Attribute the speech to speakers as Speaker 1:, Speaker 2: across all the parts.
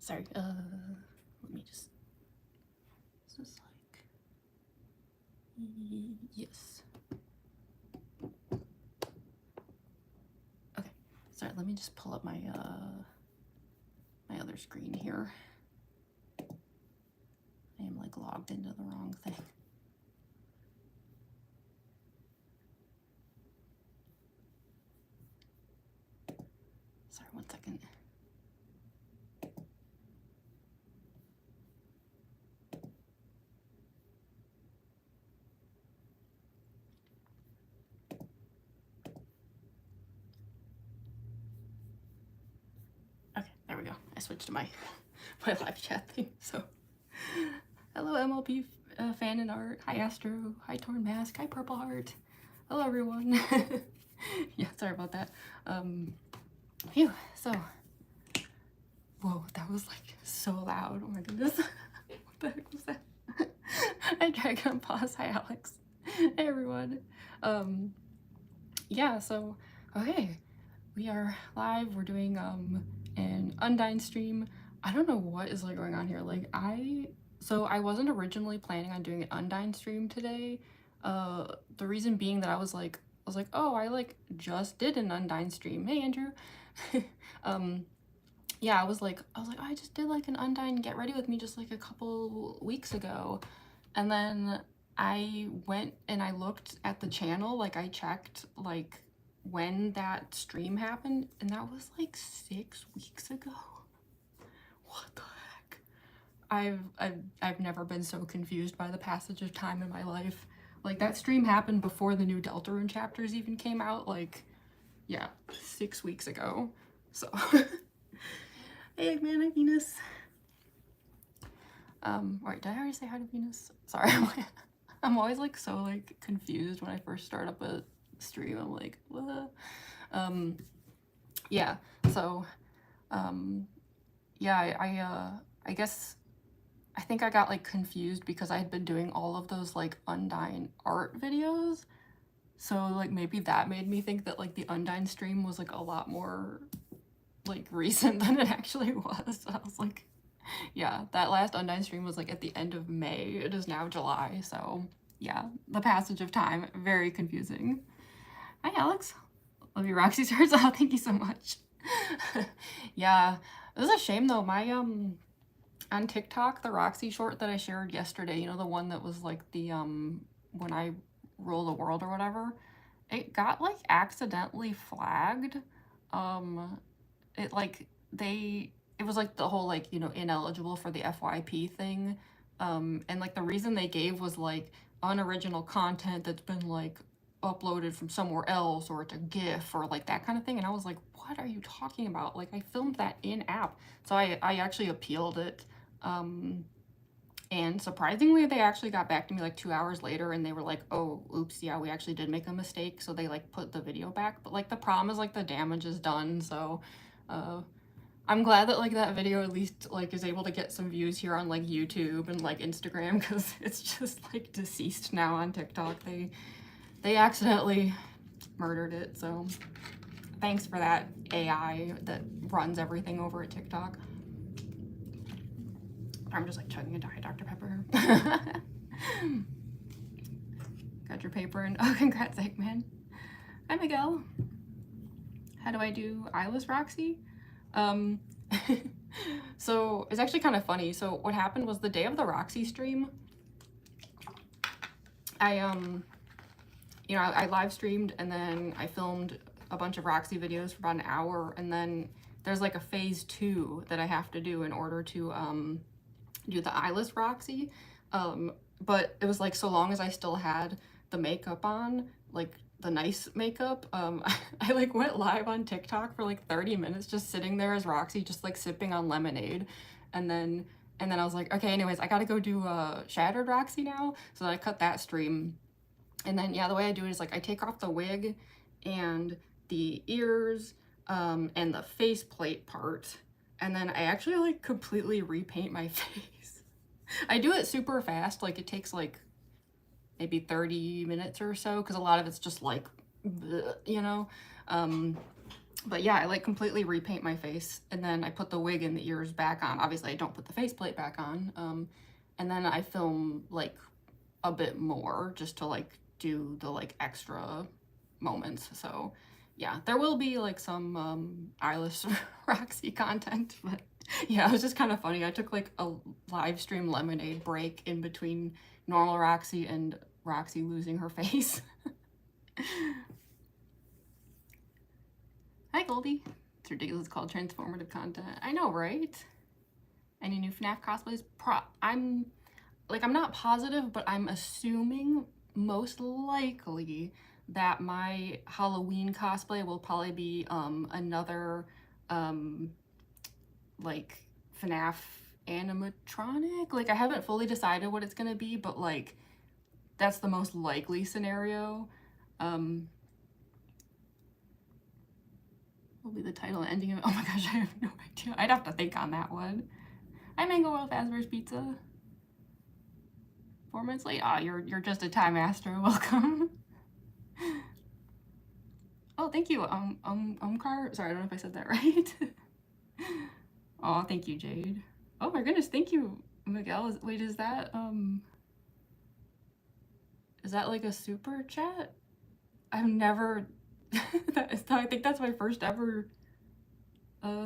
Speaker 1: Sorry, let me just, this is like, yes. Okay, sorry, let me just pull up my, my other screen here. I am like logged into the wrong thing. Sorry, 1 second. Okay, there we go. I switched to my my live chat thing. So, hello MLP fan and art. Hi Astro. Hi Torn Mask. Hi Purple Heart. Hello everyone. Yeah, sorry about that. Phew. So, whoa, that was like so loud. Oh my goodness. What the heck was that? Hi Dragon Pause. Hi Alex. Hey everyone. Yeah. So, okay, we are live. We're doing an Undyne stream. I don't know what is like going on here. Like I wasn't originally planning on doing an Undyne stream today. The reason being that I was like, oh, I like just did an Undyne stream. Hey Andrew. Yeah, I was like, oh, I just did like an Undyne Get Ready With Me just like a couple weeks ago. And then I went and I looked at the channel, like I checked like when that stream happened, and that was like 6 weeks ago. What the heck? I've never been so confused by the passage of time in my life. Like that stream happened before the new Deltarune chapters even came out, like, yeah, 6 weeks ago. So hey Eggman, hi Venus. Wait, did I already say hi to Venus? Sorry, I'm always like so like confused when I first start up a stream. I'm like, what? Yeah, so yeah, I guess I think I got like confused because I had been doing all of those like Undyne art videos. So like maybe that made me think that like the Undyne stream was like a lot more like recent than it actually was. So I was like, yeah, that last Undyne stream was like at the end of May. It is now July, so yeah, the passage of time, very confusing. Hi Alex. Love you Roxy stars. Oh, thank you so much. Yeah, it was a shame though. My on TikTok, the Roxy short that I shared yesterday, you know, the one that was like the when I rule the world or whatever, it got like accidentally flagged. It like it was like the whole like, you know, ineligible for the FYP thing. And like the reason they gave was like unoriginal content that's been like uploaded from somewhere else, or it's a GIF or like that kind of thing. And I was like, what are you talking about? Like I filmed that in app. So I actually appealed it. And surprisingly, they actually got back to me like 2 hours later and they were like, oh, oops, yeah, we actually did make a mistake. So they like put the video back. But like the problem is like the damage is done. So I'm glad that like that video at least like is able to get some views here on like YouTube and like Instagram, because it's just like deceased now on TikTok. They accidentally murdered it. So thanks for that AI that runs everything over at TikTok. I'm just like chugging a Diet Dr. Pepper. Got your paper and oh, congrats, Eggman. Hi, Miguel. How do I do eyeless Roxy? So it's actually kind of funny. So what happened was the day of the Roxy stream, I you know, I live streamed and then I filmed a bunch of Roxy videos for about an hour, and then there's like a phase 2 that I have to do in order to do the eyeless Roxy. But it was like, so long as I still had the makeup on, like the nice makeup, I like went live on TikTok for like 30 minutes just sitting there as Roxy, just like sipping on lemonade. And then I was like, okay, anyways, I gotta go do Shattered Roxy now. So I cut that stream. And then yeah, the way I do it is like I take off the wig and the ears and the faceplate part, and then I actually like completely repaint my face. I do it super fast, like it takes like maybe 30 minutes or so, because a lot of it's just like bleh, you know. But yeah, I like completely repaint my face, and then I put the wig and the ears back on. Obviously, I don't put the faceplate back on. And then I film like a bit more just to like do the like extra moments. So yeah, there will be like some eyeless Roxy content, but yeah, it was just kind of funny. I took like a live stream lemonade break in between normal Roxy and Roxy losing her face. Hi Goldie. It's ridiculous, it's called transformative content. I know, right? Any new FNAF cosplays? I'm not positive, but I'm assuming most likely that my Halloween cosplay will probably be another like FNAF animatronic. Like, I haven't fully decided what it's gonna be, but like that's the most likely scenario. Will be the title and ending of it. Oh my gosh, I have no idea. I'd have to think on that one. Hi Mango World Fazbear's Pizza. 4 minutes late. Ah, you're just a time master. Welcome. Oh, thank you. Car. Sorry, I don't know if I said that right. Oh, thank you, Jade. Oh my goodness, thank you, Miguel. Wait, is that like a super chat? I've never. I think that's my first ever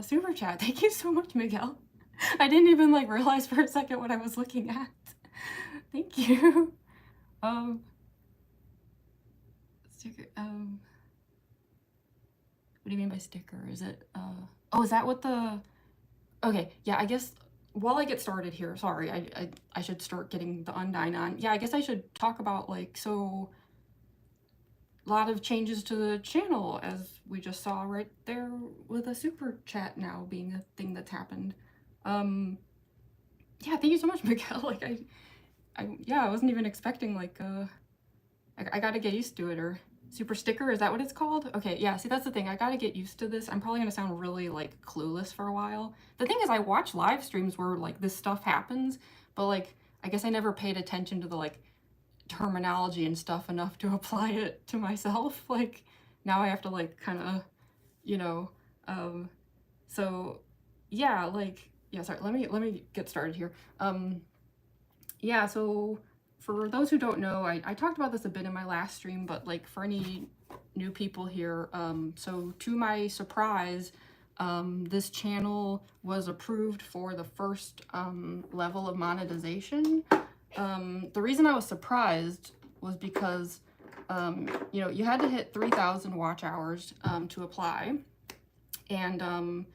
Speaker 1: super chat. Thank you so much, Miguel. I didn't even like realize for a second what I was looking at. Thank you. Sticker. What do you mean by sticker? Is it oh, is that what the okay, yeah, I guess while I get started here, sorry, I should start getting the Undyne on. Yeah, I guess I should talk about like, so a lot of changes to the channel, as we just saw right there with a super chat now being a thing that's happened. Yeah, thank you so much, Miguel. Like yeah, I wasn't even expecting like I gotta get used to it. Or super sticker, is that what it's called? Okay, yeah, see, that's the thing, I gotta get used to this. I'm probably gonna sound really like clueless for a while. The thing is, I watch live streams where like this stuff happens, but like I guess I never paid attention to the like terminology and stuff enough to apply it to myself. Like now I have to like kind of, you know, so yeah, like yeah, sorry, let me get started here. Yeah, so for those who don't know, I talked about this a bit in my last stream, but like for any new people here, so to my surprise, this channel was approved for the first level of monetization. The reason I was surprised was because you know, you had to hit 3,000 watch hours to apply, and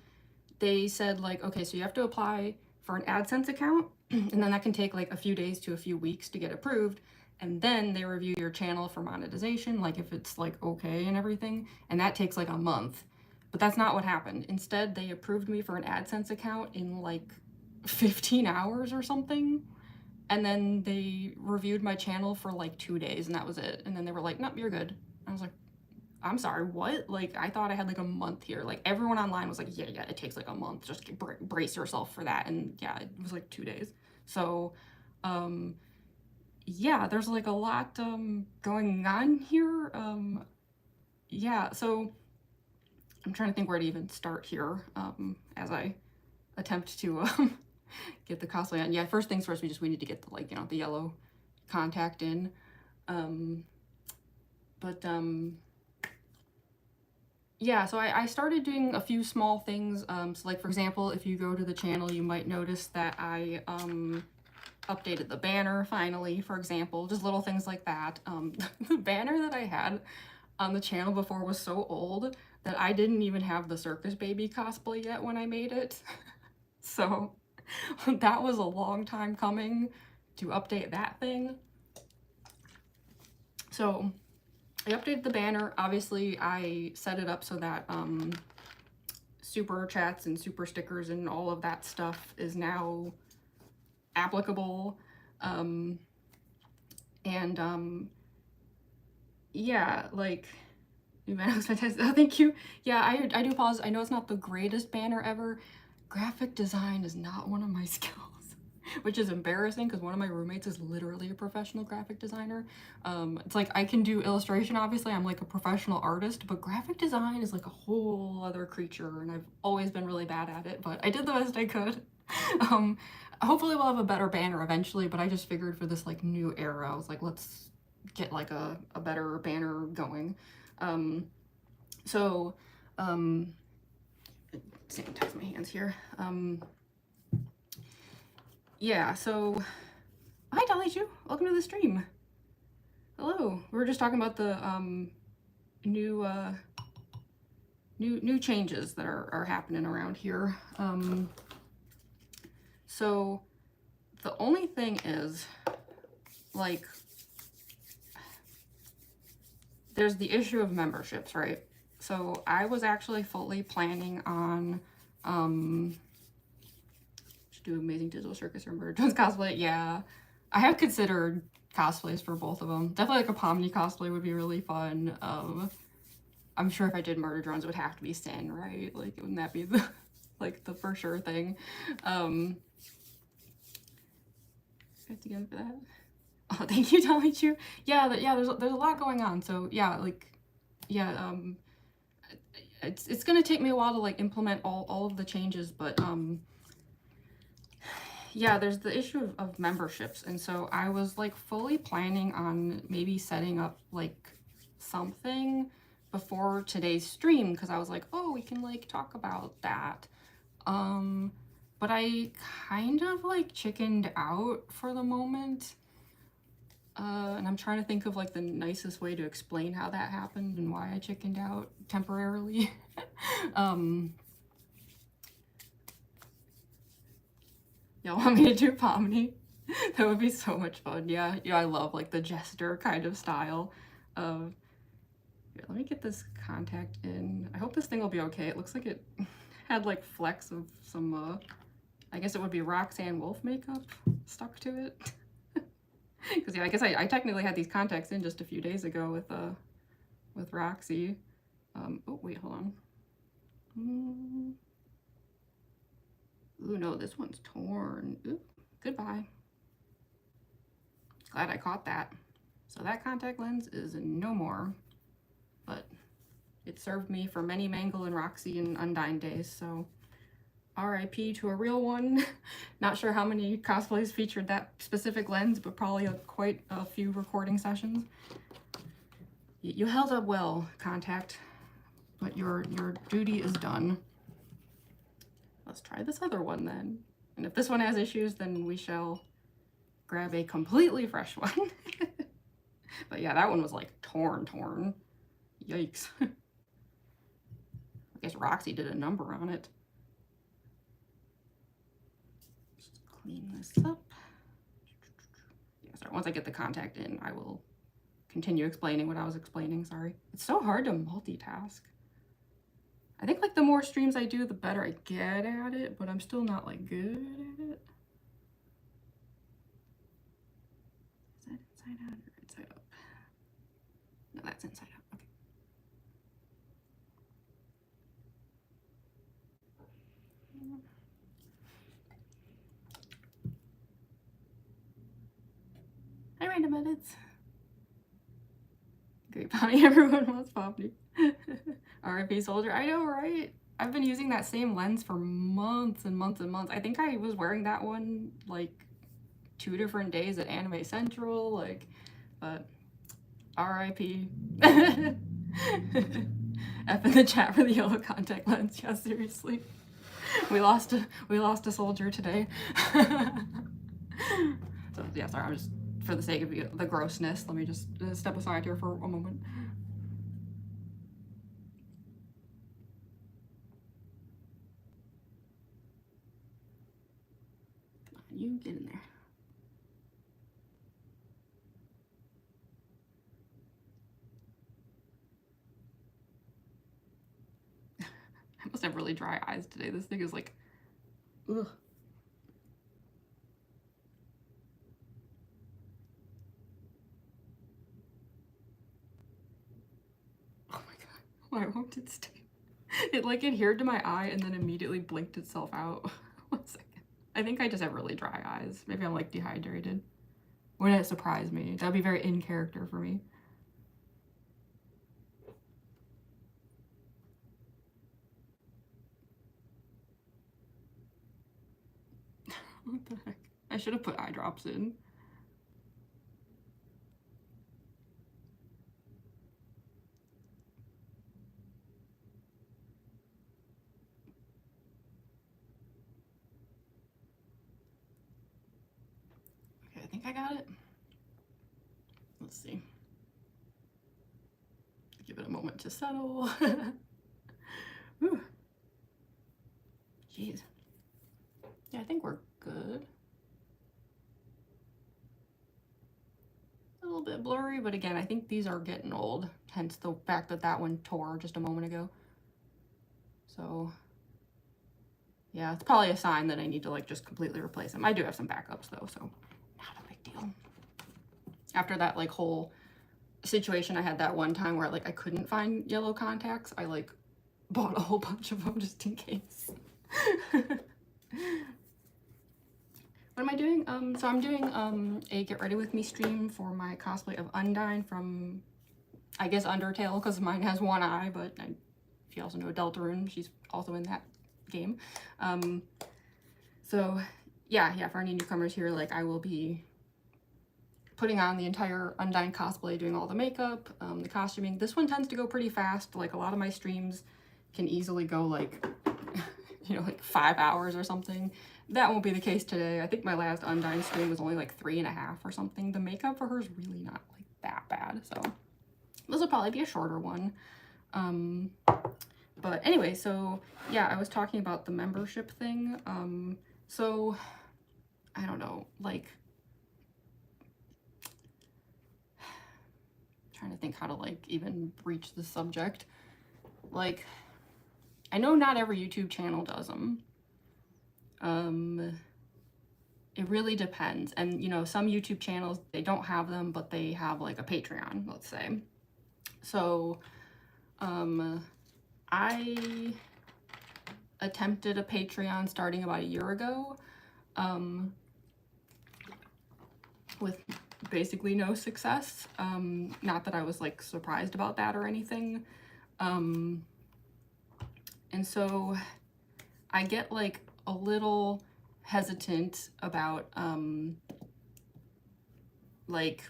Speaker 1: they said like, okay, so you have to apply for an AdSense account, and then that can take like a few days to a few weeks to get approved, and then they review your channel for monetization, like if it's like okay and everything, and that takes like a month. But that's not what happened. Instead, they approved me for an AdSense account in like 15 hours or something, and then they reviewed my channel for like 2 days, and that was it. And then they were like, nope, you're good. I was like, I'm sorry, what? Like, I thought I had like a month here. Like, everyone online was like, yeah, it takes like a month. Just brace yourself for that. And yeah, it was like 2 days. So, yeah, there's like a lot going on here. Yeah, so I'm trying to think where to even start here as I attempt to get the cosplay on. Yeah, first things first, we need to get the like, you know, the yellow contact in. Yeah, so I started doing a few small things. So like, for example, if you go to the channel, you might notice that I updated the banner finally, for example, just little things like that. The banner that I had on the channel before was so old that I didn't even have the circus baby cosplay yet when I made it. So that was a long time coming to update that thing. So I updated the banner. Obviously, I set it up so that super chats and super stickers and all of that stuff is now applicable. Yeah, like, new banner was fantastic. Oh, thank you. Yeah, I do apologize. I know it's not the greatest banner ever. Graphic design is not one of my skills. which is embarrassing because one of my roommates is literally a professional graphic designer. It's like I can do illustration, obviously, I'm like a professional artist, but graphic design is like a whole other creature, and I've always been really bad at it, but I did the best I could. Hopefully we'll have a better banner eventually, but I just figured for this like new era, I was like, let's get like a better banner going. Sanitize my hands here. Yeah, so hi Dolly Chu, welcome to the stream. Hello. We were just talking about the new changes that are happening around here. So the only thing is, like, there's the issue of memberships, right? So I was actually fully planning on do Amazing Digital Circus or Murder Jones cosplay. Yeah, I have considered cosplays for both of them. Definitely like a Pomni cosplay would be really fun. I'm sure if I did Murder Drones, it would have to be Sin, right? Like, wouldn't that be the like the for sure thing? Thanks again for that. Oh, thank you, Dolly Chu. Yeah, there's a lot going on. So yeah, like, yeah, it's gonna take me a while to like implement all of the changes, but yeah, there's the issue of memberships, and so I was like fully planning on maybe setting up like something before today's stream, because I was like, oh, we can like talk about that. But I kind of like chickened out for the moment. And I'm trying to think of like the nicest way to explain how that happened and why I chickened out temporarily. Y'all want me to do Pomni? That would be so much fun. Yeah, I love like the jester kind of style. Here, let me get this contact in. I hope this thing will be okay. It looks like it had like flecks of some, I guess it would be Roxanne Wolf makeup stuck to it. Because yeah, I guess I technically had these contacts in just a few days ago with Roxy. Oh wait, hold on. Ooh, no, this one's torn. Ooh, goodbye. Glad I caught that. So that contact lens is no more, but it served me for many Mangle and Roxy and Undyne days, so RIP to a real one. Not sure how many cosplays featured that specific lens, but probably quite a few recording sessions. You held up well, Contact, but your duty is done. Let's try this other one then. And if this one has issues, then we shall grab a completely fresh one. But yeah, that one was like torn. Yikes. I guess Roxy did a number on it. Just clean this up. Yeah, sorry, once I get the contact in, I will continue explaining what I was explaining, sorry. It's so hard to multitask. I think like the more streams I do, the better I get at it, but I'm still not like good at it. Is that inside out or inside up? No, that's inside out, okay. Hi, Random Edits. Great Pomni, everyone wants Pomni. RIP Soldier, I know, right? I've been using that same lens for months and months and months. I think I was wearing that one like 2 different days at Anime Central, like, but RIP. F in the chat for the yellow contact lens. Yeah, seriously. We lost a soldier today. So yeah, sorry, I'm just, for the sake of the grossness, let me just step aside here for a moment. Come on, you get in there. I must have really dry eyes today. This thing is like, ugh. Oh my god, why won't it stay? It like adhered to my eye and then immediately blinked itself out. 1 second. I think I just have really dry eyes. Maybe I'm like dehydrated. Wouldn't it surprise me? That'd be very in character for me. What the heck? I should have put eye drops in. Okay, I think I got it. Let's see. Give it a moment to settle. Whew. Jeez. Yeah, I think we're good. A little bit blurry, but again, I think these are getting old, hence the fact that that one tore just a moment ago. So yeah, it's probably a sign that I need to like just completely replace them. I do have some backups though, so not a big deal. After that like whole situation I had that one time where like I couldn't find yellow contacts, I like bought a whole bunch of them just in case. What am I doing? So I'm doing a Get Ready With Me stream for my cosplay of Undyne from, I guess, Undertale, because mine has one eye, but if you also know Deltarune, she's also in that game. So yeah, for any newcomers here, like I will be putting on the entire Undyne cosplay, doing all the makeup, the costuming. This one tends to go pretty fast. Like a lot of my streams can easily go like, you know, like 5 hours or something. That won't be the case today. I think my last Undyne stream was only like 3.5 or something. The makeup for her is really not like that bad. So this will probably be a shorter one. But anyway, so yeah, I was talking about the membership thing. So I don't know, like, trying to think how to like even breach the subject. Like, I know not every YouTube channel does them. It really depends. And you know, some YouTube channels, they don't have them, but they have like a Patreon, let's say. So I attempted a Patreon starting about a year ago, with basically no success. Not that I was like surprised about that or anything. And so I get like a little hesitant about like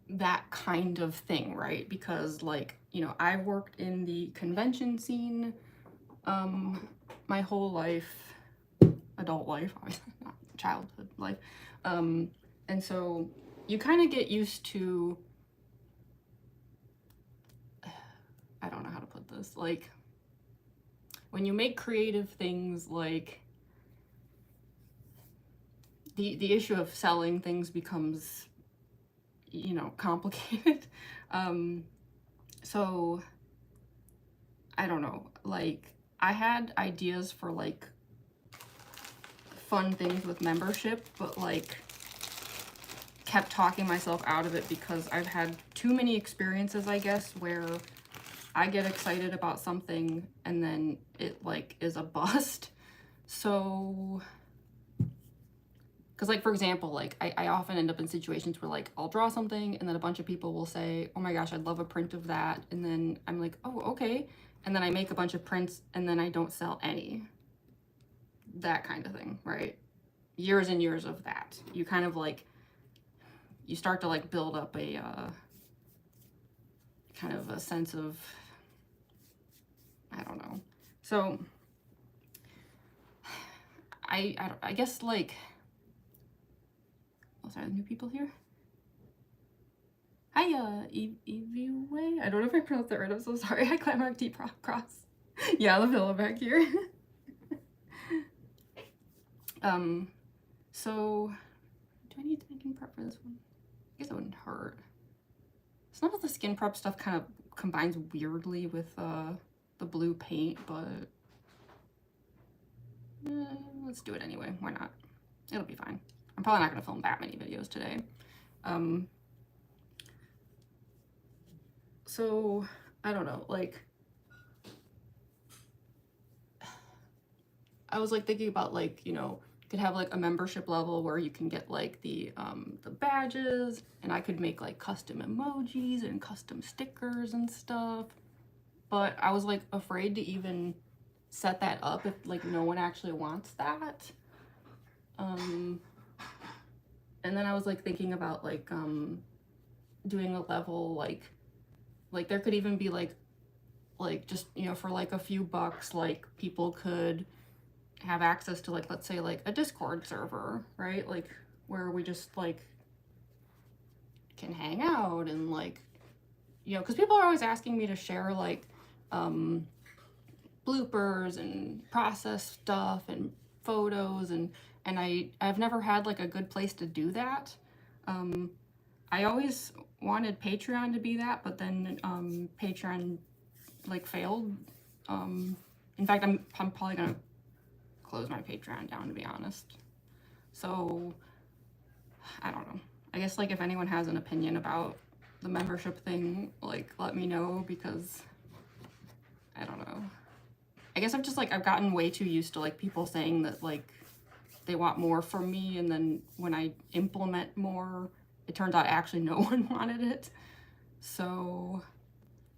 Speaker 1: that kind of thing, right? Because like, you know, I've worked in the convention scene my whole life, adult life, obviously not childhood life. And so you kind of get used to, I don't know how to put this, like when you make creative things, like the issue of selling things becomes, you know, complicated. So I don't know, like I had ideas for like fun things with membership, but like kept talking myself out of it because I've had too many experiences, I guess, where I get excited about something and then it like is a bust. So, because like, for example, like I often end up in situations where like I'll draw something and then a bunch of people will say, oh my gosh, I'd love a print of that. And then I'm like, oh, okay. And then I make a bunch of prints and then I don't sell any. That kind of thing, right? Years and years of that. You kind of like, you start to like build up a kind of a sense of, I don't know. So I guess like, oh, sorry, new people here. Hi, Evieway. I don't know if I pronounced that right. I'm so sorry. Hi, Clammark T Cross. Yeah, the pillow back here. So do I need skin prep for this one? I guess it wouldn't hurt. Some of the skin prep stuff kind of combines weirdly with the blue paint, but let's do it anyway. Why not? It'll be fine. I'm probably not going to film that many videos today. So I don't know, like I was like thinking about like, you know, could have like a membership level where you can get like the badges, and I could make like custom emojis and custom stickers and stuff. But I was like afraid to even set that up if like no one actually wants that. And then I was like thinking about like doing a level like there could even be like just, you know, for like a few bucks, like people could have access to like, let's say like a Discord server, right? Like where we just like can hang out and like, you know, because people are always asking me to share like bloopers and process stuff and photos, and I've never had like a good place to do that. I always wanted Patreon to be that, but then Patreon like failed. In fact, I'm probably gonna close my Patreon down, to be honest. So I don't know. I guess like if anyone has an opinion about the membership thing, like let me know, because I don't know. I guess I've gotten way too used to like people saying that like they want more from me, and then when I implement more, it turns out actually no one wanted it. So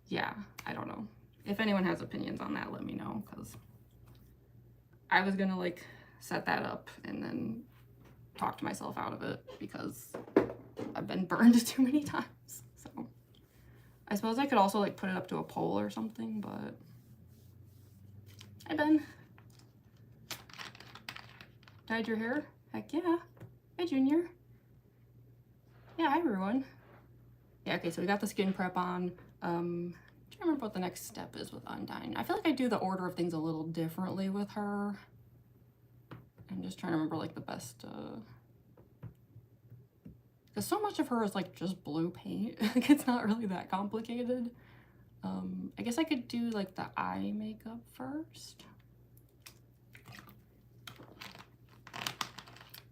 Speaker 1: yeah, I don't know. If anyone has opinions on that, let me know, because I was gonna like set that up and then talk to myself out of it because I've been burned too many times. So I suppose I could also like put it up to a poll or something, but hi Ben. Dyed your hair? Heck yeah. Hi Junior. Yeah, hi everyone. Yeah, okay, so we got the skin prep on. I'm trying to remember what the next step is with Undyne. I feel like I do the order of things a little differently with her. I'm just trying to remember like the best because so much of her is like just blue paint. Like it's not really that complicated. I guess I could do like the eye makeup first.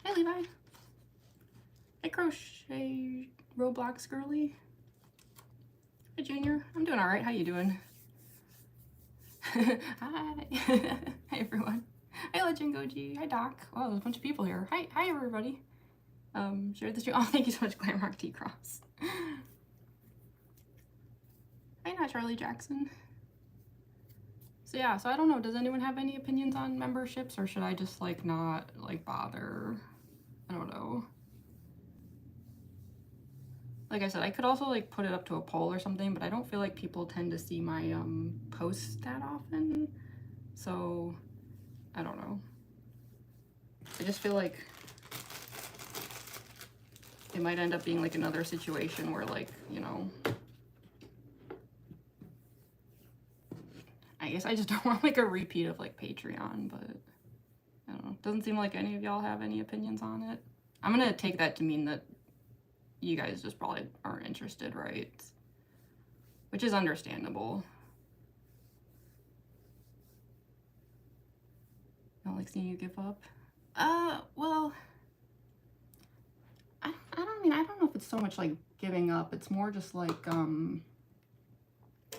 Speaker 1: Hey Levi. Hey Crochet Roblox girly. Hi Junior. I'm doing all right. How you doing? Hi. Hi everyone. Hi Legend Goji. Hi Doc. Oh, there's a bunch of people here. Hi everybody. Share the stream. Oh, thank you so much, Glamrock T Cross. Hi, not Charlie Jackson. So yeah, so I don't know. Does anyone have any opinions on memberships, or should I just like not like bother? I don't know. Like I said, I could also like put it up to a poll or something, but I don't feel like people tend to see my posts that often. So I don't know. I just feel like it might end up being like another situation where like, you know, I guess I just don't want like a repeat of like Patreon, but I don't know. Doesn't seem like any of y'all have any opinions on it. I'm gonna take that to mean that you guys just probably aren't interested, right? Which is understandable. I don't like seeing you give up. Well, I don't know if it's so much like giving up. It's more just like,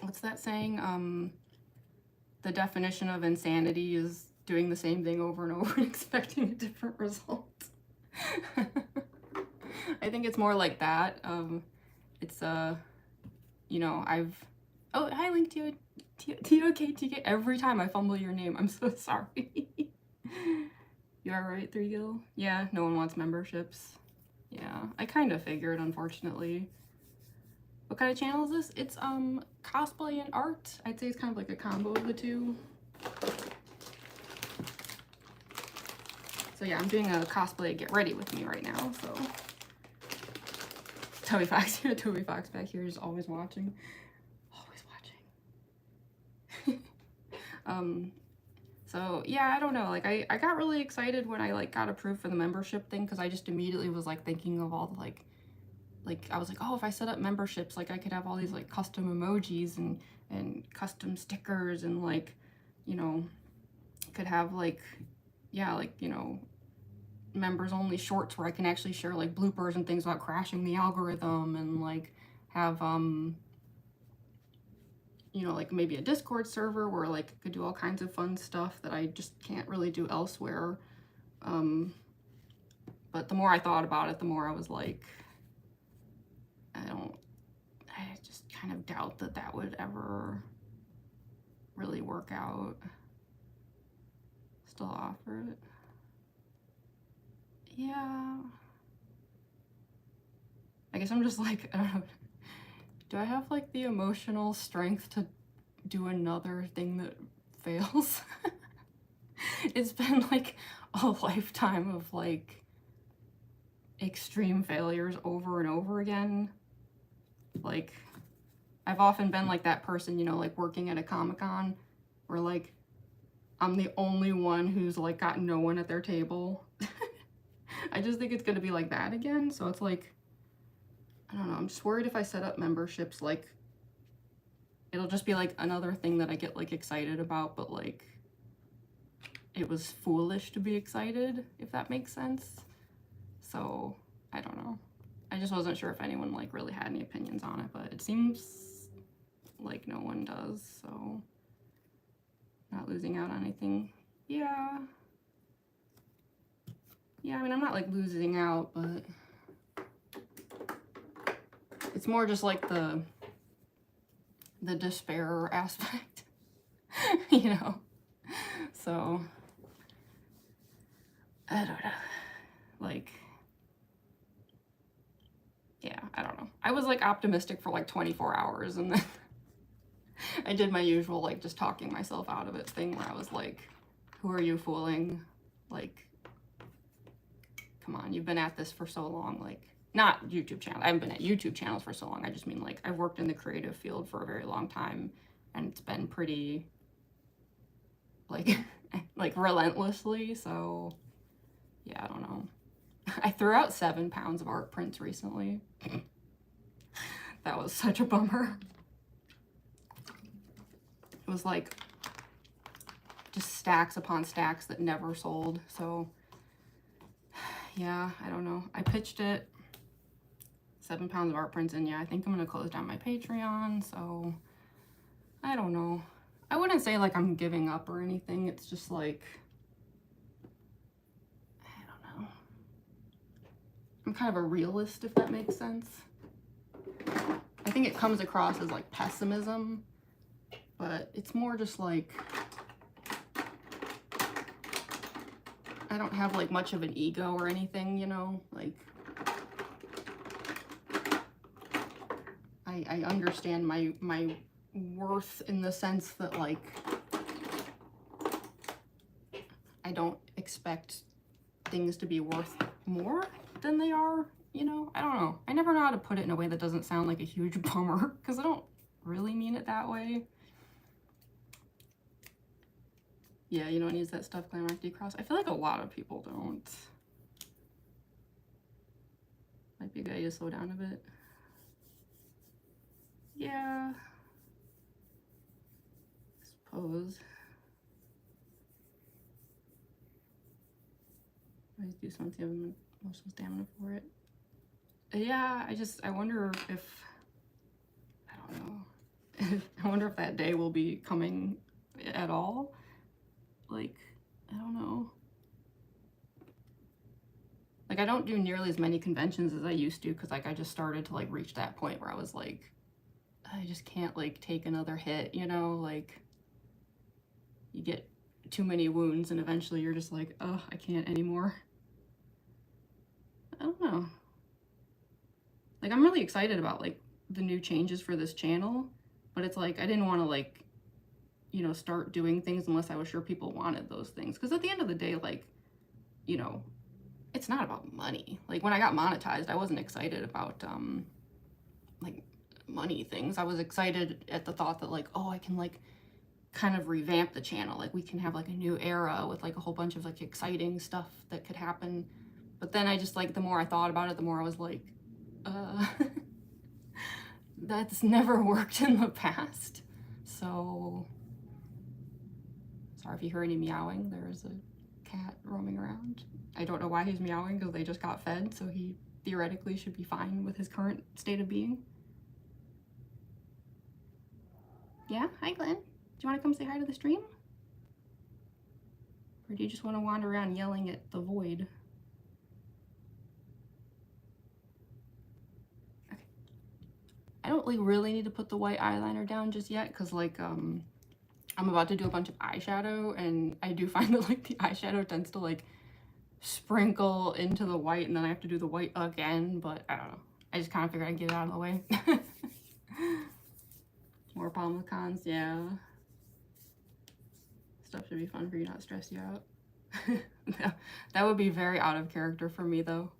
Speaker 1: what's that saying? The definition of insanity is doing the same thing over and over and expecting a different result. I think it's more like that. It's, you know, oh, hi, Link to TOK. Every time I fumble your name, I'm so sorry. You alright, 3Gil? Yeah, no one wants memberships. Yeah, I kind of figured, unfortunately. What kind of channel is this? It's cosplay and art. I'd say it's kind of like a combo of the two. So yeah, I'm doing a cosplay get ready with me right now, so. Toby Fox, Toby Fox back here is always watching. Always watching. So yeah, I don't know, like I got really excited when I like got approved for the membership thing, because I just immediately was like thinking of all the like I was like, oh, if I set up memberships, like I could have all these like custom emojis and custom stickers, and like, you know, could have like, yeah, like, you know, members only shorts where I can actually share like bloopers and things without crashing the algorithm, and like have you you know, like maybe a Discord server where like I could do all kinds of fun stuff that I just can't really do elsewhere. But the more I thought about it, the more I was like, I just kind of doubt that that would ever really work out. Still offer it. Yeah. I guess I'm just like, I don't know. Do I have like the emotional strength to do another thing that fails? It's been like a lifetime of like extreme failures over and over again. Like, I've often been like that person, you know, like working at a Comic-Con where like I'm the only one who's like got no one at their table. I just think it's gonna be like that again. So it's like, I don't know, I'm just worried if I set up memberships, like it'll just be like another thing that I get like excited about, but like it was foolish to be excited, if that makes sense. So I don't know. I just wasn't sure if anyone like really had any opinions on it, but it seems like no one does, so not losing out on anything. Yeah. Yeah, I mean, I'm not like losing out, but it's more just like the despair aspect, you know? So, I don't know. Like, yeah, I don't know. I was like optimistic for like 24 hours and then I did my usual like just talking myself out of it thing where I was like, who are you fooling? Like, come on, you've been at this for so long. Like, not YouTube channel. I haven't been at YouTube channels for so long. I just mean like I've worked in the creative field for a very long time and it's been pretty like like relentlessly. So yeah, I don't know. I threw out 7 pounds of art prints recently. That was such a bummer. It was like just stacks upon stacks that never sold. So yeah, I don't know. I pitched it, 7 pounds of art prints, and yeah, I think I'm gonna close down my Patreon. So I don't know. I wouldn't say like I'm giving up or anything. It's just like, I don't know. I'm kind of a realist, if that makes sense. I think it comes across as like pessimism, but it's more just like, I don't have like much of an ego or anything, you know, like I understand my worth in the sense that like I don't expect things to be worth more than they are, you know. I don't know. I never know how to put it in a way that doesn't sound like a huge bummer because I don't really mean it that way. Yeah, you don't use that stuff, Glamrock Decross. I feel like a lot of people don't. Might be a good idea to slow down a bit. Yeah. I suppose. Always do something of emotional stamina for it. Yeah, I wonder if, I don't know. I wonder if that day will be coming at all. Like, I don't know. Like, I don't do nearly as many conventions as I used to because, like, I just started to, like, reach that point where I was like, I just can't, like, take another hit, you know? Like, you get too many wounds and eventually you're just like, oh, I can't anymore. I don't know. Like, I'm really excited about, like, the new changes for this channel, but it's like, I didn't want to, like, you know, start doing things unless I was sure people wanted those things. Because at the end of the day, like, you know, it's not about money. Like, when I got monetized, I wasn't excited about, like, money things. I was excited at the thought that, like, oh, I can, like, kind of revamp the channel. Like, we can have, like, a new era with, like, a whole bunch of, like, exciting stuff that could happen. But then I just, like, the more I thought about it, the more I was like, that's never worked in the past. So, sorry if you hear any meowing. There's a cat roaming around. I don't know why he's meowing because they just got fed, so he theoretically should be fine with his current state of being. Yeah? Hi, Glenn. Do you want to come say hi to the stream? Or do you just want to wander around yelling at the void? Okay. I don't like really need to put the white eyeliner down just yet because like I'm about to do a bunch of eyeshadow, and I do find that like the eyeshadow tends to like sprinkle into the white, and then I have to do the white again, but I don't know. I just kind of figured I'd get it out of the way. More problem with cons, yeah. Stuff should be fun for you, not stress you out. That would be very out of character for me though.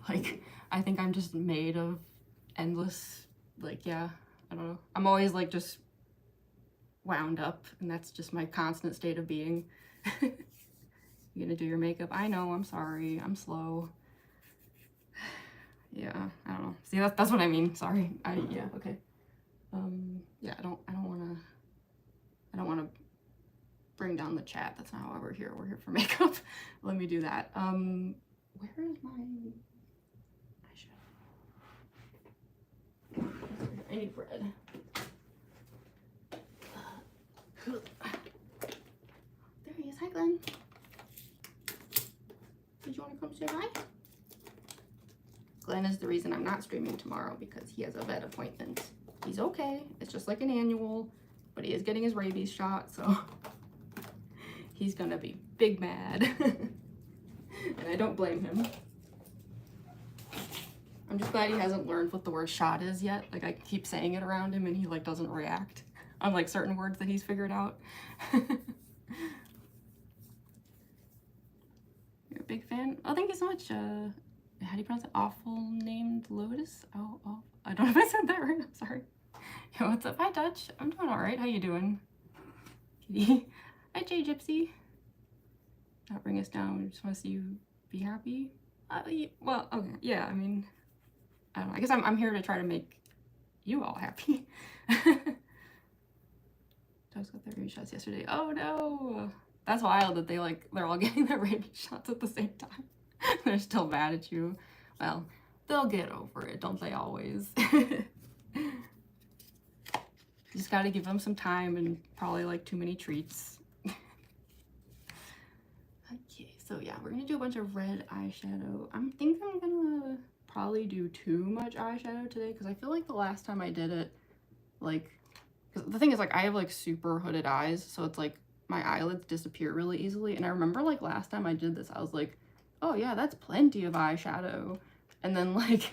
Speaker 1: Like, I think I'm just made of endless, like, yeah, I don't know. I'm always like just wound up, and that's just my constant state of being. You gonna do your makeup? I know, I'm sorry, I'm slow. Yeah, I don't know. See, that's what I mean. Sorry. Yeah, okay. Yeah, I don't wanna bring down the chat. That's not why we're here. We're here for makeup. Let me do that. Where is my eyeshadow? I need bread. There he is. Hi, Glenn. Did you want to come say hi? Glenn is the reason I'm not streaming tomorrow because he has a vet appointment. He's okay. It's just like an annual, but he is getting his rabies shot, so he's gonna be big mad. And I don't blame him. I'm just glad he hasn't learned what the word shot is yet. Like, I keep saying it around him and he like doesn't react. Unlike certain words that he's figured out. You're a big fan? Oh, thank you so much. How do you pronounce it? Awful named Lotus? Oh, I don't know if I said that right. I'm sorry. Yo, what's up? Hi, Dutch. I'm doing all right. How you doing? Kitty. Hi, Jay Gypsy. Not bring us down. We just want to see you be happy. Well, okay. Yeah, I mean, I don't know. I guess I'm here to try to make you all happy. Dogs got their rabies shots yesterday. Oh no! That's wild that they're all getting their rabies shots at the same time. They're still mad at you. Well, they'll get over it, don't they always? Just gotta give them some time and probably like too many treats. Okay, so yeah, we're gonna do a bunch of red eyeshadow. I think I'm gonna probably do too much eyeshadow today because I feel like the last time I did it, like, cause the thing is like I have like super hooded eyes, so it's like my eyelids disappear really easily. And I remember like last time I did this, I was like, oh yeah, that's plenty of eyeshadow. And then like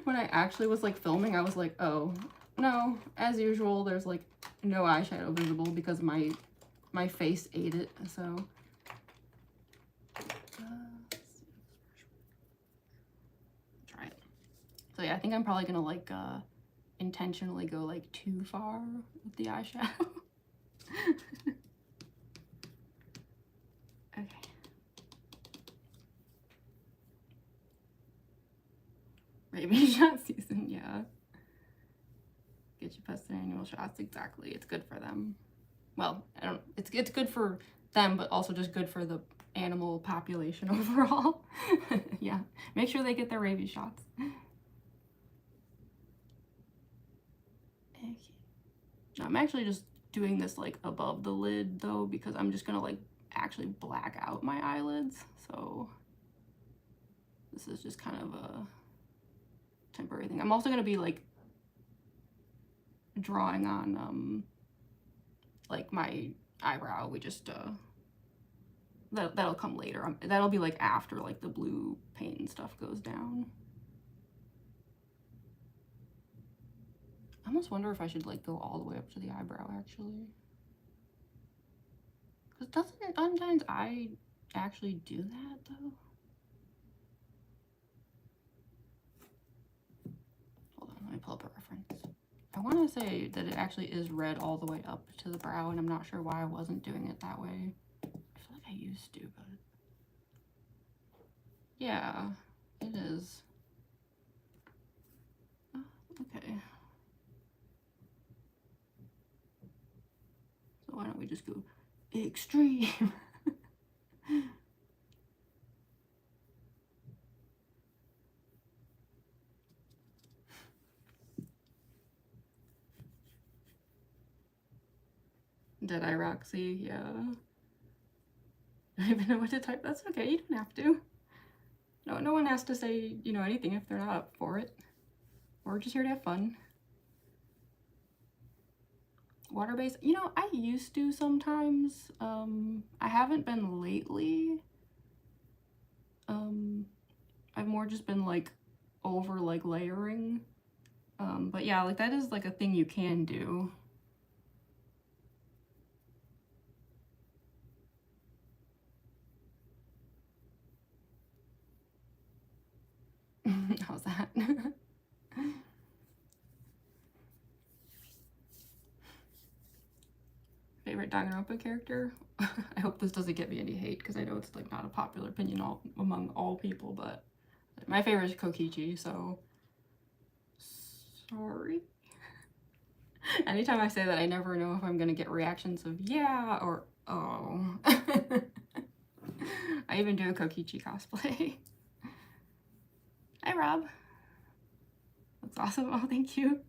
Speaker 1: when I actually was like filming, I was like, oh no, as usual, there's like no eyeshadow visible because my face ate it. So try it. So yeah, I think I'm probably gonna like intentionally go like too far with the eyeshadow. Okay. Rabies shot season, yeah. Get your pets their annual shots, exactly. It's good for them. Well, it's good for them, but also just good for the animal population overall. Yeah, make sure they get their rabies shots. Okay. Now, I'm actually just doing this like above the lid though, because I'm just gonna like actually black out my eyelids. So this is just kind of a temporary thing. I'm also gonna be like drawing on like my eyebrow. We just that'll come later. That'll be like after like the blue paint and stuff goes down. I almost wonder if I should like go all the way up to the eyebrow actually. Because doesn't Undyne's eye actually do that though? Hold on, let me pull up a reference. I want to say that it actually is red all the way up to the brow, and I'm not sure why I wasn't doing it that way. I feel like I used to, but yeah, it is. Oh, okay. So why don't we just go extreme? Roxy, yeah. I don't even know what to type. That's okay, you don't have to. No one has to say, you know, anything if they're not up for it. We're just here to have fun. Water-based, you know, I used to sometimes. I haven't been lately. I've more just been like over like layering. But yeah, like that is like a thing you can do. How's that? Favorite Danganronpa character? I hope this doesn't get me any hate because I know it's like not a popular opinion among all people, but my favorite is Kokichi, so sorry. Anytime I say that, I never know if I'm gonna get reactions of yeah or oh. I even do a Kokichi cosplay. Hi Rob. That's awesome. Oh, thank you.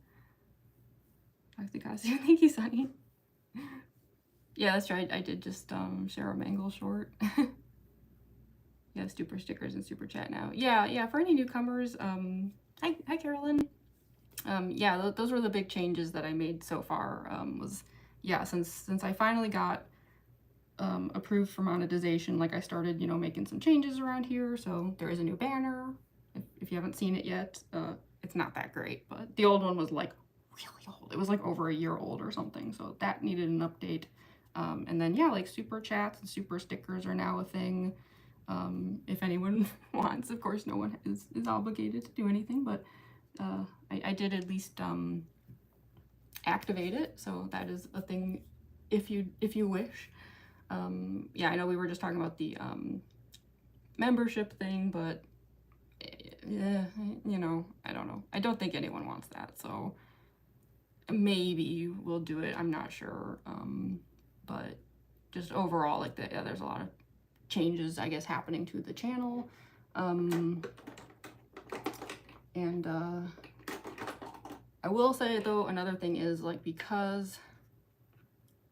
Speaker 1: Thank you, Sunny. Yeah, that's right. I did just share a Mangle short. Yeah, super stickers and super chat now. Yeah. For any newcomers, hi Carolyn. Yeah, those were the big changes that I made so far. Was yeah, since I finally got approved for monetization, like I started, you know, making some changes around here. So there is a new banner. If you haven't seen it yet, it's not that great, but the old one was like really old. It was like over a year old or something, so that needed an update. And then yeah, like super chats and super stickers are now a thing. If anyone wants, of course, no one is obligated to do anything, but I did at least activate it, so that is a thing if you wish. Yeah, I know we were just talking about the membership thing, but yeah, you know, I don't know. I don't think anyone wants that, so maybe we'll do it. I'm not sure. But just overall, like yeah, there's a lot of changes, I guess, happening to the channel. And I will say though, another thing is like because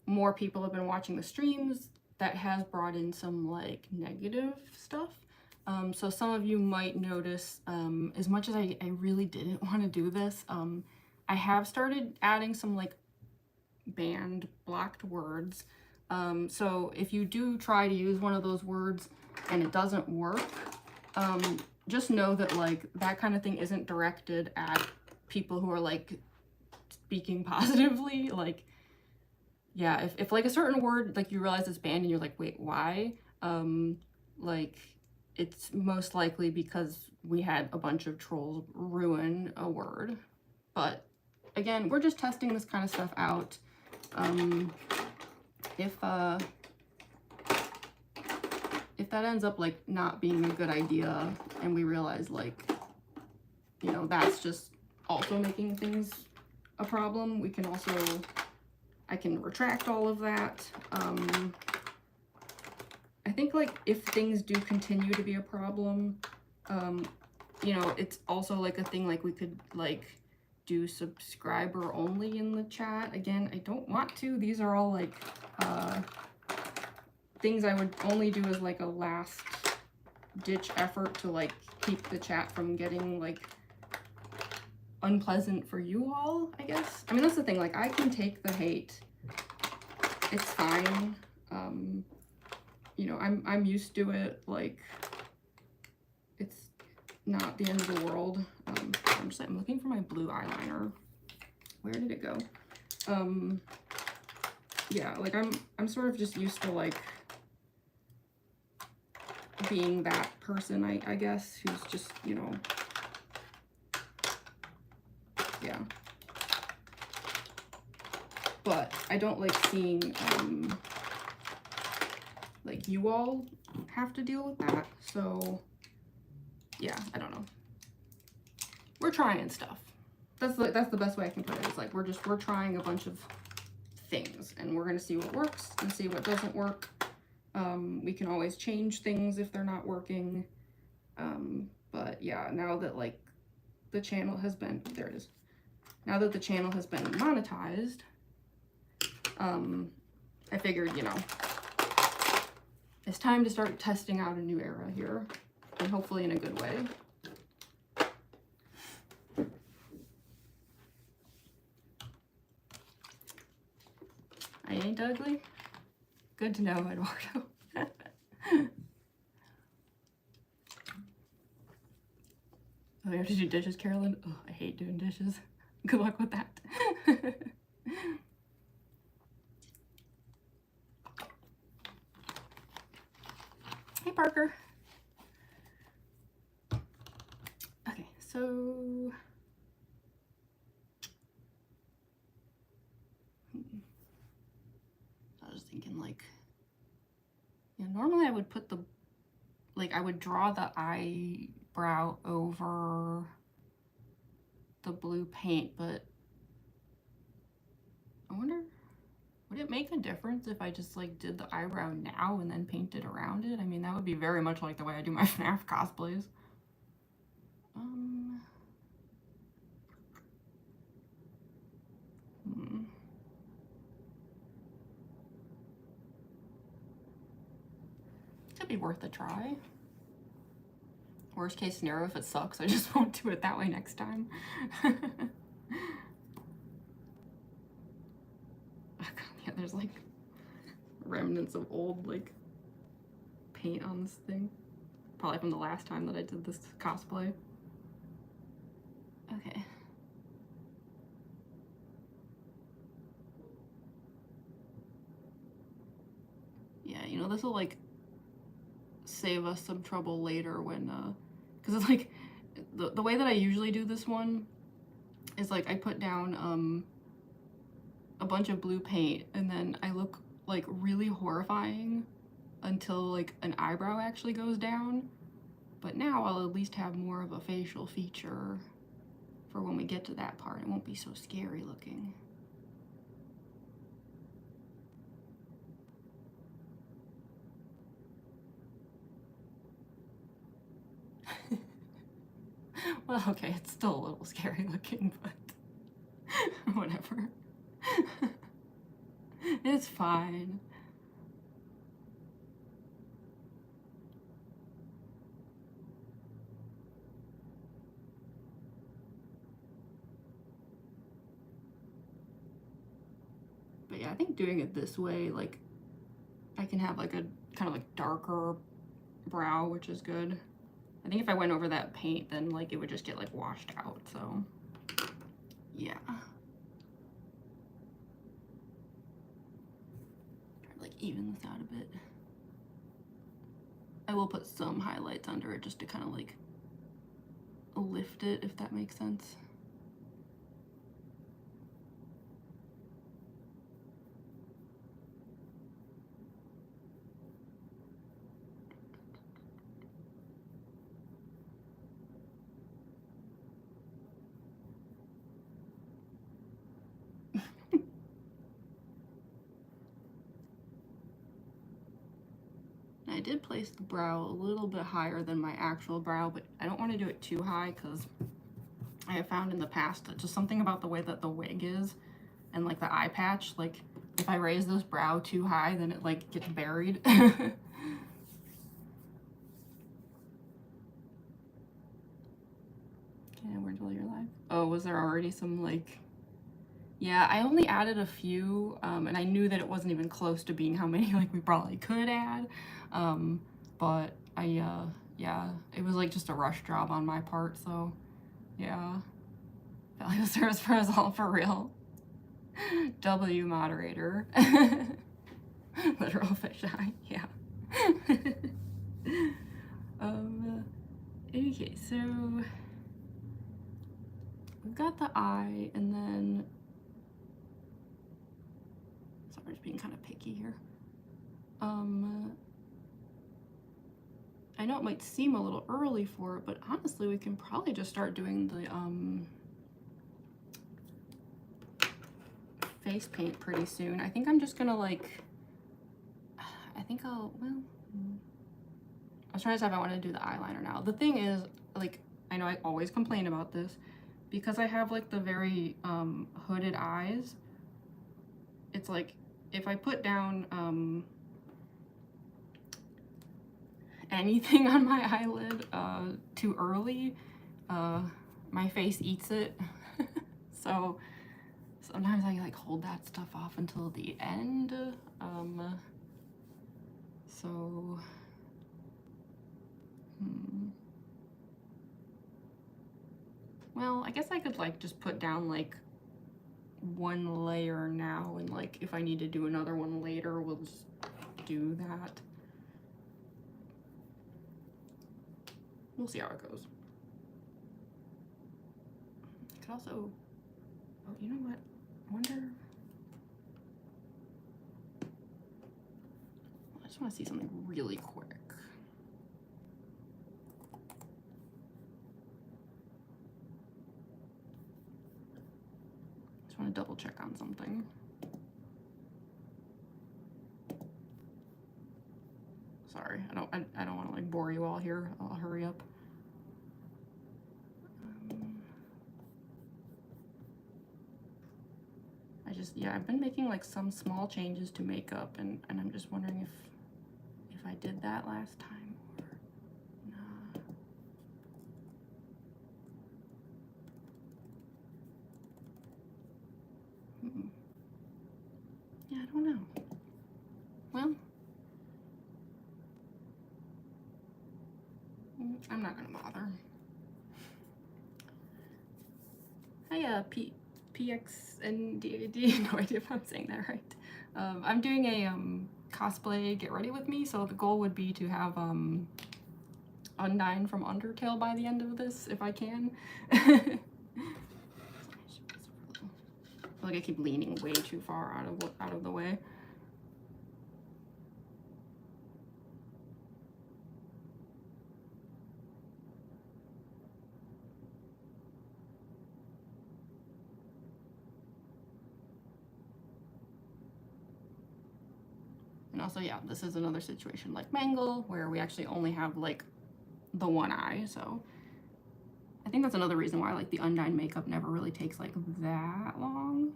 Speaker 1: more people have been watching the streams, that has brought in some like negative stuff. So some of you might notice, as much as I really didn't want to do this, I have started adding some like banned blocked words. So if you do try to use one of those words and it doesn't work, just know that like that kind of thing isn't directed at people who are like speaking positively. Like, yeah, if like a certain word, like you realize it's banned and you're like, wait, why? Like it's most likely because we had a bunch of trolls ruin a word. But again, we're just testing this kind of stuff out. If that ends up like not being a good idea and we realize like, you know, that's just also making things a problem, we can also, I can retract all of that. I think like if things do continue to be a problem, you know, it's also like a thing like we could like do subscriber only in the chat. Again, I don't want to. These are all like things I would only do as like a last ditch effort to like keep the chat from getting like unpleasant for you all, I guess. I mean, that's the thing, like I can take the hate. It's fine. You know, I'm used to it. Like it's not the end of the world. I'm looking for my blue eyeliner. Where did it go? Yeah, like I'm sort of just used to like being that person, I guess, who's just, you know, yeah. But I don't like seeing like you all have to deal with that. So yeah, I don't know. We're trying stuff. That's the best way I can put it. It's like we're trying a bunch of things and we're gonna see what works and see what doesn't work. We can always change things if they're not working. But yeah, now that like the channel has been, there it is. Now that the channel has been monetized, I figured, you know, it's time to start testing out a new era here, and hopefully in a good way. I ain't ugly? Good to know, Eduardo. Oh, you have to do dishes, Carolyn? Oh, I hate doing dishes. Good luck with that. Hey, Parker. Okay, so... I was thinking, like... Yeah, normally I would put the... Like, I would draw the eyebrow over the blue paint, but... I wonder... Would it make a difference if I just, like, did the eyebrow now and then painted around it? I mean, that would be very much like the way I do my FNAF cosplays. Could be worth a try. Worst case scenario, if it sucks, I just won't do it that way next time. Yeah, there's like remnants of old like paint on this thing. Probably from the last time that I did this cosplay. Okay. Yeah, you know, this will like save us some trouble later when because it's like the way that I usually do this one is like I put down a bunch of blue paint and then I look like really horrifying until like an eyebrow actually goes down. But now I'll at least have more of a facial feature for when we get to that part. It won't be so scary looking. Well, okay, it's still a little scary looking, but whatever. It's fine. But yeah, I think doing it this way, like, I can have like a kind of like darker brow, which is good. I think if I went over that paint, then like it would just get like washed out, so yeah. Try to like even this out a bit. I will put some highlights under it just to kind of like lift it, if that makes sense. I did place the brow a little bit higher than my actual brow, but I don't want to do it too high because I have found in the past that just something about the way that the wig is and like the eye patch, like if I raise this brow too high, then it like gets buried. Okay, where's all your live? Oh, was there already some like... Yeah, I only added a few, and I knew that it wasn't even close to being how many like we probably could add, but yeah, it was like just a rush job on my part, so yeah. Value service for us all, for real. W moderator. Literal fisheye, yeah. Okay, so we've got the eye, and then... Sorry, I'm just being kind of picky here. I know it might seem a little early for it, but honestly, we can probably just start doing the face paint pretty soon. I think I'm just gonna like... I think I'll... Well... I was trying to decide if I want to do the eyeliner now. The thing is, like, I know I always complain about this, because I have like the very hooded eyes, it's like if I put down anything on my eyelid too early, my face eats it. So sometimes I like hold that stuff off until the end. So well, I guess I could like just put down like one layer now, and like if I need to do another one later, we'll just do that. We'll see how it goes. I could also, oh, you know what? I wonder. I just want to see something really quick. Just want to double check on something. Sorry, I don't want to like bore you all here. I'll hurry up. Yeah, I've been making like some small changes to makeup, and I'm just wondering if I did that last time or nah. Yeah, I don't know. Well, I'm not gonna bother. Hi, PXNDAD, no idea if I'm saying that right. I'm doing a cosplay get ready with me, so the goal would be to have Undyne from Undertale by the end of this, if I can. I feel like I keep leaning way too far out of the way. And also, yeah, this is another situation like Mangle, where we actually only have like the one eye, so I think that's another reason why like the Undyne makeup never really takes like that long.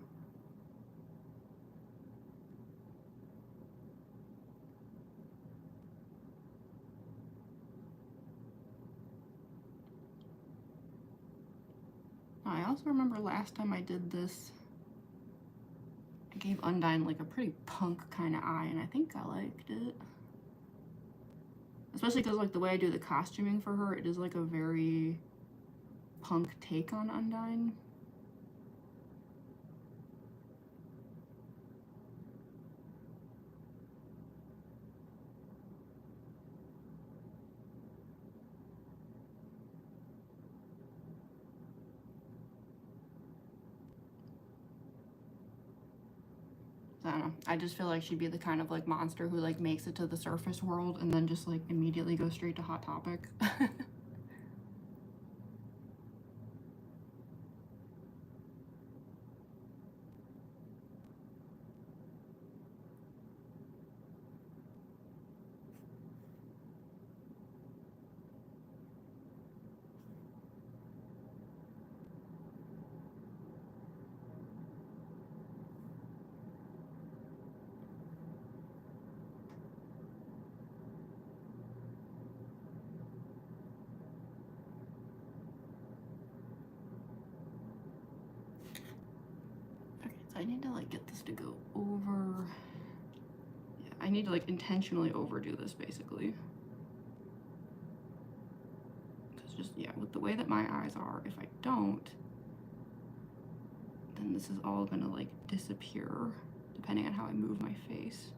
Speaker 1: I also remember last time I did this, I gave Undyne like a pretty punk kind of eye, and I think I liked it. Especially because like the way I do the costuming for her, it is like a very punk take on Undyne. I don't know. I just feel like she'd be the kind of like monster who like makes it to the surface world and then just like immediately goes straight to Hot Topic. I need to like get this to go over. Yeah, I need to like intentionally overdo this basically. Because just, yeah, with the way that my eyes are, if I don't, then this is all gonna like disappear depending on how I move my face.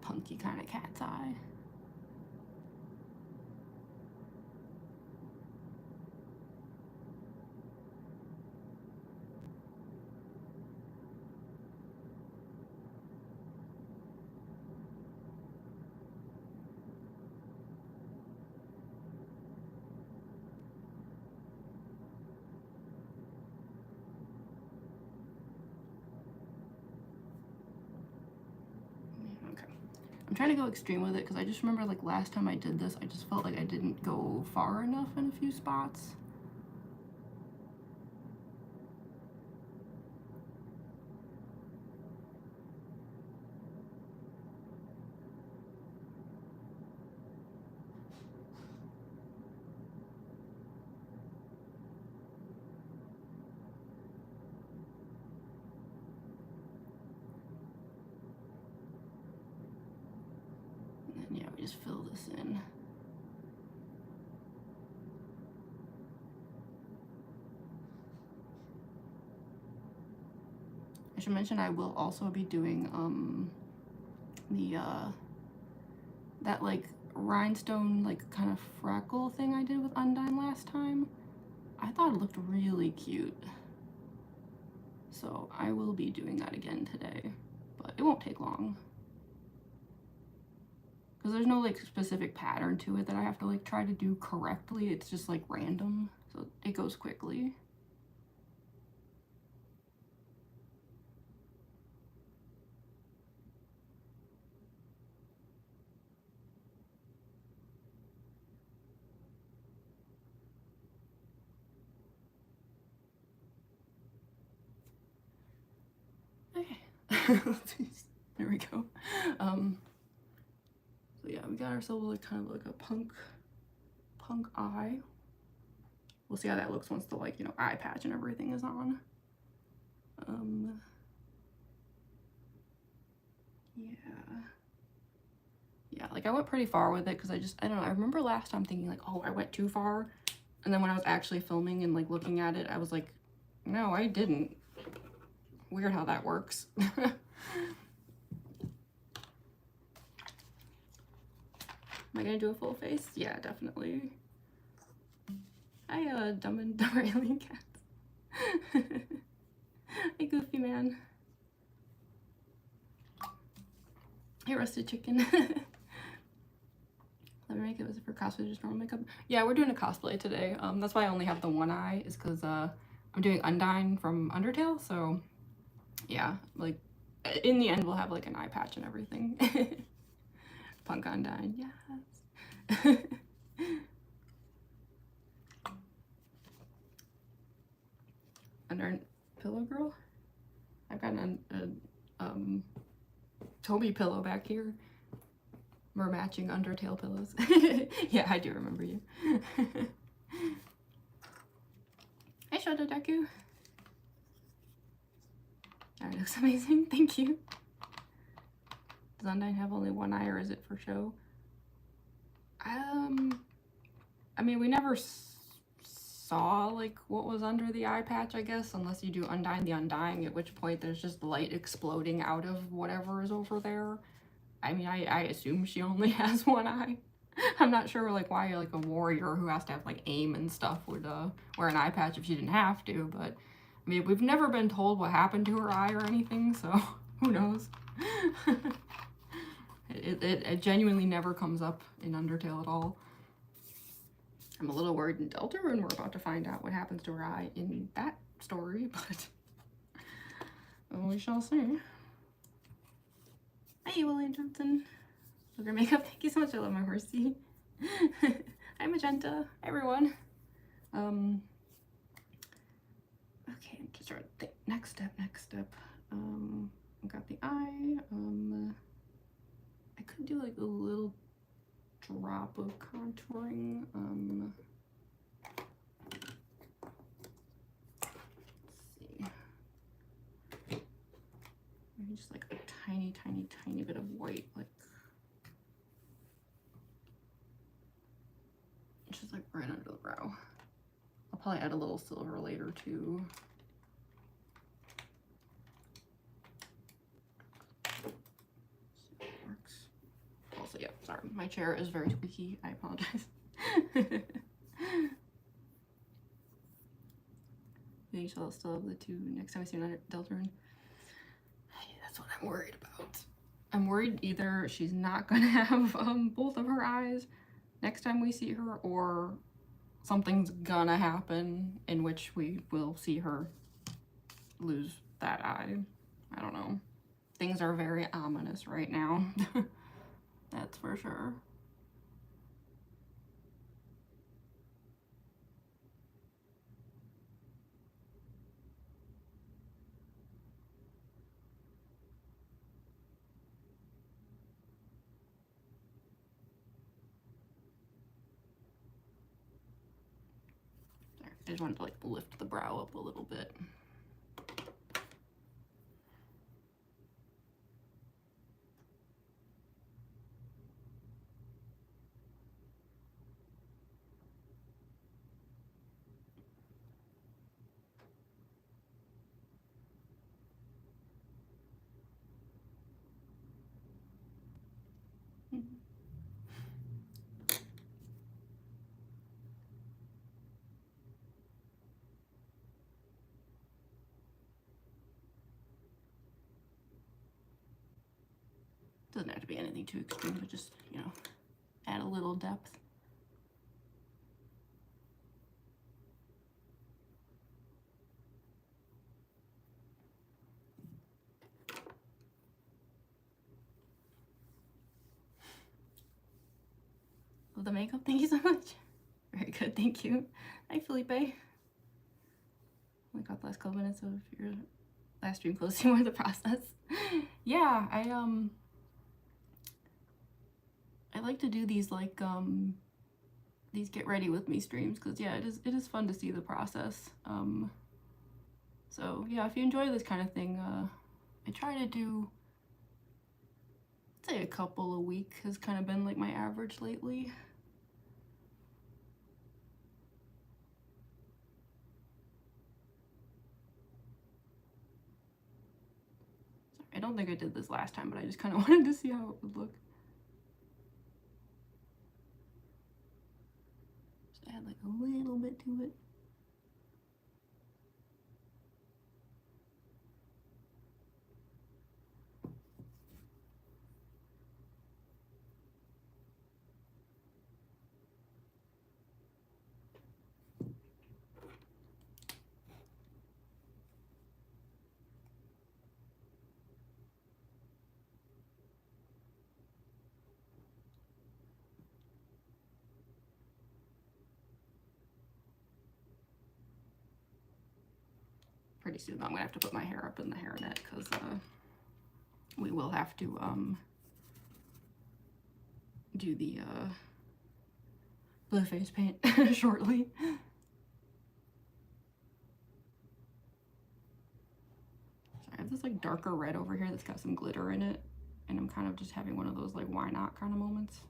Speaker 1: punky kind of cat's eye. I'm trying to go extreme with it because I just remember like last time I did this, I just felt like I didn't go far enough in a few spots. Yeah, we just fill this in. I should mention I will also be doing that like rhinestone like kind of freckle thing I did with Undyne last time. I thought it looked really cute. So I will be doing that again today, but it won't take long. Because there's no like specific pattern to it that I have to like try to do correctly. It's just like random, so it goes quickly. Okay. There we go. So yeah, we got ourselves like kind of like a punk eye. We'll see how that looks once the like, you know, eye patch and everything is on. Yeah, like I went pretty far with it because I don't know, I remember last time thinking like, oh, I went too far. And then when I was actually filming and like looking at it, I was like, no, I didn't. Weird how that works. Am I gonna do a full face? Yeah, definitely. Hi, dumb and dumber alien cats. Hey, Goofy Man. Hey, Rusted Chicken. Let me make it. Was it for cosplay, just normal makeup? Yeah, we're doing a cosplay today. That's why I only have the one eye, is because I'm doing Undyne from Undertale. So yeah, like in the end we'll have like an eye patch and everything. Punk Undyne, yes. Under pillow girl. I've got a Toby pillow back here. We're matching Undertale pillows. Yeah, I do remember you. Hi, Shotodaku. That looks amazing. Thank you. Does Undyne have only one eye, or is it for show? I mean, we never saw like what was under the eye patch, I guess, unless you do Undyne the Undying, at which point there's just light exploding out of whatever is over there. I mean, I assume she only has one eye. I'm not sure like why like a warrior who has to have like aim and stuff would wear an eye patch if she didn't have to, but I mean, we've never been told what happened to her eye or anything, so who knows. It genuinely never comes up in Undertale at all. I'm a little worried in Delta, and we're about to find out what happens to her eye in that story, but we shall see. Hi, William Johnson. Love your makeup. Thank you so much. I love my horsey. Hi, Magenta. Hi, everyone. Okay, just start. Next step. I've got the eye. I could do like a little drop of contouring. Let's see. Maybe just like a tiny bit of white, like just like right under the brow. I'll probably add a little silver later too. See if it works. So yeah, sorry, my chair is very squeaky. I apologize. Maybe she'll still have the 2 next time I see an Deltarune. That's what I'm worried about. I'm worried either she's not gonna have both of her eyes next time we see her, or something's gonna happen in which we will see her lose that eye. I don't know. Things are very ominous right now. That's for sure. I just wanted to like lift the brow up a little bit. Doesn't have to be anything too extreme, but just, you know, add a little depth. Love the makeup, thank you so much. Very good, thank you. Hi, Felipe. Oh my god, the last couple minutes of your last stream close to more of the process. Yeah, I like to do these like these get ready with me streams, because yeah, it is fun to see the process. So yeah, if you enjoy this kind of thing, I try to do, I'd say a couple a week has kind of been like my average lately. Sorry, I don't think I did this last time, but I just kind of wanted to see how it would look. Just add like a little bit to it. Pretty soon I'm gonna have to put my hair up in the hairnet, because we will have to do the blue face paint shortly. Sorry, I have this like darker red over here that's got some glitter in it, and I'm kind of just having one of those like why not kind of moments.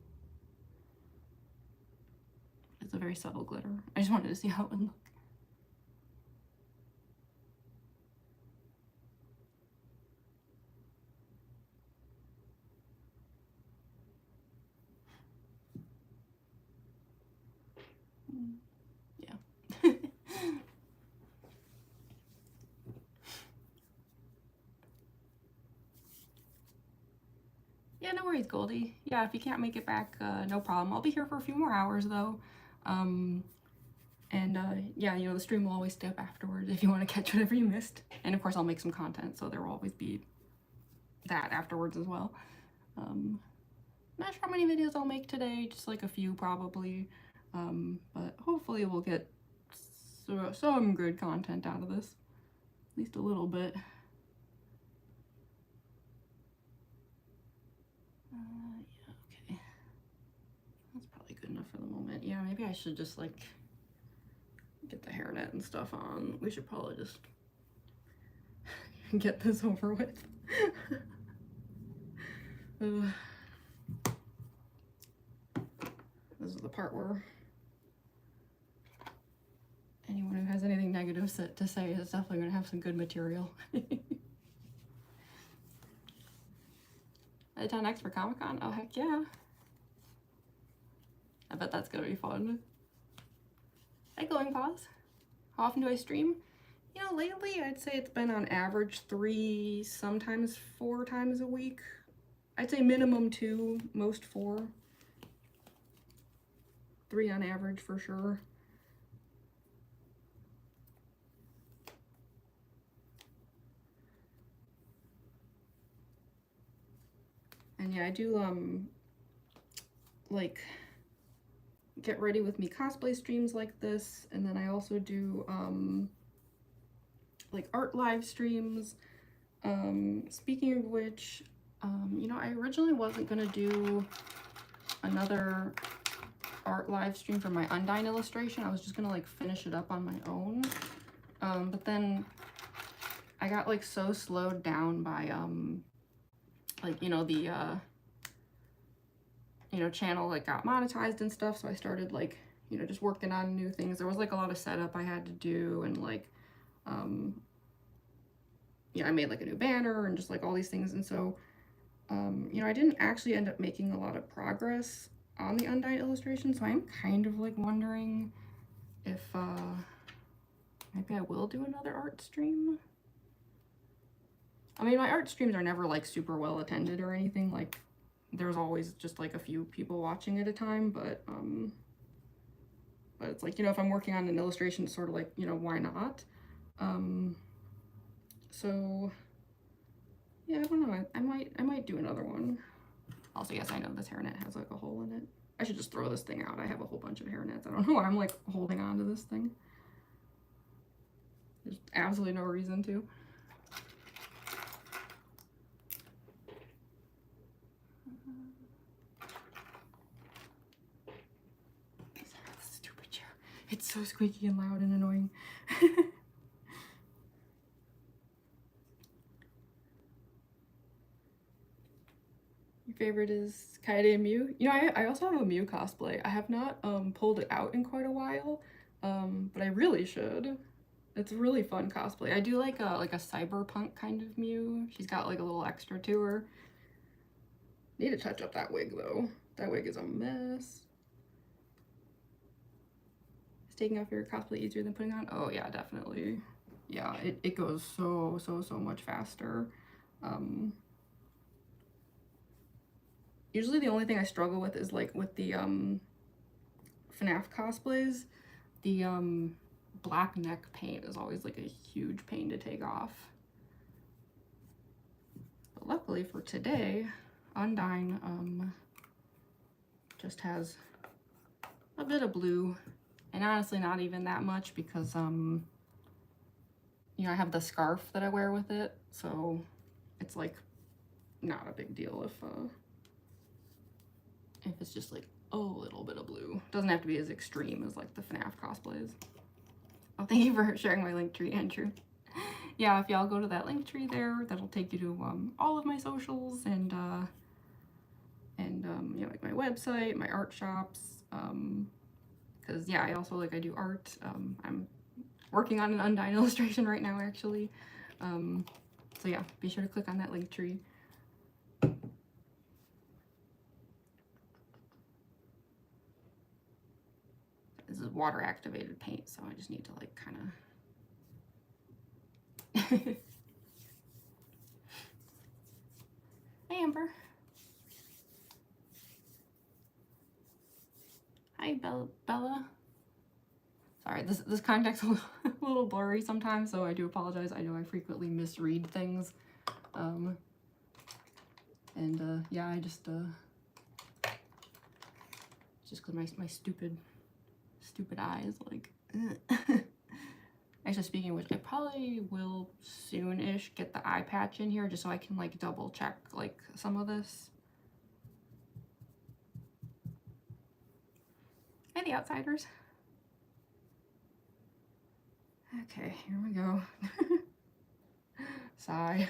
Speaker 1: It's a very subtle glitter. I just wanted to see how it would look. Yeah. Yeah, no worries, Goldie. Yeah, if you can't make it back, no problem. I'll be here for a few more hours though. Yeah, you know, the stream will always stay up afterwards if you want to catch whatever you missed. And of course I'll make some content, so there will always be that afterwards as well. Not sure how many videos I'll make today, just like a few probably. But hopefully we'll get some good content out of this. At least a little bit. Yeah, okay. That's probably good enough for the moment. Yeah, maybe I should just like get the hairnet and stuff on. We should probably just get this over with. This is the part where anyone who has anything negative to say is definitely going to have some good material. Town next for Comic-Con? Oh, heck yeah. I bet that's gonna be fun. Hi, Glowing Paws. How often do I stream? You know, lately I'd say it's been on average 3, sometimes 4 times a week. I'd say minimum 2, most 4. 3 on average for sure. And yeah, I do like get ready with me cosplay streams like this, and then I also do like art live streams. Speaking of which, you know, I originally wasn't gonna do another art live stream for my Undyne illustration. I was just gonna like finish it up on my own. But then I got like so slowed down by like, you know, the you know, channel like got monetized and stuff, so I started like, you know, just working on new things. There was like a lot of setup I had to do, and like yeah, I made like a new banner and just like all these things, and so you know, I didn't actually end up making a lot of progress on the Undyne illustration, so I'm kind of like wondering if maybe I will do another art stream. I mean, my art streams are never like super well attended or anything, like there's always just like a few people watching at a time, but it's like, you know, if I'm working on an illustration, it's sort of like, you know, why not? So yeah, I don't know, I might do another one. Also, yes, I know this hairnet has like a hole in it. I should just throw this thing out. I have a whole bunch of hairnets. I don't know why I'm like holding on to this thing. There's absolutely no reason to. Stupid chair. It's so squeaky and loud and annoying. Your favorite is Kaede Mew? You know, I also have a Mew cosplay. I have not pulled it out in quite a while, but I really should. It's a really fun cosplay. I do like a cyberpunk kind of Mew. She's got like a little extra to her. Need to touch up that wig though. That wig is a mess. Is taking off your cosplay easier than putting on? Oh yeah, definitely. Yeah, it goes so much faster. Usually the only thing I struggle with is like with the FNAF cosplays, the black neck paint is always like a huge pain to take off. But luckily for today, Undyne just has a bit of blue, and honestly not even that much because you know, I have the scarf that I wear with it, so it's like not a big deal if it's just like a little bit of blue. Doesn't have to be as extreme as like the FNAF cosplays. Oh, thank you for sharing my link tree, Andrew. Yeah, if y'all go to that link tree there, that'll take you to all of my socials and you know, like my website, my art shops, because yeah, I also like I do art. I'm working on an Undyne illustration right now actually, so yeah, be sure to click on that link tree. This is water activated paint, so I just need to like kind of Hey Amber. Hi Bella. Sorry, this contact's a little blurry sometimes, so I do apologize. I know I frequently misread things. Yeah, I just because my stupid eyes, like. Actually, speaking of which, I probably will soon-ish get the eye patch in here just so I can like double check like some of this. Hey, the outsiders. Okay, here we go. Sigh.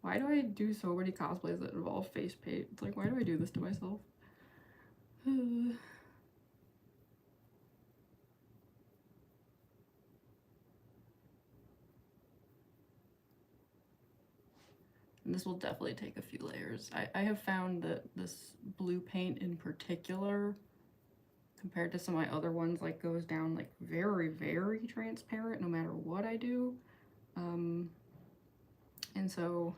Speaker 1: Why do I do so many cosplays that involve face paint? It's like, why do I do this to myself? And this will definitely take a few layers. I have found that this blue paint in particular, compared to some of my other ones, like goes down like very, very transparent no matter what I do. And so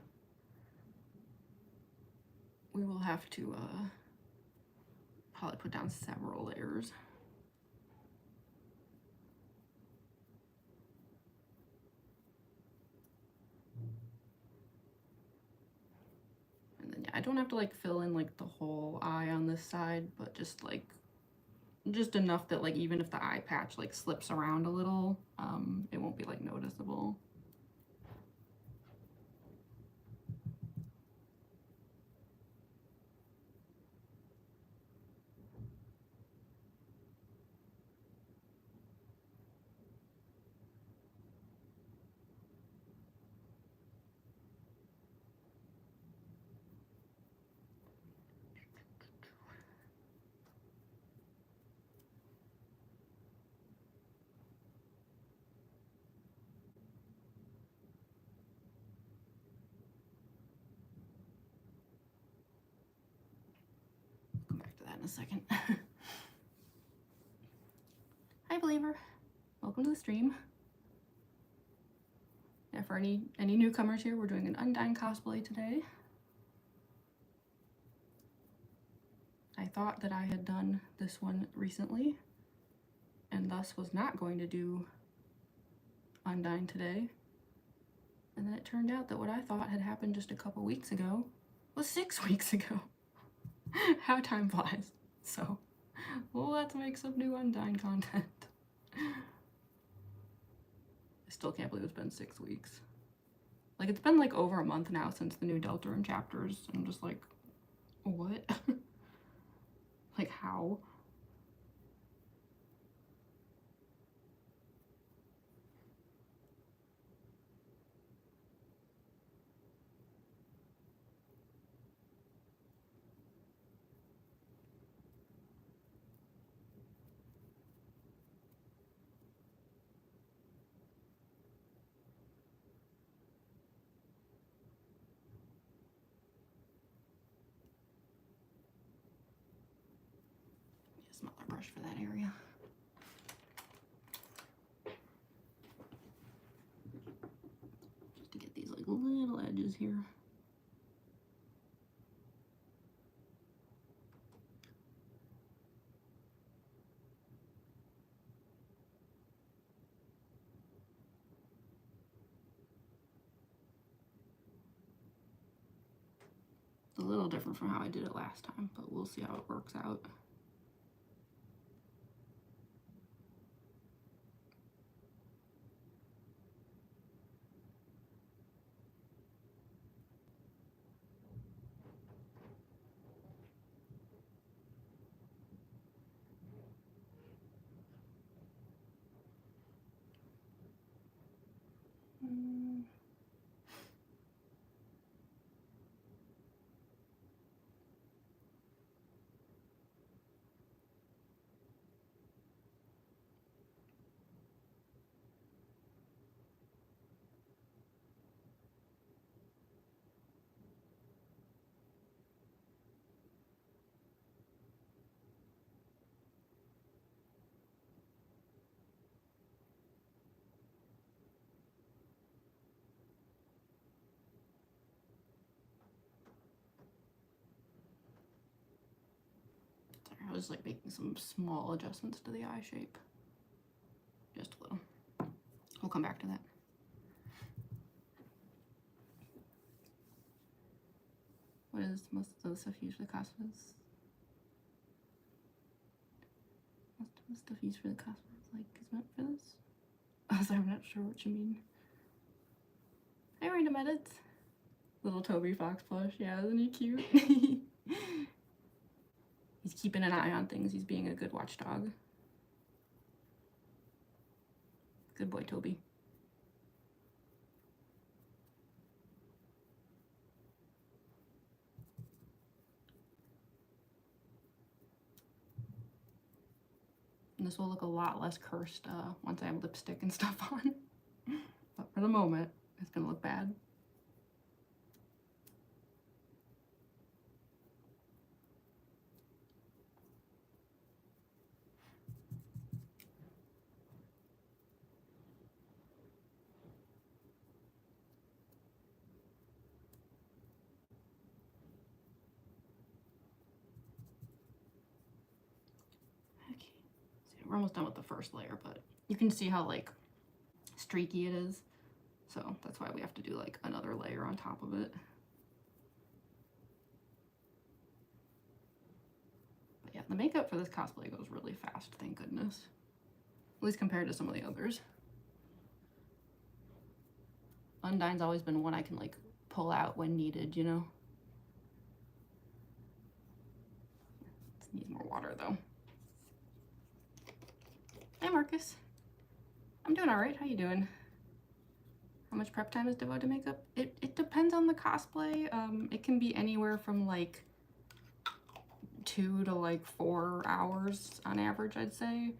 Speaker 1: we will have to probably put down several layers. And then yeah, I don't have to like fill in like the whole eye on this side, but just enough that like even if the eye patch like slips around a little, it won't be like noticeable. Come back to that in a second. Hi, Believer. Welcome to the stream. Yeah, for any newcomers here, we're doing an Undyne cosplay today. I thought that I had done this one recently, and thus was not going to do Undyne today. And then it turned out that what I thought had happened just a couple weeks ago was 6 weeks ago. How time flies. So, let's make some new Undyne content. I still can't believe it's been 6 weeks. Like, it's been like over a month now since the new Deltarune chapters. I'm just like, what? Like, how? Smaller brush for that area. Just to get these like little edges here. It's a little different from how I did it last time, but we'll see how it works out. I was like making some small adjustments to the eye shape. Just a little. We'll come back to that. What is most of the stuff used for the cosplays? Most of the stuff used for the cosplays like is meant for this? So I'm not sure what you mean. Hi, random edits. Little Toby Fox plush. Yeah, isn't he cute? He's keeping an eye on things. He's being a good watchdog. Good boy, Toby. And this will look a lot less cursed once I have lipstick and stuff on. But for the moment, it's gonna look bad. we're almost done with the first layer, but you can see how like streaky it is. So that's why we have to do like another layer on top of it. But yeah, the makeup for this cosplay goes really fast, thank goodness. At least compared to some of the others. Undyne's always been one I can like pull out when needed, you know? It needs more water though. Hi Marcus. I'm doing all right, how you doing? How much prep time is devoted to makeup? It depends on the cosplay. It can be anywhere from like 2 to like 4 hours on average, I'd say.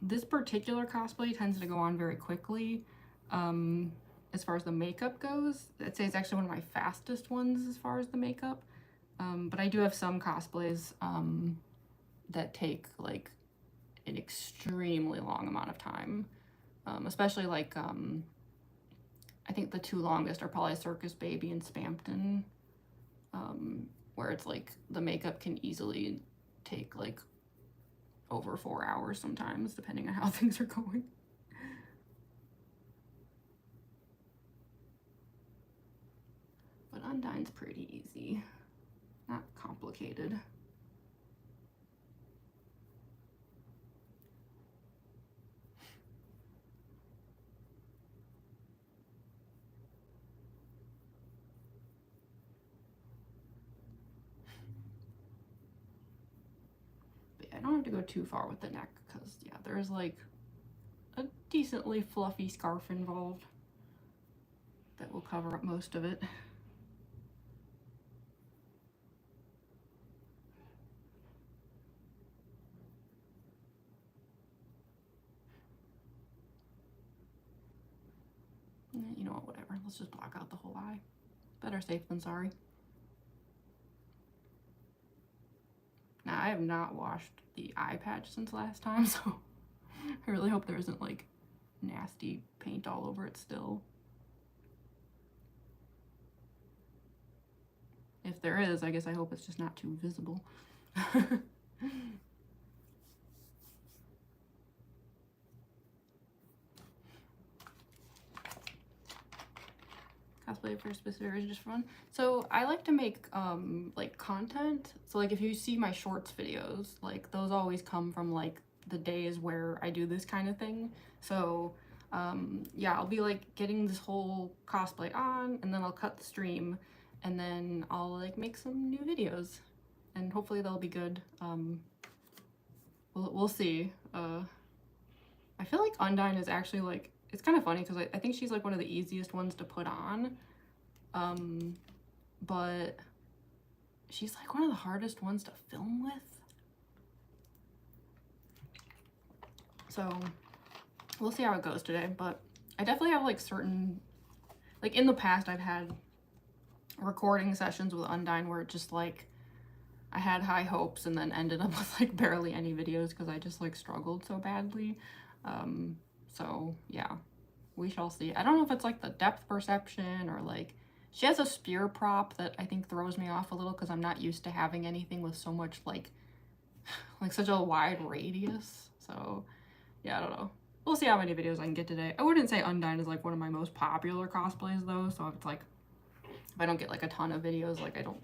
Speaker 1: This particular cosplay tends to go on very quickly. As far as the makeup goes, I'd say it's actually one of my fastest ones as far as the makeup. But I do have some cosplays that take like an extremely long amount of time. Especially like, I think the 2 longest are probably Circus Baby and Spampton, where it's like the makeup can easily take like over 4 hours sometimes, depending on how things are going. But Undyne's pretty easy, not complicated. But yeah, I don't have to go too far with the neck because yeah, there's like a decently fluffy scarf involved that will cover up most of it. You know what, whatever, let's just block out the whole eye. Better safe than sorry. Now, I have not washed the eye patch since last time, so I really hope there isn't like nasty paint all over it still. If there is, I guess I hope it's just not too visible. Cosplay for a specific reason, just for fun. So I like to make like content. So like if you see my shorts videos, like those always come from like the days where I do this kind of thing. So yeah, I'll be like getting this whole cosplay on, and then I'll cut the stream, and then I'll like make some new videos, and hopefully they'll be good. We'll see. I feel like Undyne is actually like, it's kind of funny because I think she's like one of the easiest ones to put on, but she's like one of the hardest ones to film with. So we'll see how it goes today, but I definitely have like certain, like in the past I've had recording sessions with Undyne where it just like, I had high hopes and then ended up with like barely any videos because I just like struggled so badly. So yeah, we shall see. I don't know if it's like the depth perception or like, she has a spear prop that I think throws me off a little because I'm not used to having anything with so much like such a wide radius. So yeah, I don't know. We'll see how many videos I can get today. I wouldn't say Undyne is like one of my most popular cosplays though, so if it's like, if I don't get like a ton of videos, like I don't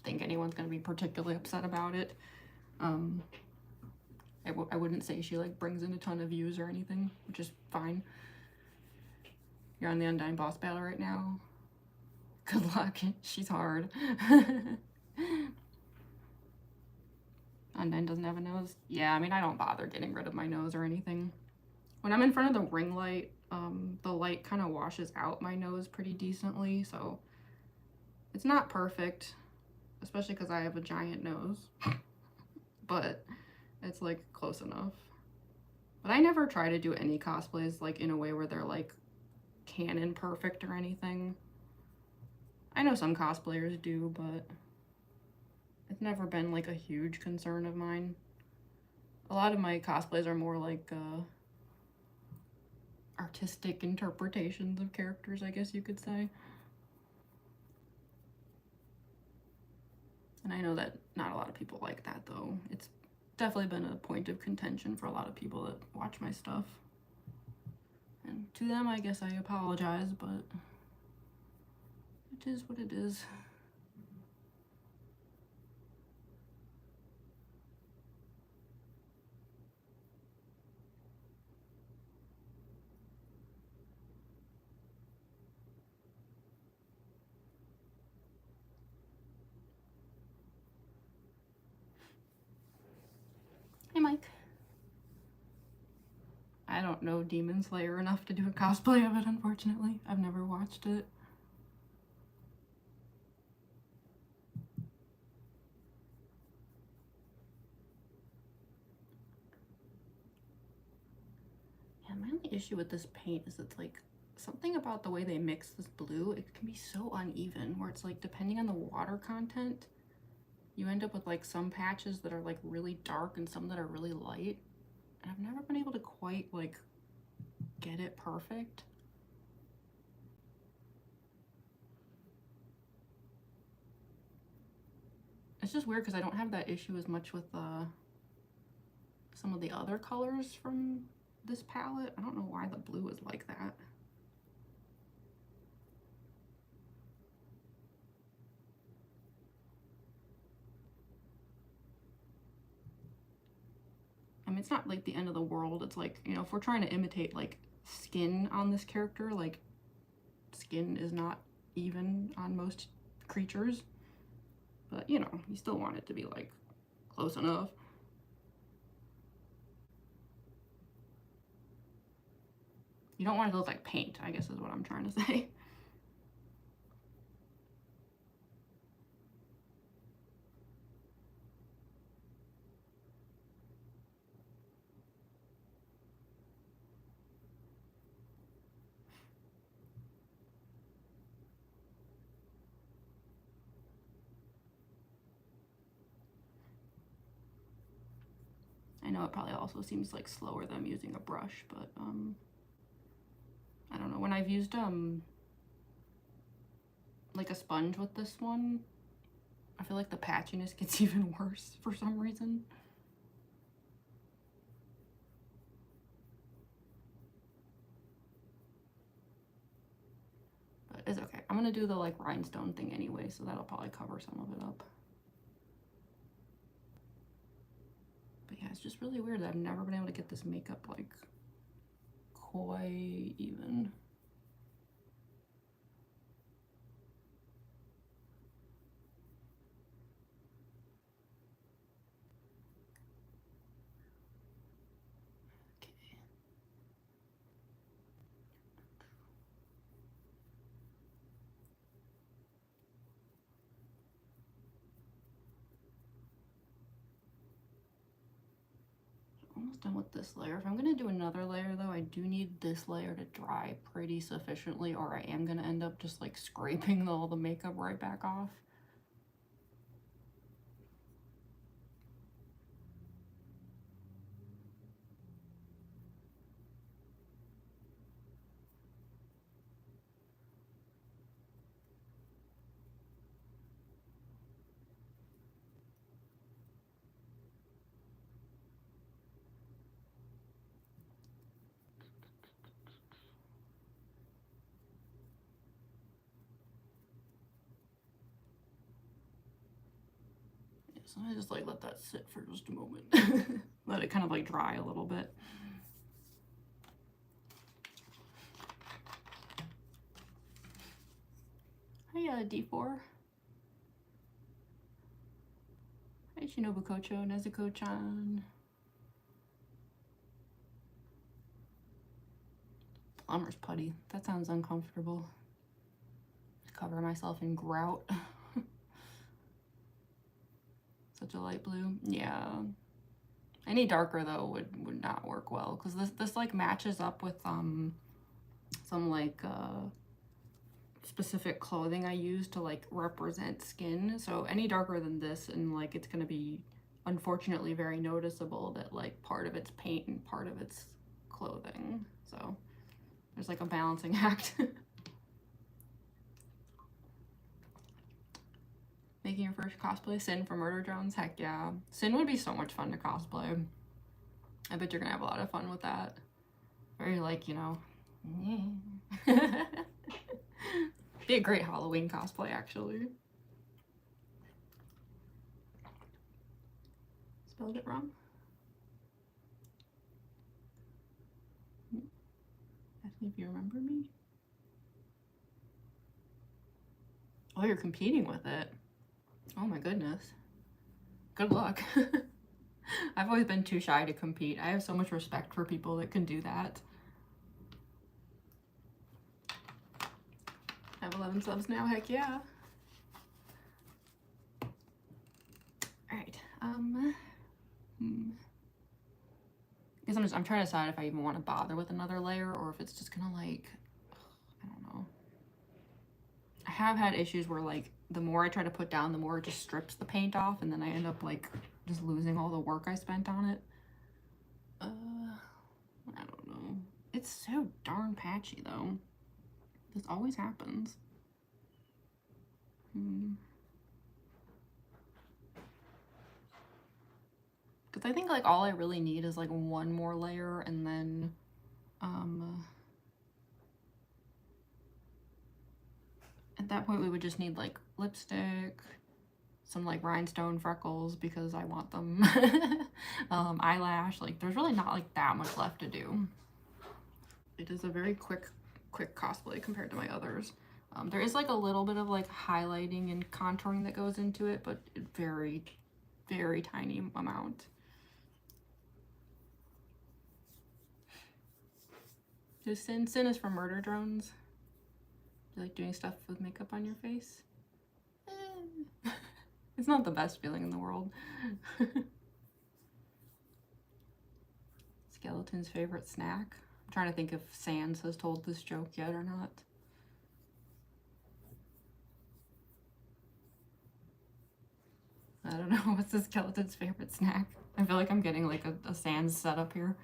Speaker 1: think anyone's gonna be particularly upset about it. I wouldn't say she like brings in a ton of views or anything, which is fine. You're on the Undyne boss battle right now. Good luck. She's hard. Undyne doesn't have a nose. Yeah, I mean, I don't bother getting rid of my nose or anything. When I'm in front of the ring light, the light kind of washes out my nose pretty decently, so it's not perfect, especially because I have a giant nose, but it's like close enough. But I never try to do any cosplays like in a way where they're like canon perfect or anything. I know some cosplayers do, but it's never been like a huge concern of mine. A lot of my cosplays are more like artistic interpretations of characters, I guess you could say. And I know that not a lot of people like that though. It's definitely been a point of contention for a lot of people that watch my stuff. And to them, I guess I apologize, but it is what it is. Hey, Mike. I don't know Demon Slayer enough to do a cosplay of it, unfortunately. I've never watched it. Yeah, my only issue with this paint is it's like something about the way they mix this blue, it can be so uneven, where it's like depending on the water content, you end up with like some patches that are like really dark and some that are really light. And I've never been able to quite like get it perfect. It's just weird because I don't have that issue as much with some of the other colors from this palette. I don't know why the blue is like that. I mean, it's not like the end of the world. It's like, you know, if we're trying to imitate like skin on this character, like skin is not even on most creatures. But, you know, you still want it to be like close enough. You don't want it to look like paint, I guess is what I'm trying to say. I know it probably also seems like slower than I'm using a brush, but I don't know. When I've used like a sponge with this one, I feel like the patchiness gets even worse for some reason. But it's okay. I'm gonna do the like rhinestone thing anyway, so that'll probably cover some of it up. But yeah, it's just really weird that I've never been able to get this makeup like quite even. Almost done with this layer. If I'm gonna do another layer though, I do need this layer to dry pretty sufficiently, or I am gonna end up just like scraping all the makeup right back off. So I just like let that sit for just a moment. Let it kind of like dry a little bit. Hi, D4. Hi, Shinobu Kocho, Nezuko-chan. Plumber's putty. That sounds uncomfortable. Cover myself in grout. Such a light blue. Yeah. Any darker though would not work well, because this like matches up with some like specific clothing I use to like represent skin. So any darker than this, and like it's gonna be unfortunately very noticeable that like part of it's paint and part of it's clothing. So there's like a balancing act. Making your first cosplay? Sin from Murder Drones? Heck yeah. Sin would be so much fun to cosplay. I bet you're gonna have a lot of fun with that. Very, like, you know. Be a great Halloween cosplay, actually. Spelled it wrong? Ask me if you remember me. Oh, you're competing with it. Oh my goodness. Good luck. I've always been too shy to compete. I have so much respect for people that can do that. I have 11 subs now, heck yeah. Alright, because I'm trying to decide if I even want to bother with another layer or if it's just gonna, like, I don't know. I have had issues where, like, the more I try to put down, the more it just strips the paint off, and then I end up, like, just losing all the work I spent on it. I don't know. It's so darn patchy, though. This always happens. Because I think, like, all I really need is, like, one more layer, and then, at that point we would just need, like, lipstick, some, like, rhinestone freckles because I want them, eyelash. Like, there's really not, like, that much left to do. It is a very quick cosplay compared to my others. There is, like, a little bit of, like, highlighting and contouring that goes into it, but very, very tiny amount. Just Sin is from Murder Drones. Do you like doing stuff with makeup on your face? It's not the best feeling in the world. Skeleton's favorite snack? I'm trying to think if Sans has told this joke yet or not. I don't know. What's the skeleton's favorite snack? I feel like I'm getting, like, a Sans setup here.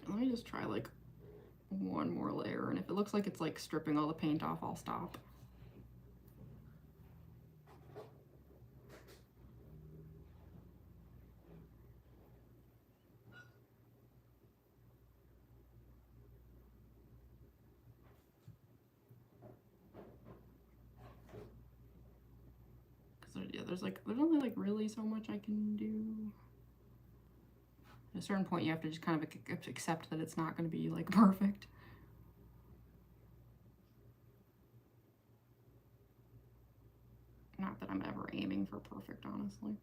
Speaker 1: Let me just try, like, one more layer, and if it looks like it's, like, stripping all the paint off, I'll stop. Because yeah, there's only, like, really so much I can do. At a certain point you have to just kind of accept that it's not going to be, like, perfect. Not that I'm ever aiming for perfect, honestly,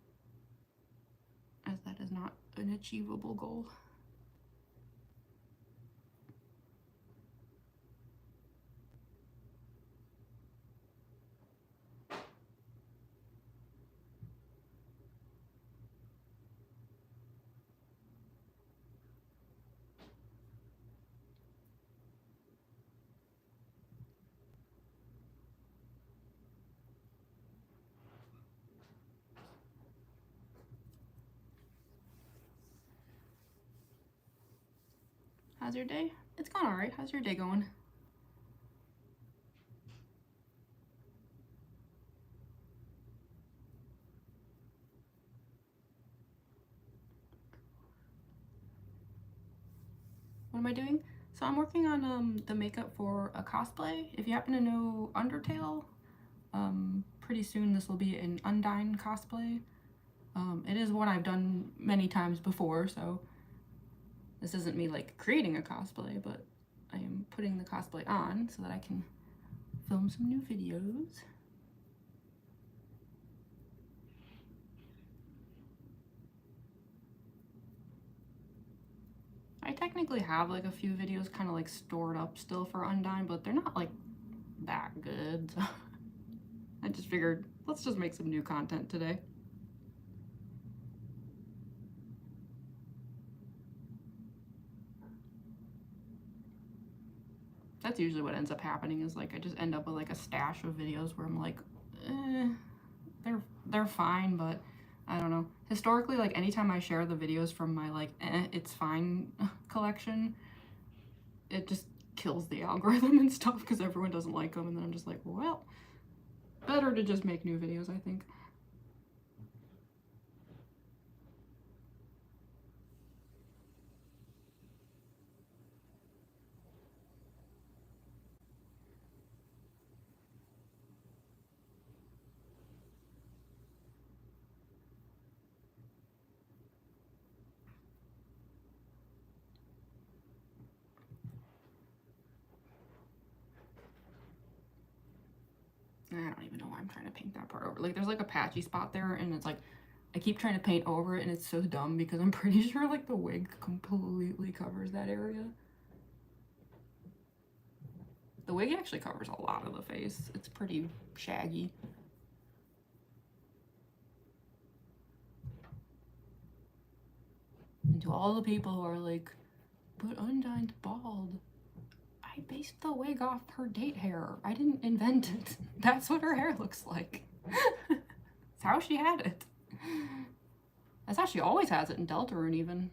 Speaker 1: as that is not an achievable goal. How's your day? It's going alright. How's your day going? What am I doing? So I'm working on the makeup for a cosplay. If you happen to know Undertale, pretty soon this will be an Undyne cosplay. It is one I've done many times before, so this isn't me, like, creating a cosplay, but I am putting the cosplay on so that I can film some new videos. I technically have, like, a few videos kind of, like, stored up still for Undyne, but they're not, like, that good. So I just figured, let's just make some new content today. That's usually what ends up happening, is, like, I just end up with, like, a stash of videos where I'm like, they're fine, but I don't know. Historically, like, anytime I share the videos from my, like, it's fine collection, it just kills the algorithm and stuff because everyone doesn't like them, and then I'm just like, well, better to just make new videos, I think. I don't even know why I'm trying to paint that part over. Like, there's like a patchy spot there, and it's like, I keep trying to paint over it, and it's so dumb because I'm pretty sure like the wig completely covers that area. The wig actually covers a lot of the face. It's pretty shaggy. And to all the people who are like, but Undyne's bald. I based the wig off her date hair. I didn't invent it. That's what her hair looks like. That's how she had it. That's how she always has it in Deltarune even.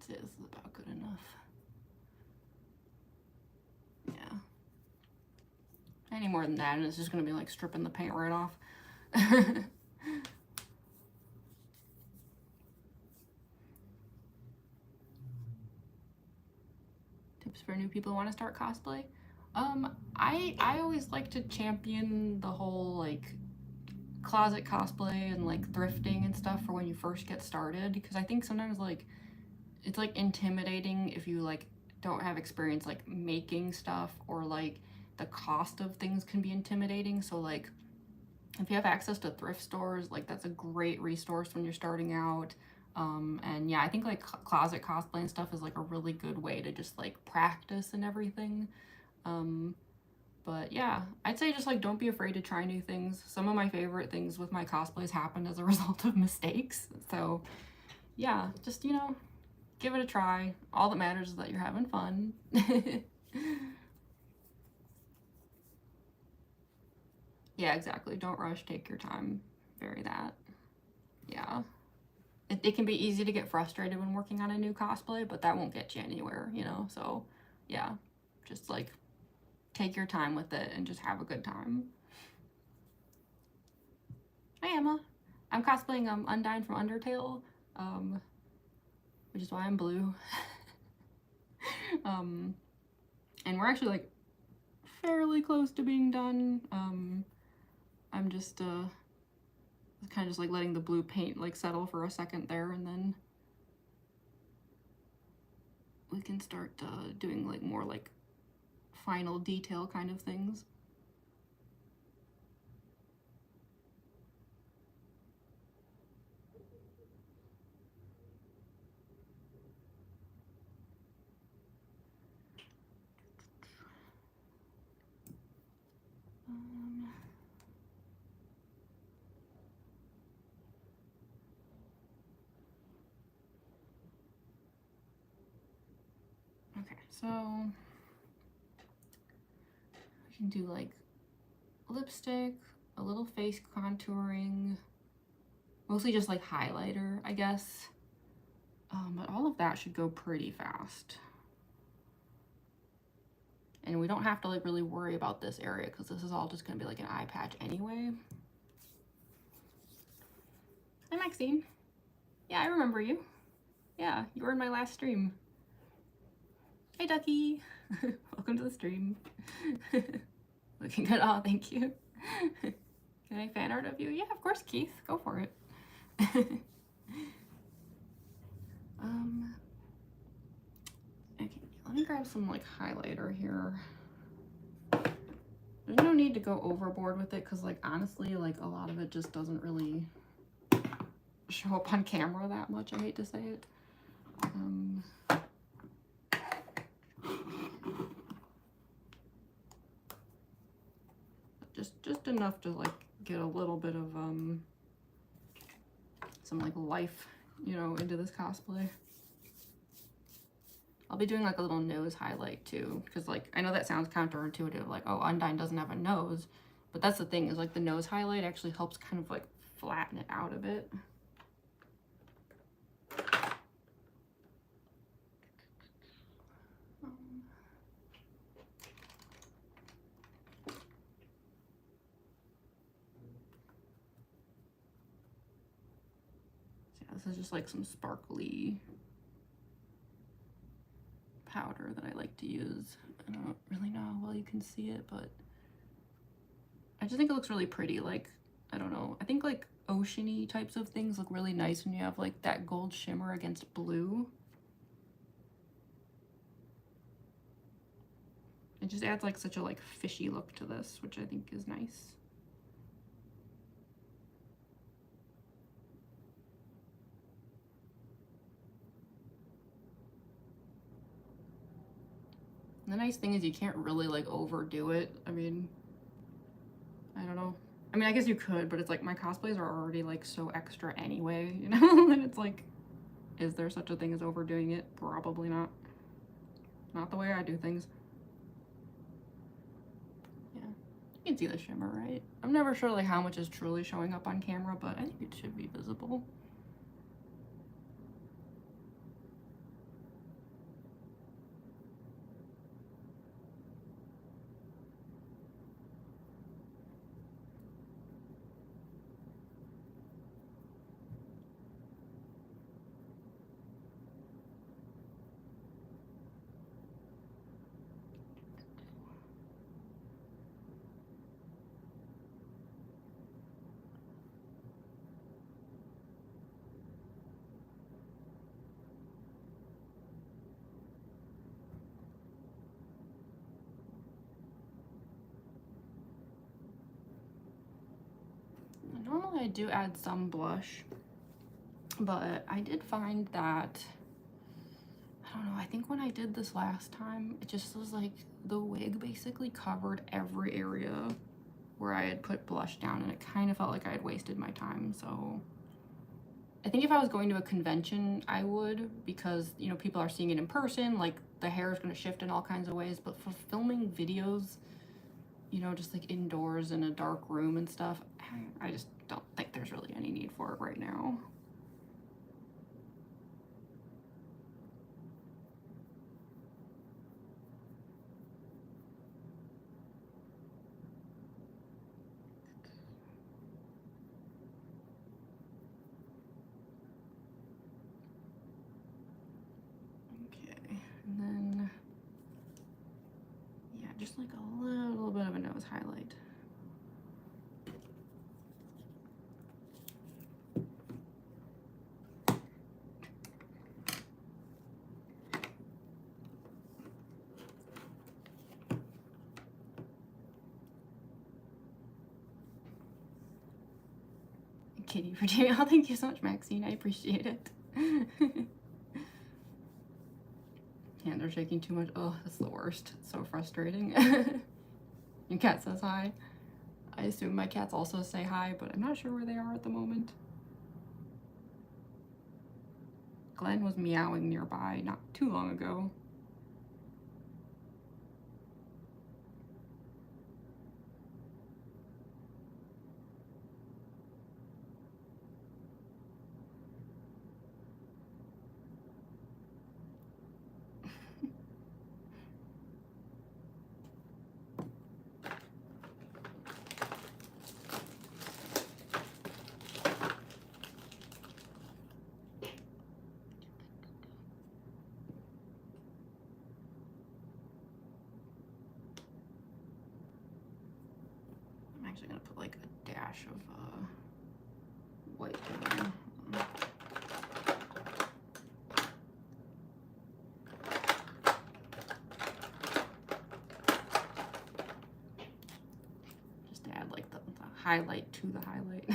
Speaker 1: This is about good enough. Yeah. Any more than that, and it's just gonna be like stripping the paint right off. Tips for new people who want to start cosplay? I always like to champion the whole like closet cosplay and like thrifting and stuff for when you first get started, because I think sometimes like it's like intimidating if you like don't have experience like making stuff, or like the cost of things can be intimidating. So like if you have access to thrift stores, like that's a great resource when you're starting out. And yeah, I think like closet cosplay and stuff is like a really good way to just like practice and everything. But yeah, I'd say just like don't be afraid to try new things. Some of my favorite things with my cosplays happened as a result of mistakes. So yeah, just, you know, give it a try. All that matters is that you're having fun. Yeah, exactly. Don't rush, take your time. Very that. Yeah. It can be easy to get frustrated when working on a new cosplay, but that won't get you anywhere, you know? So yeah, just like take your time with it and just have a good time. Hi, Emma. I'm cosplaying Undyne from Undertale, which is why I'm blue. And we're actually like fairly close to being done. I'm just kind of just like letting the blue paint like settle for a second there, and then we can start doing like more like final detail kind of things. Okay, so we can do like lipstick, a little face contouring, mostly just like highlighter, I guess. But all of that should go pretty fast. And we don't have to like really worry about this area because this is all just gonna be like an eye patch anyway. Hi, Maxine. Yeah, I remember you. Yeah, you were in my last stream. Hey, Ducky. Welcome to the stream. Looking good. Oh, thank you. Can I fan art of you? Yeah, of course, Keith. Go for it. Okay, let me grab some like highlighter here. There's no need to go overboard with it because like honestly, like a lot of it just doesn't really show up on camera that much. I hate to say it. Just enough to like get a little bit of some like life, you know, into this cosplay. I'll be doing like a little nose highlight too, because like I know that sounds counterintuitive, like, oh, Undyne doesn't have a nose, but that's the thing, is like the nose highlight actually helps kind of like flatten it out a bit. So yeah, this is just like some sparkly powder that I like to use. I don't really know how well you can see it, but I just think it looks really pretty. Like, I don't know, I think like oceany types of things look really nice when you have like that gold shimmer against blue. It just adds like such a like fishy look to this, which I think is nice. And the nice thing is you can't really like overdo it. I mean, I don't know. I mean, I guess you could, but it's like my cosplays are already like so extra anyway, you know? And it's like, is there such a thing as overdoing it? Probably not. Not the way I do things. Yeah, you can see the shimmer, right? I'm never sure like how much is truly showing up on camera, but I think it should be visible. Normally I do add some blush, but I did find that, I don't know, I think when I did this last time, it just was like the wig basically covered every area where I had put blush down, and it kind of felt like I had wasted my time. So I think if I was going to a convention, I would, because, you know, people are seeing it in person, like the hair is going to shift in all kinds of ways. But for filming videos, you know, just like indoors in a dark room and stuff, I just don't think there's really any need for it right now. Okay, and then, yeah, just like a little bit of a nose highlight. Kitty for doing, oh, thank you so much, Maxine, I appreciate it. Hands are shaking too much. Oh, that's the worst. It's so frustrating. Your cat says hi. I assume my cats also say hi, but I'm not sure where they are at the moment. Glenn was meowing nearby not too long ago. I'm actually gonna put like a dash of white in. Just to add like the highlight to the highlight.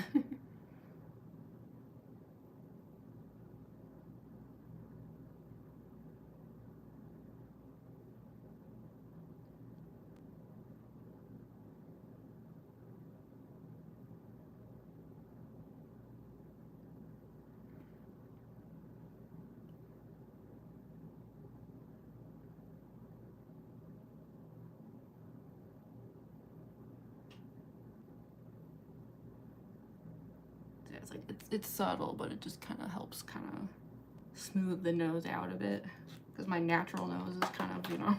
Speaker 1: it's like, it's subtle, but it just kind of helps kind of smooth the nose out a bit, because my natural nose is kind of, you know.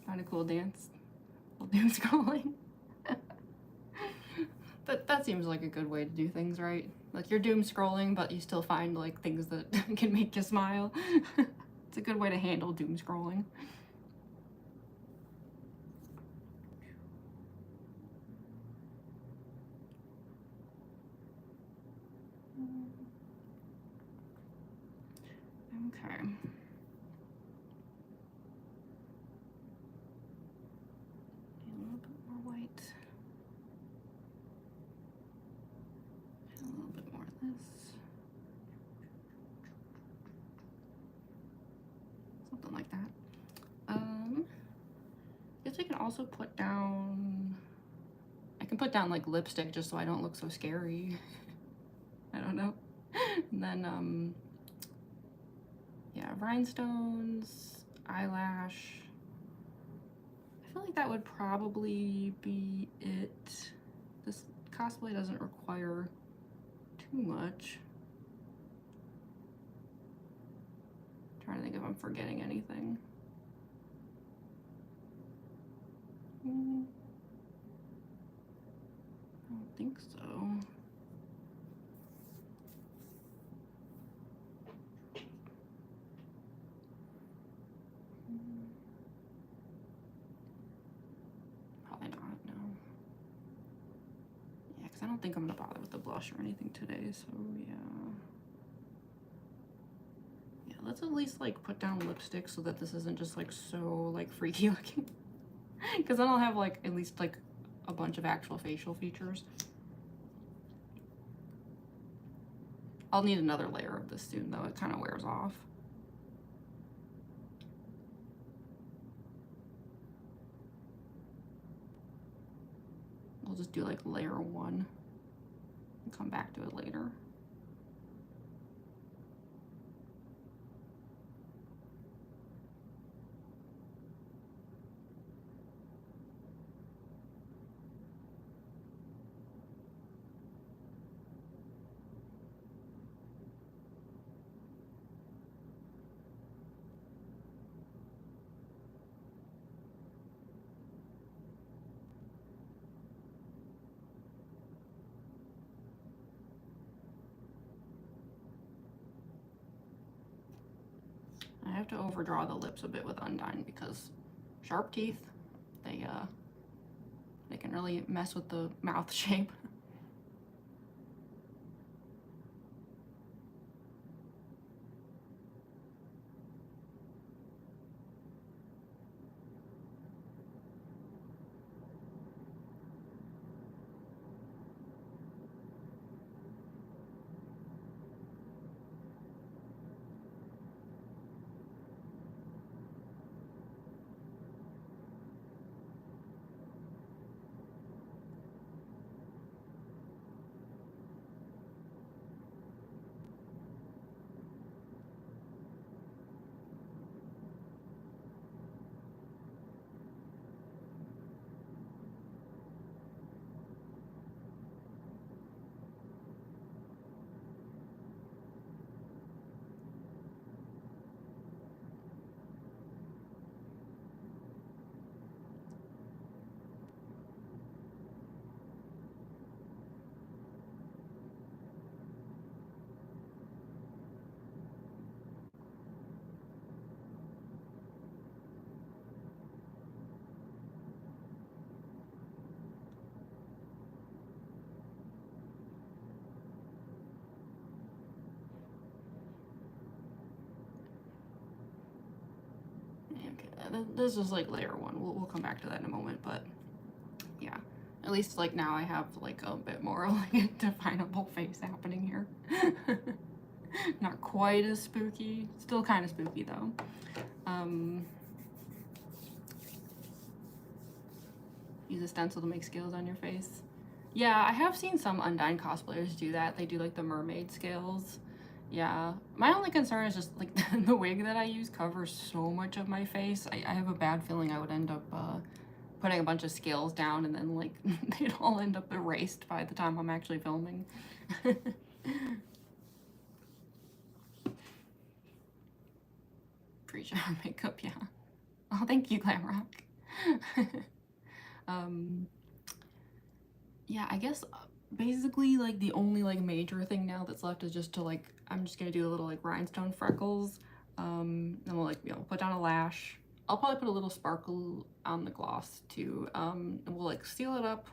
Speaker 1: Find a cool dance while doom scrolling. That seems like a good way to do things, right? Like, you're doom scrolling, but you still find like things that can make you smile. It's a good way to handle doom scrolling. Okay. A little bit more white. A little bit more of this. Something like that. Guess I can also put down, I can put down like lipstick just so I don't look so scary. I don't know. And then, yeah, rhinestones, eyelash. I feel like that would probably be it. This cosplay doesn't require too much. I'm trying to think if I'm forgetting anything. I don't think so. Probably not, no. Yeah, because I don't think I'm gonna bother with the blush or anything today, so yeah. Yeah, let's at least like put down lipstick so that this isn't just like so like freaky looking. Because then I'll have like at least like a bunch of actual facial features. I'll need another layer of this soon though, it kind of wears off. We'll just do like layer 1 and come back to it later. I have to overdraw the lips a bit with Undyne because sharp teeth, they can really mess with the mouth shape. Okay, this is like layer 1. We'll come back to that in a moment, but yeah, at least like now I have like a bit more like a definable face happening here. Not quite as spooky, still kind of spooky though. Use a stencil to make scales on your face. Yeah, I have seen some Undyne cosplayers do that. They do like the mermaid scales, Yeah, my only concern is just like the wig that I use covers so much of my face. I have a bad feeling I would end up putting a bunch of scales down and then like they'd all end up erased by the time I'm actually filming. Pre-shower makeup, yeah. Oh, thank you, Glamrock. Yeah, I guess basically like the only like major thing now that's left is just to like, I'm just gonna do a little like rhinestone freckles. And we'll like, put down a lash. I'll probably put a little sparkle on the gloss too. And we'll like seal it up,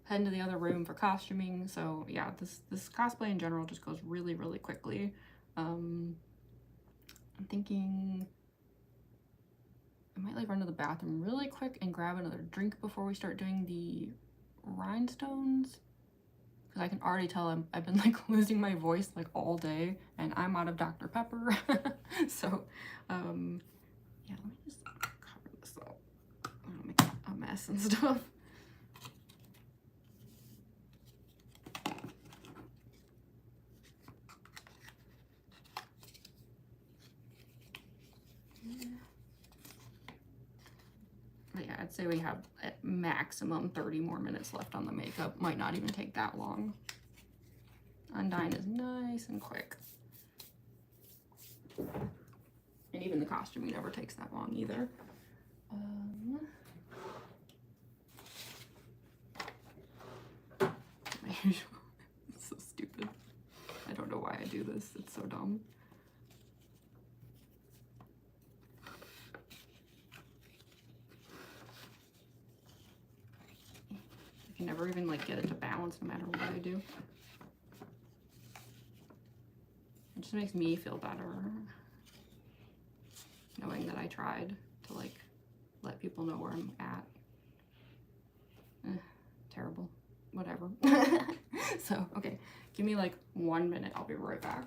Speaker 1: head into the other room for costuming. So yeah, this cosplay in general just goes really, really quickly. I'm thinking I might like run to the bathroom really quick and grab another drink before we start doing the rhinestones. Because I can already tell I've been like losing my voice like all day and I'm out of Dr. Pepper. So, yeah, let me just cover this up. I don't make a mess and stuff. But yeah, I'd say we have at maximum 30 more minutes left on the makeup. Might not even take that long. Undyne is nice and quick. And even the costuming never takes that long either. It's so stupid. I don't know why I do this. It's so dumb. I can never even like get it to balance no matter what I do. It just makes me feel better knowing that I tried to like let people know where I'm at. Terrible. Whatever. So, okay, give me like 1 minute. I'll be right back.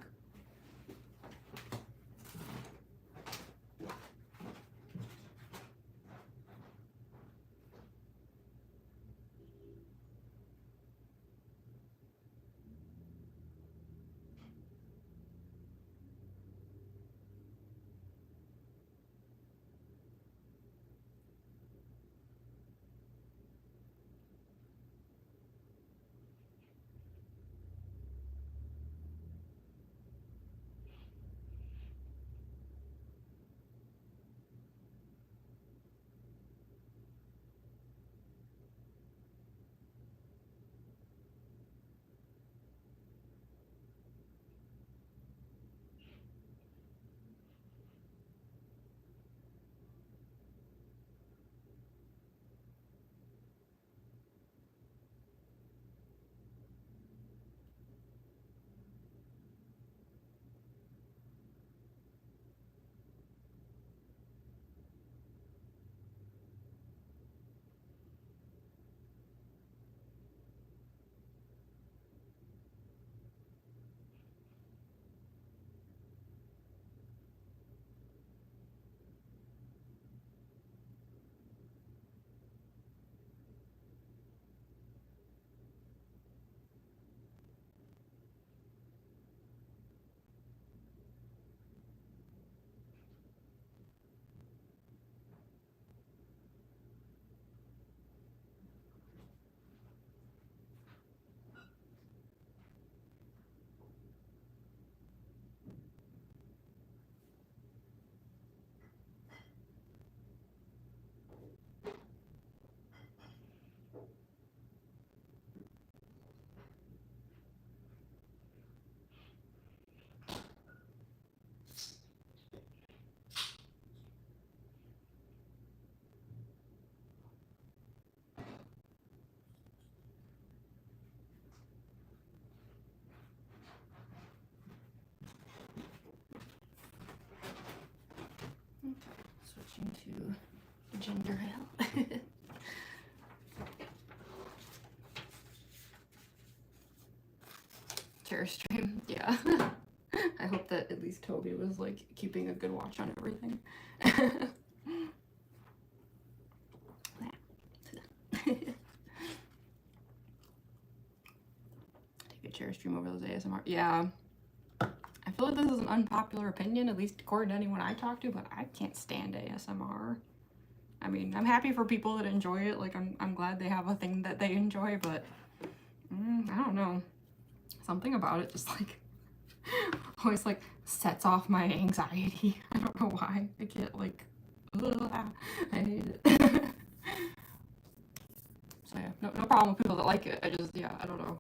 Speaker 1: Okay, switching to ginger ale. Chair stream, yeah. I hope that at least Toby was like keeping a good watch on everything. Take a chair stream over those ASMR. Yeah. feel like this is an unpopular opinion, at least according to anyone I talk to, but I can't stand ASMR. I mean, I'm happy for people that enjoy it. Like, I'm glad they have a thing that they enjoy, but I don't know. Something about it just like always like sets off my anxiety. I don't know why. I get like, ugh, I hate it. So yeah, no problem with people that like it. I just, yeah, I don't know.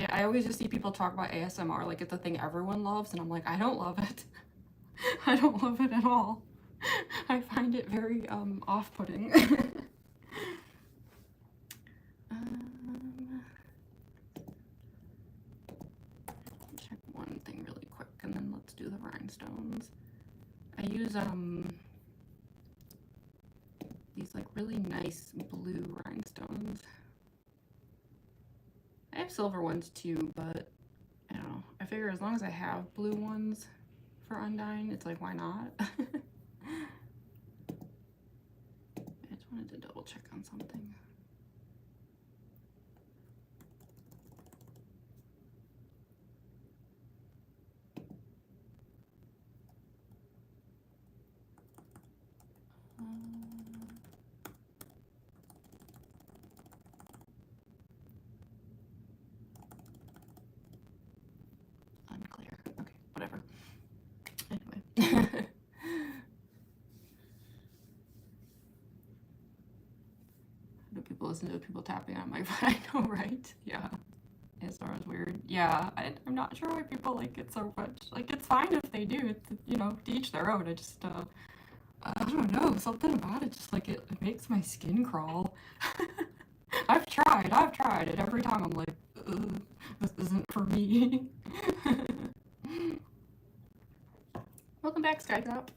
Speaker 1: I always just see people talk about ASMR like it's a thing everyone loves, and I'm like, I don't love it. I don't love it at all. I find it very off-putting. Check one thing really quick, and then let's do the rhinestones. I use these like really nice blue rhinestones. I have silver ones too, but I don't know. I figure as long as I have blue ones for Undyne, it's like, why not? I just wanted to double check on something. Unclear. Okay, whatever. Anyway. Do people listen to people tapping on my phone? I know, right? Yeah. ASMR is weird. Yeah, I'm not sure why people like it so much. Like, it's fine if they do. It's, you know, to each their own. I just, I don't know. Something about it just, like, it makes my skin crawl. I've tried it. Every time I'm like, ugh, this isn't for me. Welcome back, Skydrop.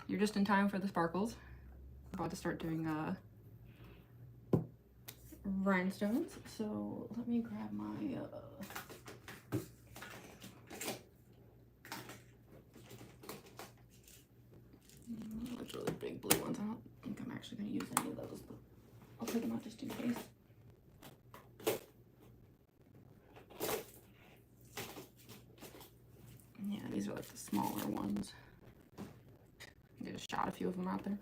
Speaker 1: You're just in time for the sparkles. I'm about to start doing, rhinestones, so let me grab my those really big blue ones. I don't think I'm actually going to use any of those, but I'll take them out just in case. Yeah, these are like the smaller ones. I just shot a few of them out there.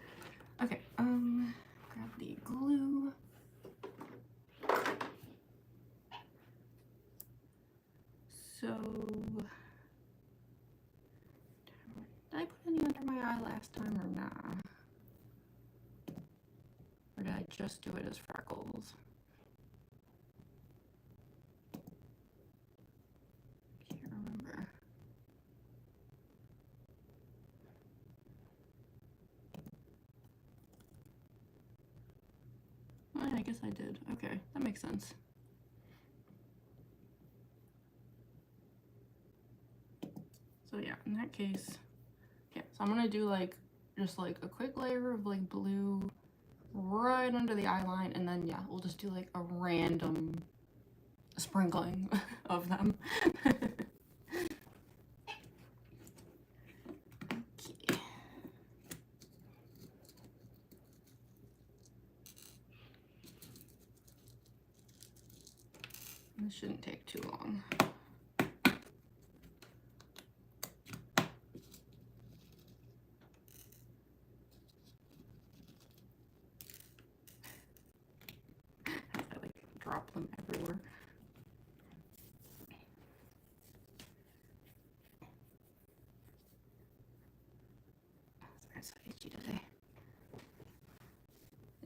Speaker 1: Okay, grab the glue. So, did I put any under my eye last time or not? Or did I just do it as freckles? Can't remember. Well, I guess I did. Okay, that makes sense. So yeah, in that case, yeah, so I'm gonna do like just like a quick layer of like blue right under the eye line, and then yeah, we'll just do like a random sprinkling of them. Okay. This shouldn't take too long. I like drop them everywhere. Sorry, it's so itchy today.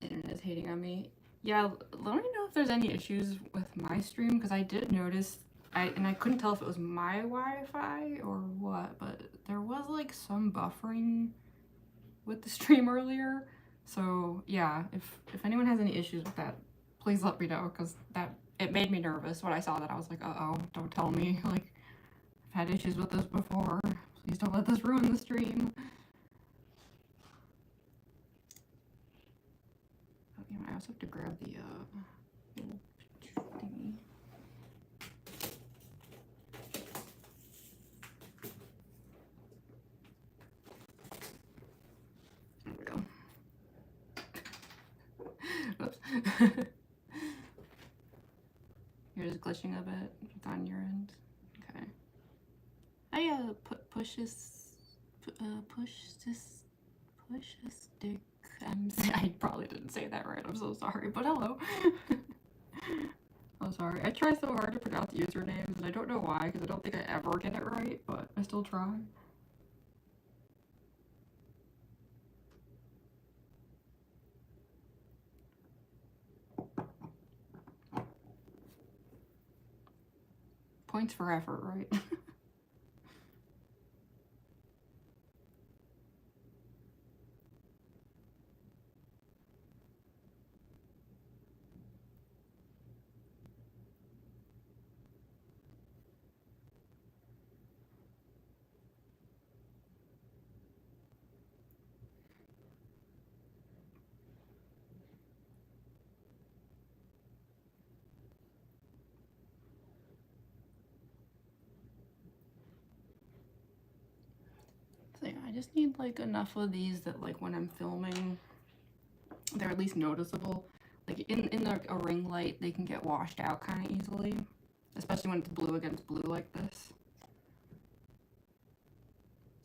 Speaker 1: The internet is hating on me. Yeah, let me know if there's any issues with my stream, because I did notice, and I couldn't tell if it was my Wi-Fi or what, but there was like some buffering with the stream earlier. So yeah, if anyone has any issues with that, please let me know, because it made me nervous when I saw that. I was like, uh-oh, don't tell me. Like, I've had issues with this before. Please don't let this ruin the stream. Oh, yeah, I also have to grab the little thingy. There we go. Whoops. You're just glitching a bit on your end. Okay. push a stick. I probably didn't say that right. I'm so sorry, but hello. I'm sorry. I try so hard to pronounce usernames, and I don't know why, because I don't think I ever get it right, but I still try. Points for effort, right? So yeah, I just need like enough of these that like when I'm filming, they're at least noticeable. Like in a ring light, they can get washed out kind of easily, especially when it's blue against blue like this.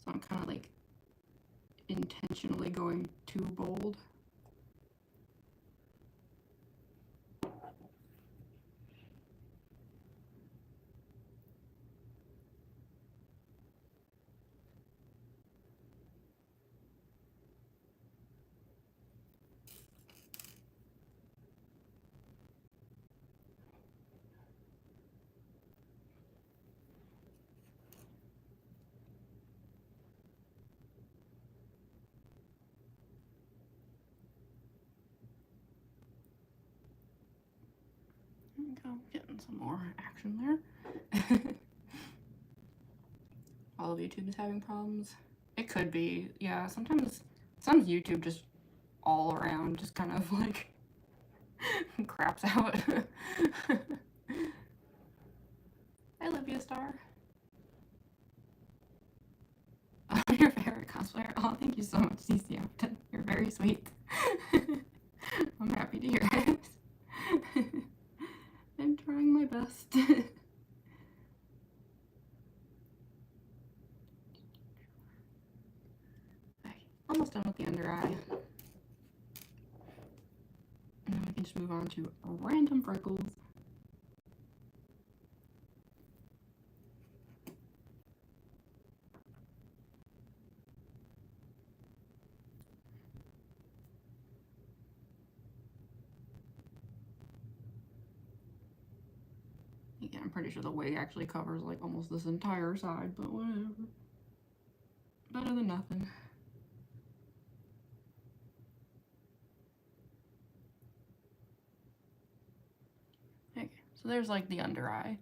Speaker 1: So I'm kind of like intentionally going too bold. There we go, getting some more action there. All of YouTube is having problems. It could be, yeah. Sometimes YouTube just all around just kind of like craps out. I love you, Star. Oh, your favorite cosplayer. Oh, thank you so much, CC Upton. You're very sweet. I'm happy to hear it. I'm trying my best. Okay, almost done with the under eye. And then we can just move on to random freckles. Yeah, I'm pretty sure the wig actually covers like almost this entire side, but whatever. Better than nothing. Okay, so there's like the under eye.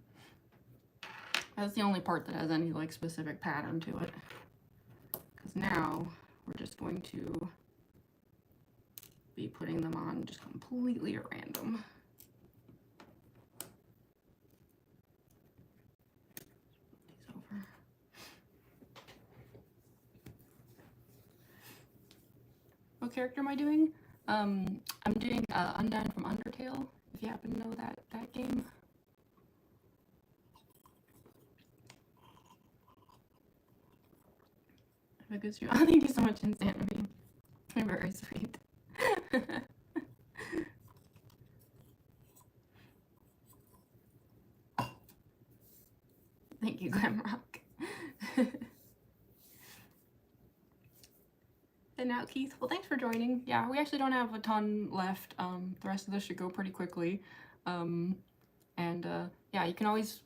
Speaker 1: That's the only part that has any like specific pattern to it. Because now we're just going to be putting them on just completely at random. These over. What character am I doing? I'm doing Undyne from Undertale, if you happen to know that game. Have a good stream. Oh, thank you so much, Insanity. You're very sweet. Thank you, Glamrock. And now Keith, well, thanks for joining. Yeah, we actually don't have a ton left. The rest of this should go pretty quickly. Yeah, you can always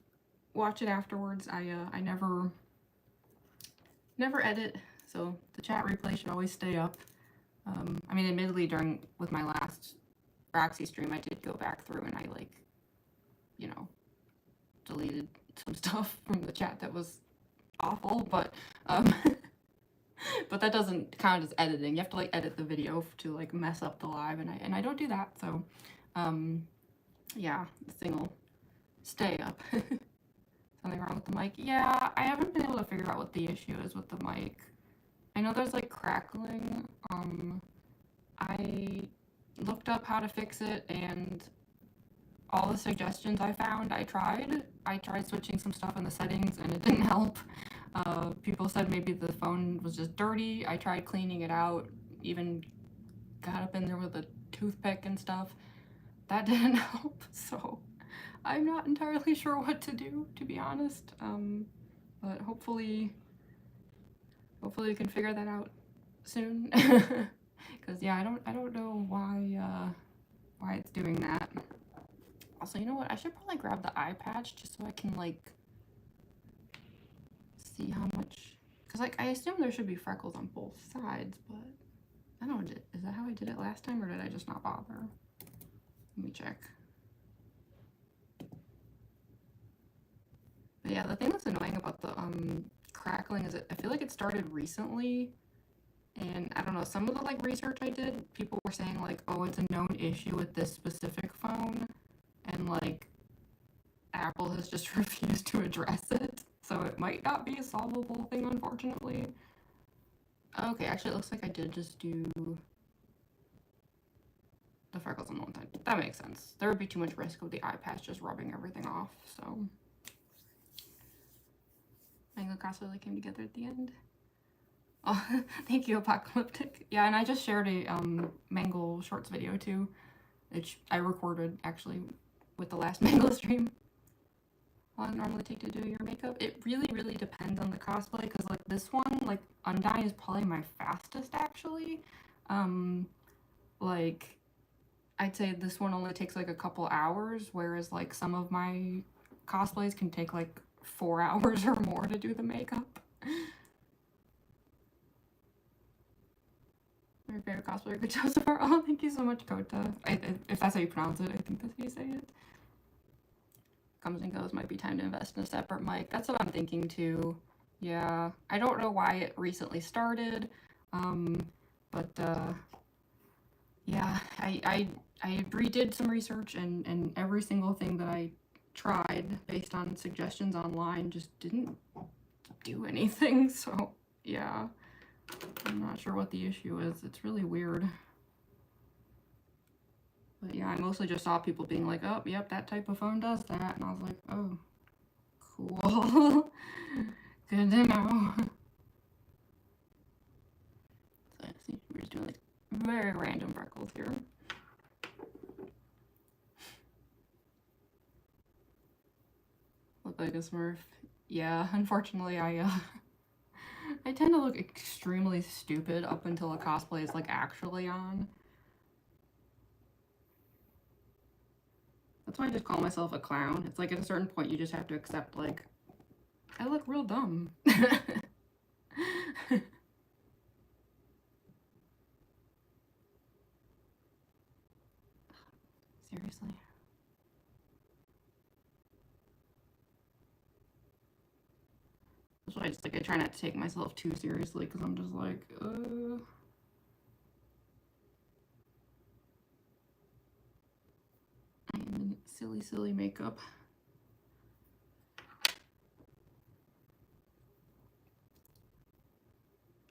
Speaker 1: watch it afterwards. I never edit, so the chat replay should always stay up. I mean, admittedly, with my last Roxy stream, I did go back through and I like, you know, deleted some stuff from the chat that was awful, but but that doesn't count as editing. You have to like edit the video to like mess up the live, and I don't do that. So yeah, this thing will stay up. Something wrong with the mic? Yeah, I haven't been able to figure out what the issue is with the mic. I know there's like crackling. I looked up how to fix it, and all the suggestions I found, I tried switching some stuff in the settings, and it didn't help. People said maybe the phone was just dirty. I tried cleaning it out, even got up in there with a toothpick and stuff. That didn't help, so I'm not entirely sure what to do, to be honest. But hopefully we can figure that out soon. Because yeah, I don't know why it's doing that. Also, you know what? I should probably grab the eye patch just so I can like see how much. Because like I assume there should be freckles on both sides, but I don't know. Is that how I did it last time, or did I just not bother? Let me check. But yeah, the thing that's annoying about the crackling is I feel like it started recently, and I don't know, some of the like research I did, people were saying like, oh, it's a known issue with this specific phone, and like Apple has just refused to address it, so it might not be a solvable thing, unfortunately. Okay, actually it looks like I did just do the freckles on one side. That makes sense. There would be too much risk of the eye patch just rubbing everything off, so. Mango Cosplay came together at the end. Oh, thank you, Apocalyptic. Yeah, and I just shared a Mango Shorts video too, which I recorded actually with the last Mango stream. How long does it normally take to do your makeup? It really depends on the cosplay, because like this one, like Undyne is probably my fastest actually. Like I'd say this one only takes like a couple hours, whereas like some of my cosplays can take like 4 hours or more to do the makeup. My favorite cosplayer, good job so far. Oh, thank you so much, Kota. If that's how you pronounce it, I think that's how you say it. Comes and goes, might be time to invest in a separate mic. That's what I'm thinking too. Yeah, I don't know why it recently started, but yeah, I redid some research, and every single thing that I tried based on suggestions online just didn't do anything. So yeah, I'm not sure what the issue is. It's really weird. But yeah, I mostly just saw people being like, oh, yep, that type of phone does that. And I was like, oh, cool. Good to know. So I see we're just doing like very random freckles here. Look like a Smurf. Yeah, unfortunately, I tend to look extremely stupid up until a cosplay is like actually on. That's why I just call myself a clown. It's like at a certain point you just have to accept like, I look real dumb. Seriously. That's why I just like I try not to take myself too seriously, because I'm just like, I am in silly makeup.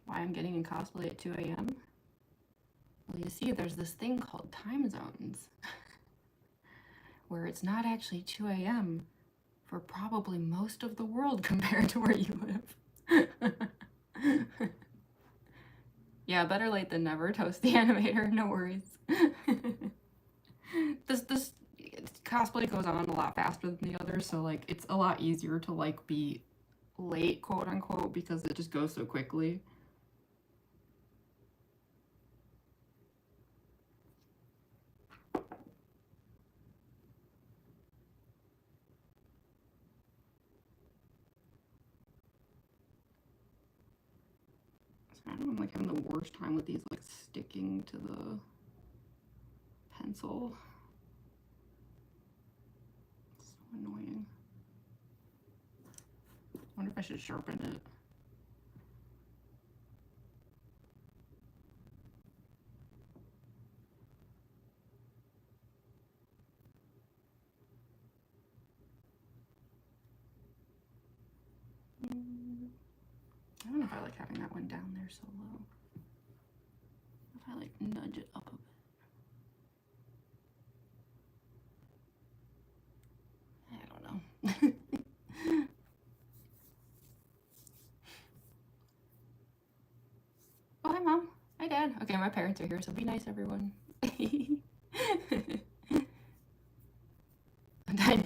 Speaker 1: Why I'm getting in cosplay at 2 a.m. Well, you see, there's this thing called time zones, where it's not actually 2 a.m. for probably most of the world compared to where you live. Yeah, better late than never, Toast the Animator, no worries. This cosplay goes on a lot faster than the others, so like it's a lot easier to like be late, quote unquote, because it just goes so quickly. I'm like having the worst time with these like sticking to the pencil. It's so annoying. I wonder if I should sharpen it. I don't know if I like having that one down there so low. If I like nudge it up a bit. I don't know. Dad? Okay, my parents are here, so be nice, everyone.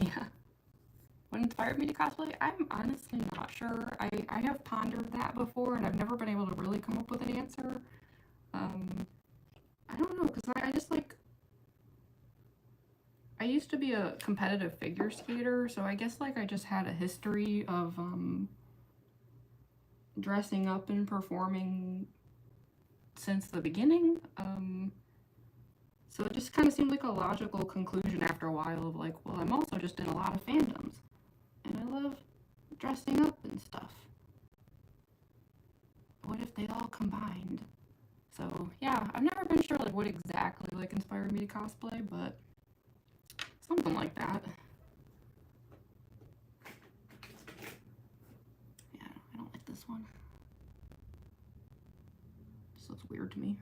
Speaker 1: Yeah. What inspired me to cosplay? I'm honestly not sure. I have pondered that before, and I've never been able to really come up with an answer. I don't know, because I just like... I used to be a competitive figure skater, so I guess like I just had a history of dressing up and performing since the beginning. So it just kind of seemed like a logical conclusion after a while of like, well, I'm also just in a lot of fandoms, and I love dressing up and stuff. What if they all combined? So yeah, I've never been sure like what exactly like inspired me to cosplay, but something like that. Yeah, I don't like this one. This looks weird to me.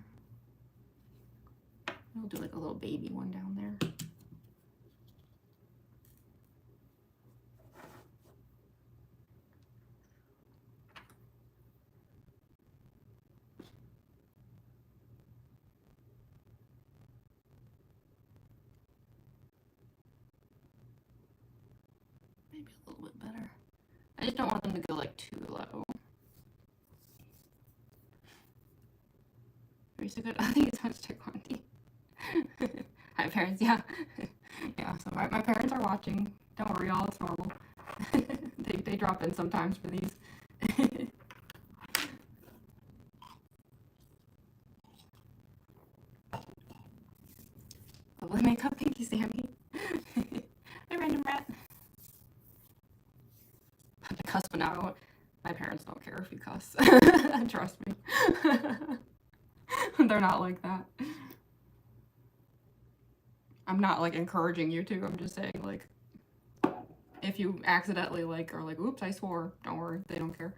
Speaker 1: I'll do like a little baby one down there. Maybe a little bit better. I just don't want them to go like too low. Are you so good? I think it's much too quantity. Hi parents, yeah. Yeah, so my parents are watching. Don't worry, y'all, it's normal. they drop in sometimes for these. Lovely makeup, thank you, Sammy. Hi, random rat. The cusp now. My parents don't care if you cuss. Trust me. They're not like that. I'm not like encouraging you to. I'm just saying like, if you accidentally like are like, oops, I swore. Don't worry, they don't care.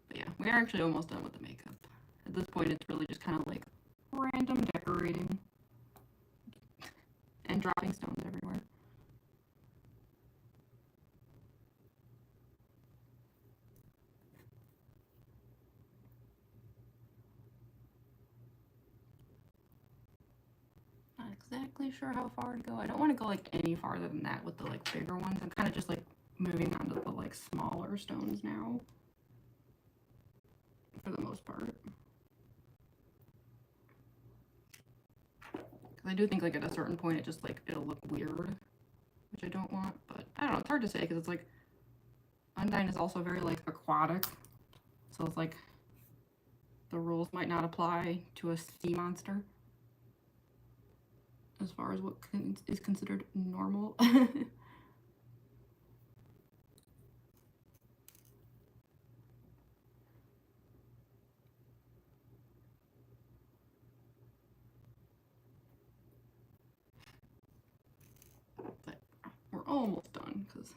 Speaker 1: But yeah, we're actually almost done with the makeup. At this point, it's really just kind of like random decorating and dropping stones everywhere. Not exactly sure how far to go. I don't want to go like any farther than that with the like bigger ones. I'm kind of just like moving on to the like smaller stones now, for the most part. Because I do think like at a certain point it just like it'll look weird, which I don't want. But I don't know, it's hard to say because it's like Undyne is also very like aquatic, so it's like the rules might not apply to a sea monster as far as what is considered normal. But we're almost done because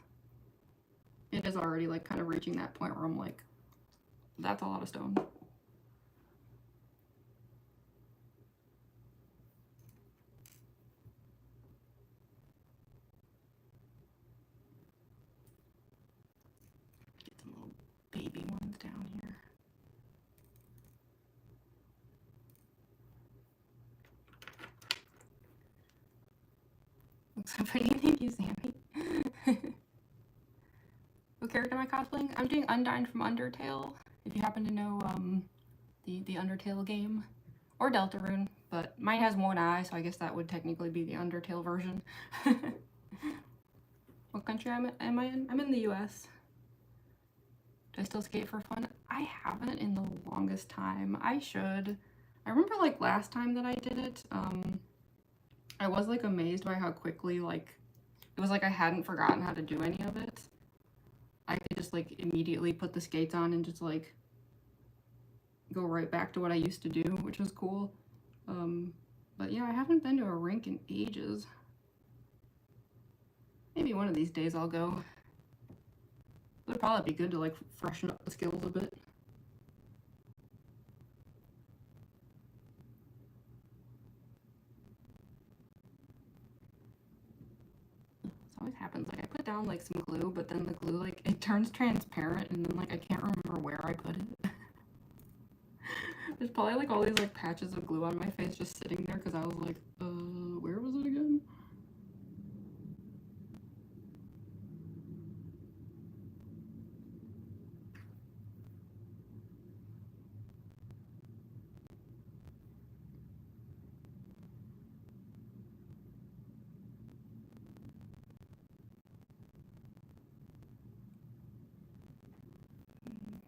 Speaker 1: it is already like kind of reaching that point where I'm like, that's a lot of stone. Get some little baby ones down here. Looks so pretty. Thank you, Sammy. What character am I cosplaying? I'm doing Undyne from Undertale. If you happen to know the Undertale game, or Deltarune, but mine has one eye, so I guess that would technically be the Undertale version. What country am I in? I'm in the US. Do I still skate for fun? I haven't in the longest time. I should. I remember like last time that I did it, I was like amazed by how quickly like it was like I hadn't forgotten how to do any of it. I could just like immediately put the skates on and just like go right back to what I used to do, which was cool. But yeah, I haven't been to a rink in ages. Maybe one of these days I'll go. It would probably be good to like freshen up the skills a bit. So always happens. Like I put down like some glue, but then the glue like it turns transparent, and then like I can't remember where I put it. There's probably like all these like patches of glue on my face just sitting there because I was like, where was it again?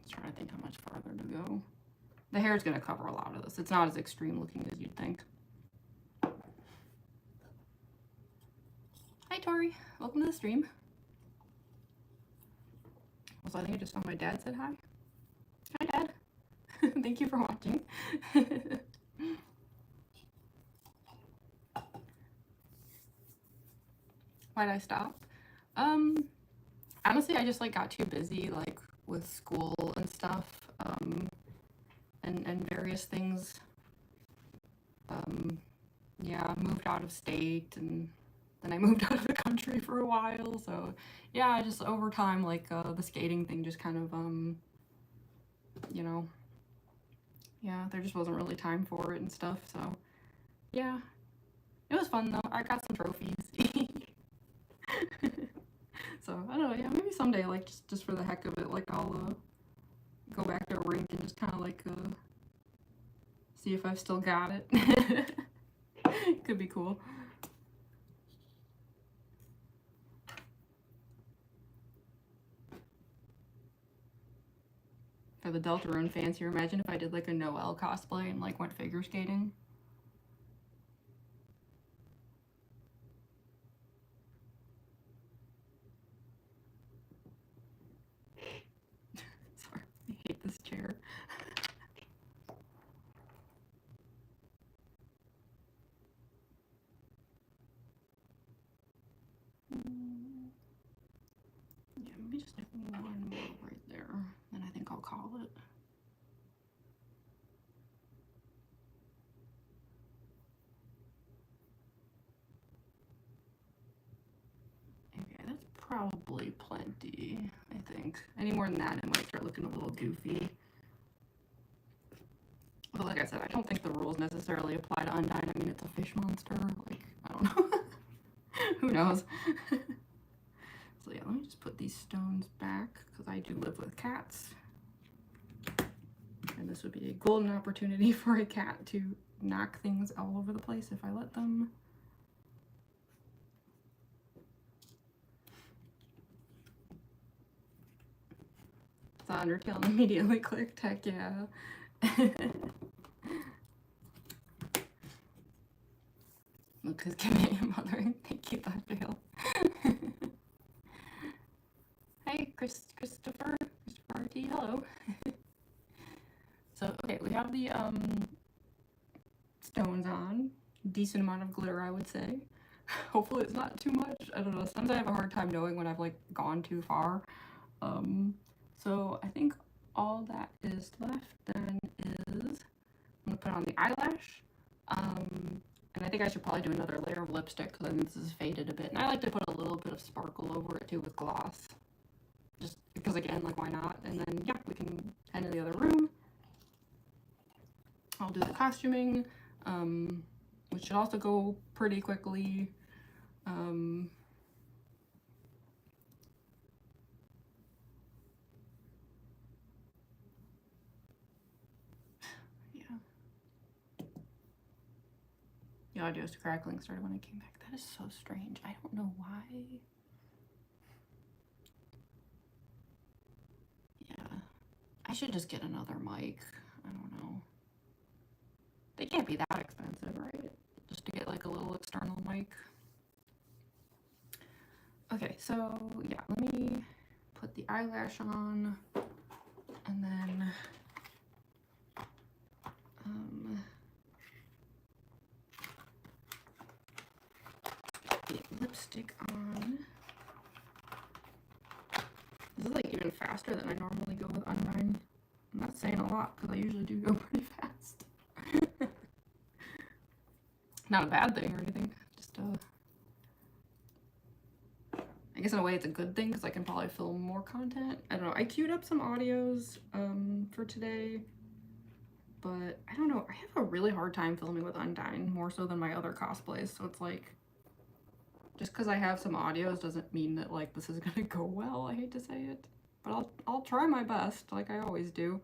Speaker 1: Just trying to think how much farther to go. The hair is going to cover a lot of this. It's not as extreme looking as you'd think. Hi, Tori. Welcome to the stream. Also, I think I just saw my dad said hi. Hi, Dad. Thank you for watching. Why'd I stop? Honestly, I just like got too busy like with school and stuff, and various things. Yeah, moved out of state, and then I moved out of the country for a while. So yeah, I just over time like the skating thing just kind of you know, yeah, there just wasn't really time for it and stuff. So yeah, it was fun though. I got some trophies. So I don't know, yeah, maybe someday, like just for the heck of it, like I'll go back to a rink and just kind of like see if I've still got it. Could be cool. For the Deltarune fans here, imagine if I did like a Noelle cosplay and like went figure skating. Sorry, I hate this chair. Yeah, maybe just like one more right there, then I think I'll call it. Okay, that's probably plenty, I think. Any more than that, it might start looking a little goofy. But like I said, I don't think the rules necessarily apply to Undyne. I mean, it's a fish monster. Like, I don't know. Who knows? So yeah, let me just put these stones back, because I do live with cats. And this would be a golden opportunity for a cat to knock things all over the place if I let them. Saw Undertale and immediately clicked, heck yeah. Lucas Canadian mothering. Thank you, Dr. Hey, Christopher RT, hello. So, okay, we have the stones on. Decent amount of glitter, I would say. Hopefully it's not too much. I don't know. Sometimes I have a hard time knowing when I've like gone too far. So I think all that is left then is I'm gonna put on the eyelash. And I think I should probably do another layer of lipstick because I think this is faded a bit. And I like to put a little bit of sparkle over it too with gloss. Just because again, like why not? And then yeah, we can head to the other room. I'll do the costuming, which should also go pretty quickly. Yeah. The audio is crackling started when I came back. That is so strange. I don't know why. Yeah. I should just get another mic. I don't know. They can't be that expensive, right? Just to get like a little external mic. Okay, so yeah, let me put the eyelash on and then the lipstick on. This is like even faster than I normally go with Undyne. I'm not saying a lot because I usually do go pretty fast. Not a bad thing or anything, just guess in a way it's a good thing because I can probably film more content. I don't know. I queued up some audios for today, but I don't know. I have a really hard time filming with Undyne, more so than my other cosplays. So it's like, just because I have some audios doesn't mean that like this is gonna go well. I hate to say it, but I'll try my best, like I always do.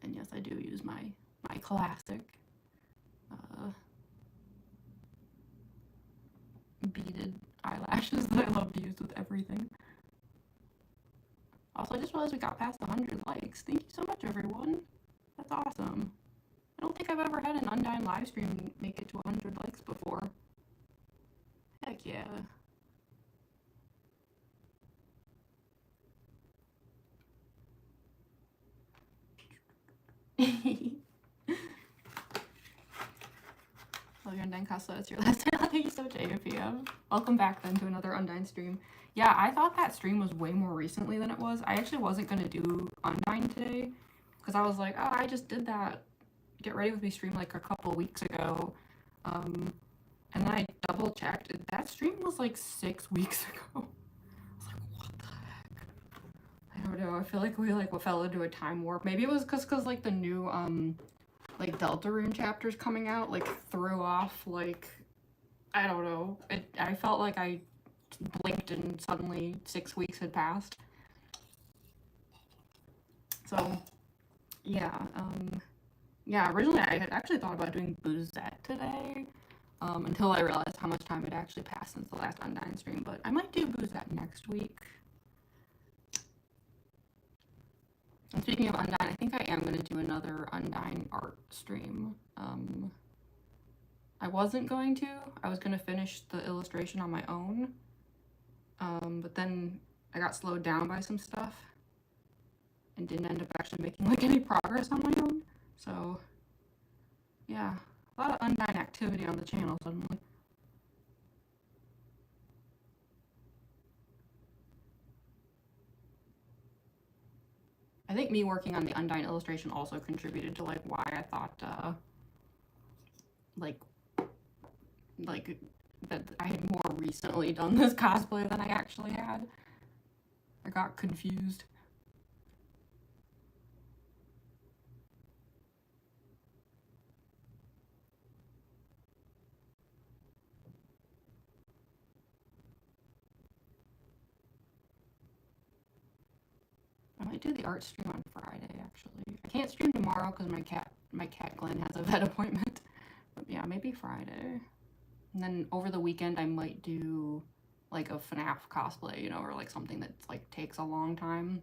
Speaker 1: And yes, I do use my classic beaded eyelashes that I love to use with everything. Also, I just realized we got past 100 likes. Thank you so much, everyone. That's awesome. I don't think I've ever had an Undyne live stream make it to 100 likes before. Heck yeah. Oh, you're Undyne Cosplay, that's your last time. Thank you so much, AFPM. Welcome back then to another Undyne stream. Yeah, I thought that stream was way more recently than it was. I actually wasn't going to do Undyne today because I was like, oh, I just did that Get Ready With Me stream like a couple weeks ago. And then I double checked. That stream was like 6 weeks ago. I was like, what the heck? I don't know. I feel like we fell into a time warp. Maybe it was because like the new like Deltarune chapters coming out like threw off like, I don't know. I felt like I blinked and suddenly 6 weeks had passed. So yeah, yeah, originally I had actually thought about doing Boozette today, until I realized how much time had actually passed since the last Undyne stream, but I might do Boozette next week. And speaking of Undyne, I think I am going to do another Undyne art stream. I wasn't going to. I was going to finish the illustration on my own, but then I got slowed down by some stuff and didn't end up actually making like any progress on my own. So yeah, a lot of Undyne activity on the channel suddenly. I think me working on the Undyne illustration also contributed to like why I thought like that I had more recently done this cosplay than I actually had. I got confused. I might do the art stream on Friday, actually. I can't stream tomorrow because my cat Glenn has a vet appointment. But yeah, maybe Friday. And then over the weekend, I might do like a FNAF cosplay, you know, or like something that like takes a long time.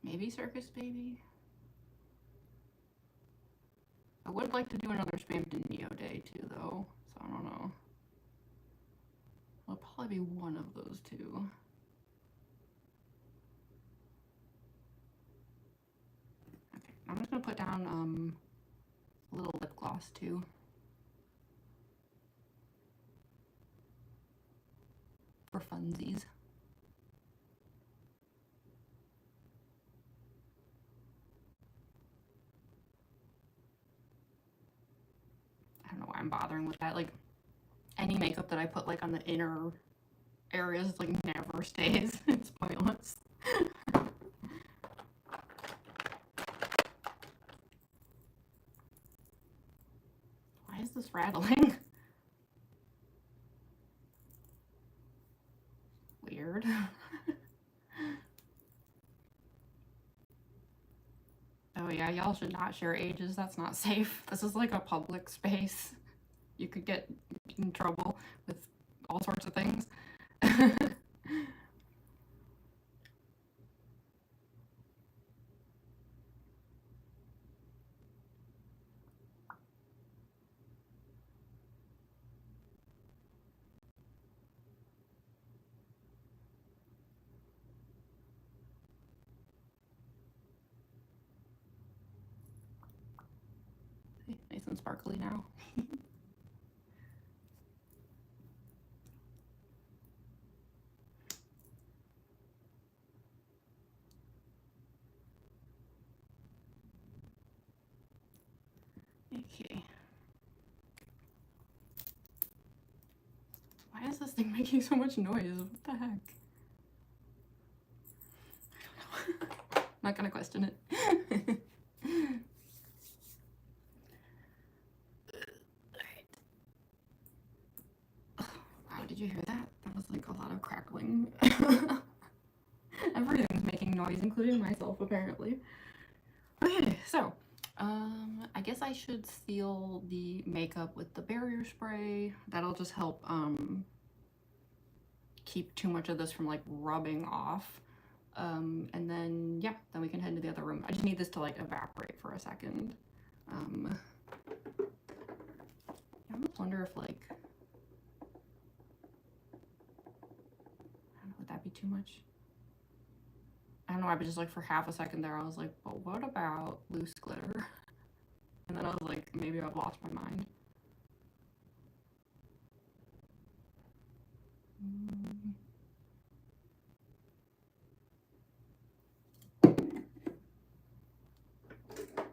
Speaker 1: Maybe Circus Baby. I would like to do another Spammed in Neo Day too, though. So I don't know. It'll probably be one of those two. Okay, I'm just gonna put down a little lip gloss too. For funsies. I don't know why I'm bothering with that. Like, any makeup that I put like on the inner areas like never stays. It's pointless. Why is this rattling? Weird. Oh yeah, y'all should not share ages. That's not safe. This is like a public space. You could get in trouble with all sorts of things. Nice and sparkly now. Okay. Why is this thing making so much noise? What the heck? I don't know. I'm not gonna question it. Wow, did you hear that? That was like a lot of crackling. Everything's making noise, including myself, apparently. Okay, so I guess I should seal the makeup with the barrier spray. That'll just help keep too much of this from like rubbing off. And then yeah, then we can head into the other room. I just need this to like evaporate for a second. I almost wonder if like, I don't know, would that be too much? I don't know why, but just like for half a second there, I was like, but what about loose glitter? And then I was like, maybe I've lost my mind.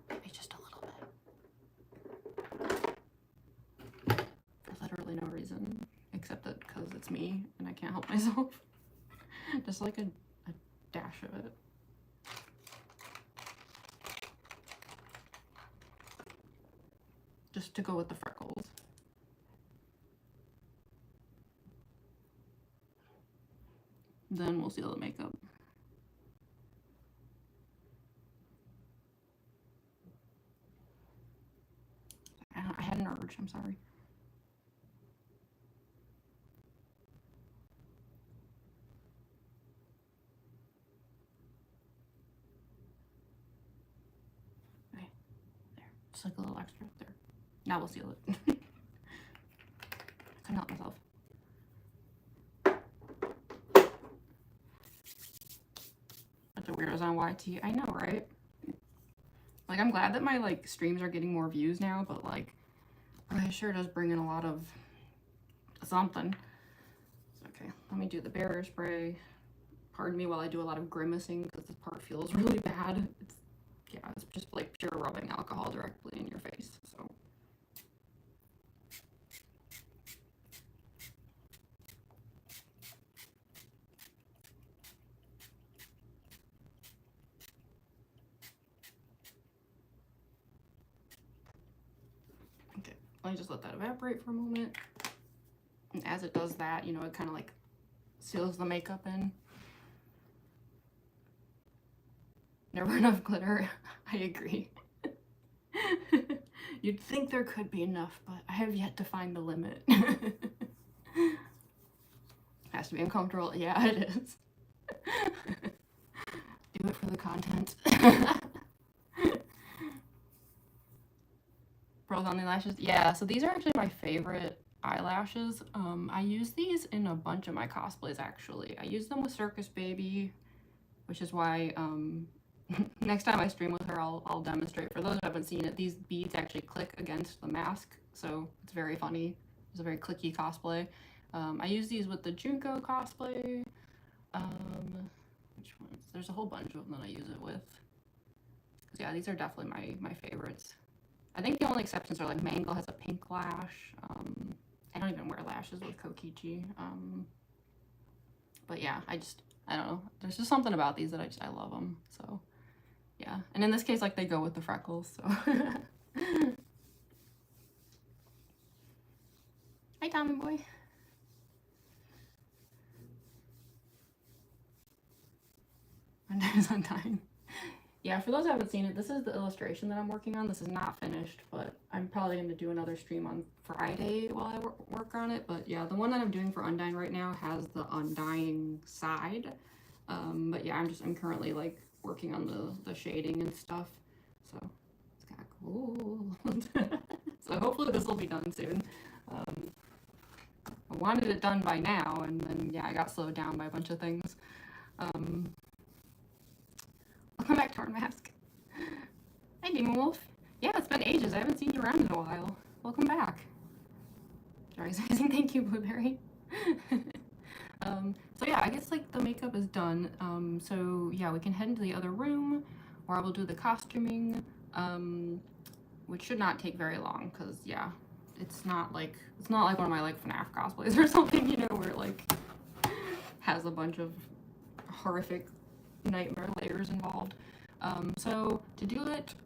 Speaker 1: Maybe just a little bit. For literally no reason, except that because it's me and I can't help myself. Just like a dash of it. Just to go with the freckles. Then we'll seal the makeup. I had an urge, I'm sorry. Okay, there. Just like a little extra there. Now we'll seal it. I couldn't help myself. Bunch of weirdos on YT. I know, right? Like, I'm glad that my like streams are getting more views now, but like, it sure does bring in a lot of something. Okay, let me do the barrier spray. Pardon me while I do a lot of grimacing because this part feels really bad. Yeah, it's just like pure rubbing alcohol directly in your face. So. Okay, let me just let that evaporate for a moment. And as it does that, you know, it kind of like seals the makeup in. Never enough glitter. I agree. You'd think there could be enough, but I have yet to find the limit. Has to be uncomfortable. Yeah, it is. Do it for the content. Pearls on the lashes. Yeah, so these are actually my favorite eyelashes. I use these in a bunch of my cosplays, actually. I use them with Circus Baby, which is why next time I stream with her, I'll demonstrate. For those who haven't seen it, these beads actually click against the mask, so it's very funny. It's a very clicky cosplay. I use these with the Junko cosplay. Which ones? There's a whole bunch of them that I use it with. Yeah, these are definitely my favorites. I think the only exceptions are like Mangle has a pink lash. I don't even wear lashes with Kokichi. But yeah, I don't know. There's just something about these that I love them. So yeah, and in this case, like they go with the freckles. So hi, Tommy boy. Undyne. Yeah, for those who haven't seen it, this is the illustration that I'm working on. This is not finished, but I'm probably going to do another stream on Friday while I work on it. But yeah, the one that I'm doing for Undyne right now has the undying side. But yeah, I'm currently like working on the shading and stuff. So it's kind of cool. So hopefully this will be done soon. I wanted it done by now, and then yeah, I got slowed down by a bunch of things. Welcome back to our mask. Hi, Demon Wolf. Yeah, it's been ages. I haven't seen you around in a while. Welcome back. Sorry, thank you, Blueberry. So yeah, I guess like the makeup is done. So yeah, we can head into the other room where I will do the costuming, which should not take very long because yeah, it's not like one of my like FNAF cosplays or something, you know, where it like has a bunch of horrific nightmare layers involved. So to do it,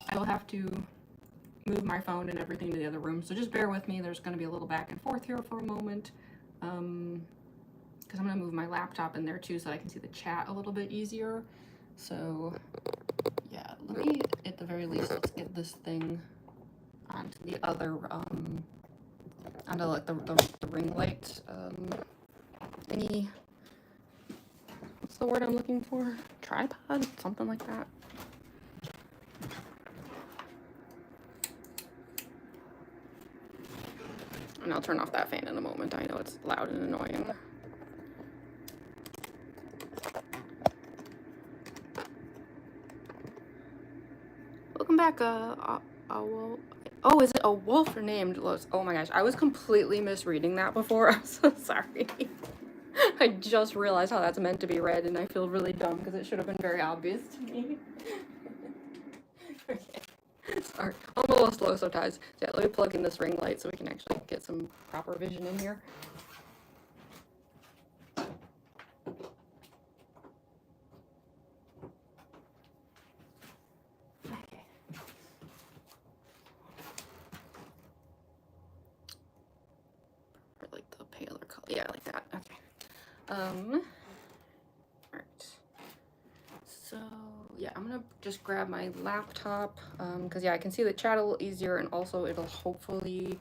Speaker 1: I will have to move my phone and everything to the other room. So just bear with me. There's going to be a little back and forth here for a moment. Because I'm going to move my laptop in there too so that I can see the chat a little bit easier. So yeah, let me, at the very least, let's get this thing onto the other, onto like the ring light thingy. What's the word I'm looking for? Tripod? Something like that. And I'll turn off that fan in a moment. I know it's loud and annoying. Welcome back, oh, is it a wolf or named Los? Oh my gosh, I was completely misreading that before. I'm so sorry. I just realized how that's meant to be read, and I feel really dumb because it should have been very obvious to me. Okay. Sorry, I'm a little slow sometimes. So yeah, let me plug in this ring light so we can actually get some proper vision in here. Okay. I like the paler color. Yeah, I like that. Okay. Alright. So yeah, I'm gonna just grab my laptop because yeah, I can see the chat a little easier, and also it'll hopefully,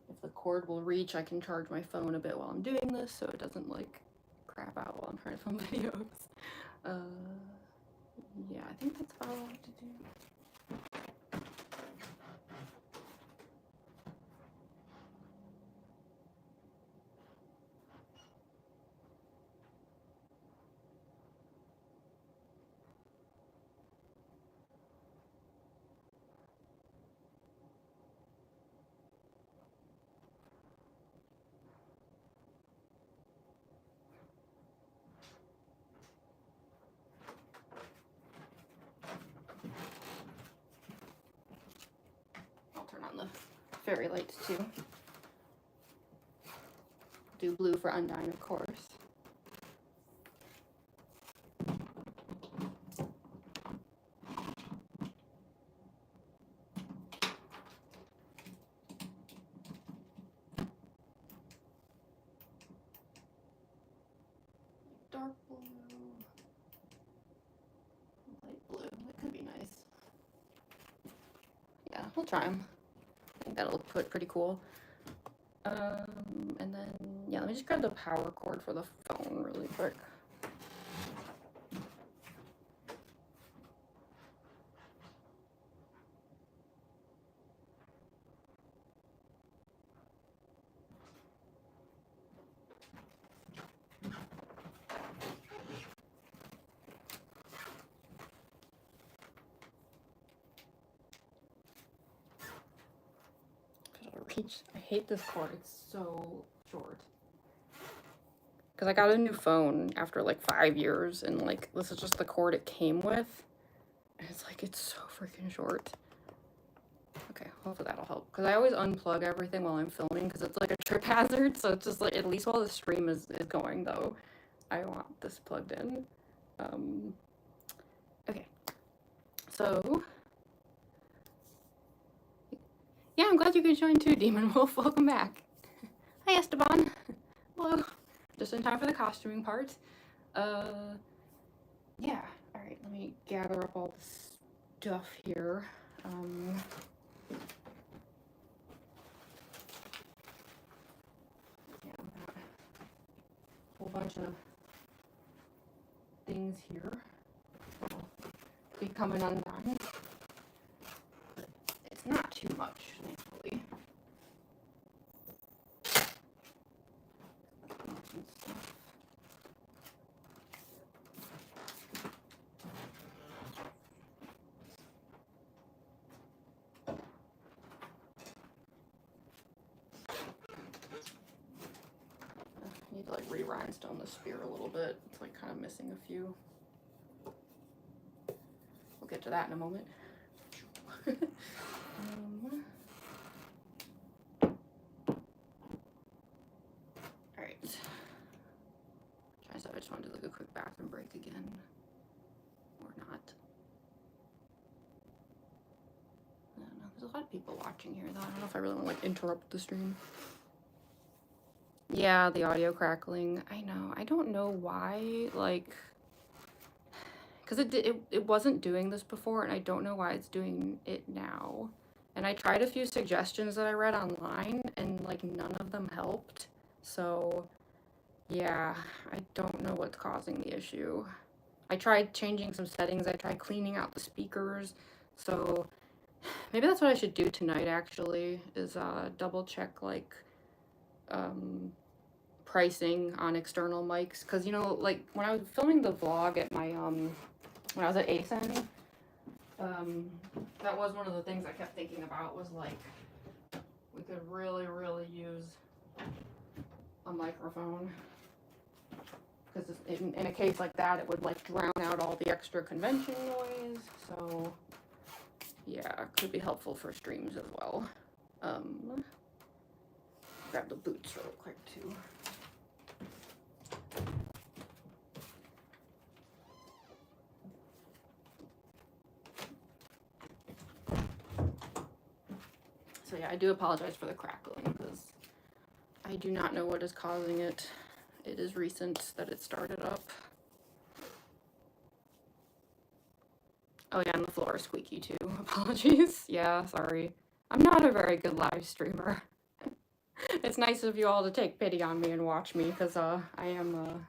Speaker 1: if the cord will reach, I can charge my phone a bit while I'm doing this so it doesn't like crap out while I'm trying to film videos. Yeah, I think that's all I have to do. I'll turn on the fairy lights too. Do blue for Undyne, of course. Dark blue, light blue, that could be nice. Yeah, we'll try them. I think that'll look pretty cool. And then, yeah, let me just grab the power cord for the phone really quick. I hate this cord, it's so short. Because I got a new phone after like 5 years, and like this is just the cord it came with. And it's like, it's so freaking short. Okay, hopefully that'll help. Because I always unplug everything while I'm filming because it's like a trip hazard. So it's just like, at least while the stream is going though, I want this plugged in. Okay, so yeah, I'm glad you could join too, Demon Wolf. Welcome back. Hi, Esteban. Hello. Just in time for the costuming part. Yeah. All right, let me gather up all this stuff here. Yeah, I've got a whole bunch of things here. Will be coming undone. But it's not too much, thankfully. rhinestone the spear a little bit. It's like kind of missing a few. We'll get to that in a moment. Alright. I just want to do like a quick bathroom break again. Or not. I don't know. There's a lot of people watching here though. I don't know if I really want to like interrupt the stream. Yeah, the audio crackling. I know. I don't know why, like, because it wasn't doing this before, and I don't know why it's doing it now. And I tried a few suggestions that I read online, and like none of them helped. So yeah, I don't know what's causing the issue. I tried changing some settings. I tried cleaning out the speakers. So maybe that's what I should do tonight, actually, is double check like pricing on external mics, because you know, like when I was filming the vlog at my when I was at ASEN, that was one of the things I kept thinking about, was like we could really use a microphone, because in a case like that it would like drown out all the extra convention noise. So yeah, could be helpful for streams as well. Grab the boots real quick too. So yeah, I do apologize for the crackling, because I do not know what is causing it. It is recent that it started up. Oh yeah, and the floor is squeaky too. Apologies. Yeah, sorry. I'm not a very good live streamer. It's nice of you all to take pity on me and watch me, because I am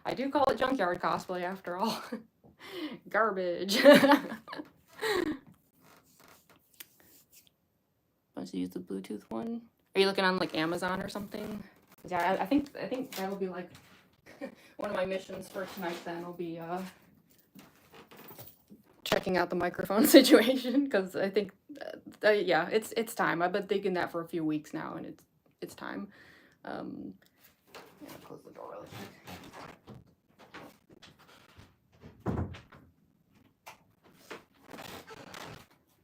Speaker 1: I do call it junkyard cosplay after all. Garbage. Want to use the Bluetooth one? Are you looking on like Amazon or something? Yeah, I think that'll be like one of my missions for tonight. Then will be checking out the microphone situation, because I think yeah, it's time. I've been thinking that for a few weeks now, and it's time. Yeah, close the door really quick.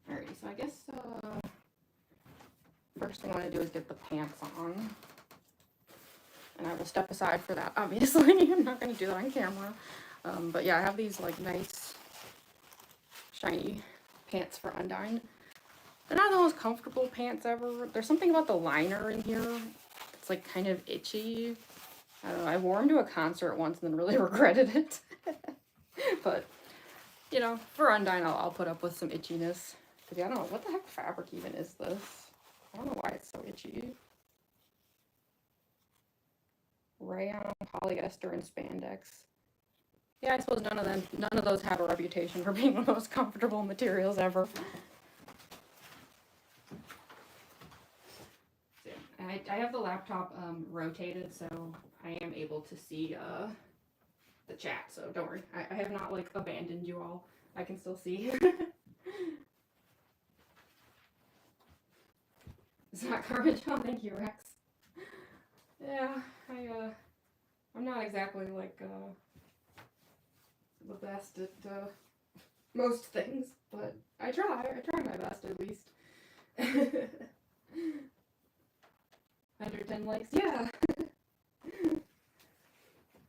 Speaker 1: Alrighty, so I guess first thing I want to do is get the pants on. And I will step aside for that, obviously. I'm not going to do that on camera. But yeah, I have these like nice, shiny pants for Undyne. They're not the most comfortable pants ever. There's something about the liner in here. It's like kind of itchy. I don't know. I wore them to a concert once and then really regretted it. But, you know, for Undyne, I'll put up with some itchiness. Because yeah, I don't know. What the heck fabric even is this? I don't know why it's so itchy. Rayon, polyester, and spandex. Yeah, I suppose none of those have a reputation for being the most comfortable materials ever. So, yeah, I have the laptop rotated, so I am able to see the chat, so don't worry. I have not like abandoned you all. I can still see. It's not garbage. Oh, thank you, Rex. Yeah, I'm not exactly like the best at most things, but I try my best at least. 110 likes, yeah.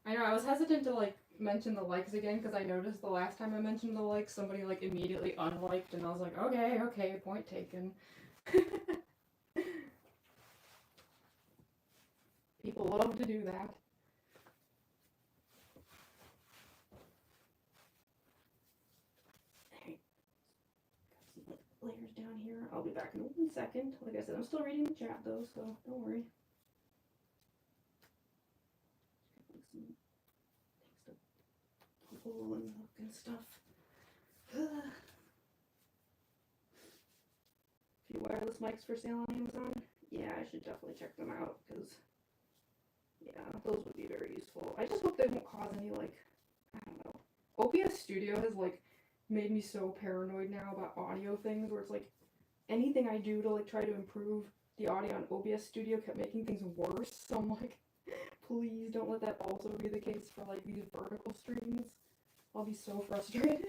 Speaker 1: I know, I was hesitant to like mention the likes again, because I noticed the last time I mentioned the likes, somebody like immediately unliked, and I was like, okay, point taken. People love to do that. Alright. Got some layers down here. I'll be back in 1 second. Like I said, I'm still reading the chat though, so don't worry. Some things to pull and look and stuff. A few wireless mics for sale on Amazon. Yeah, I should definitely check them out, because yeah, those would be very useful. I just hope they won't cause any, like, I don't know. OBS Studio has, like, made me so paranoid now about audio things, where it's like, anything I do to, like, try to improve the audio on OBS Studio kept making things worse, so I'm like, please don't let that also be the case for like these vertical streams. I'll be so frustrated.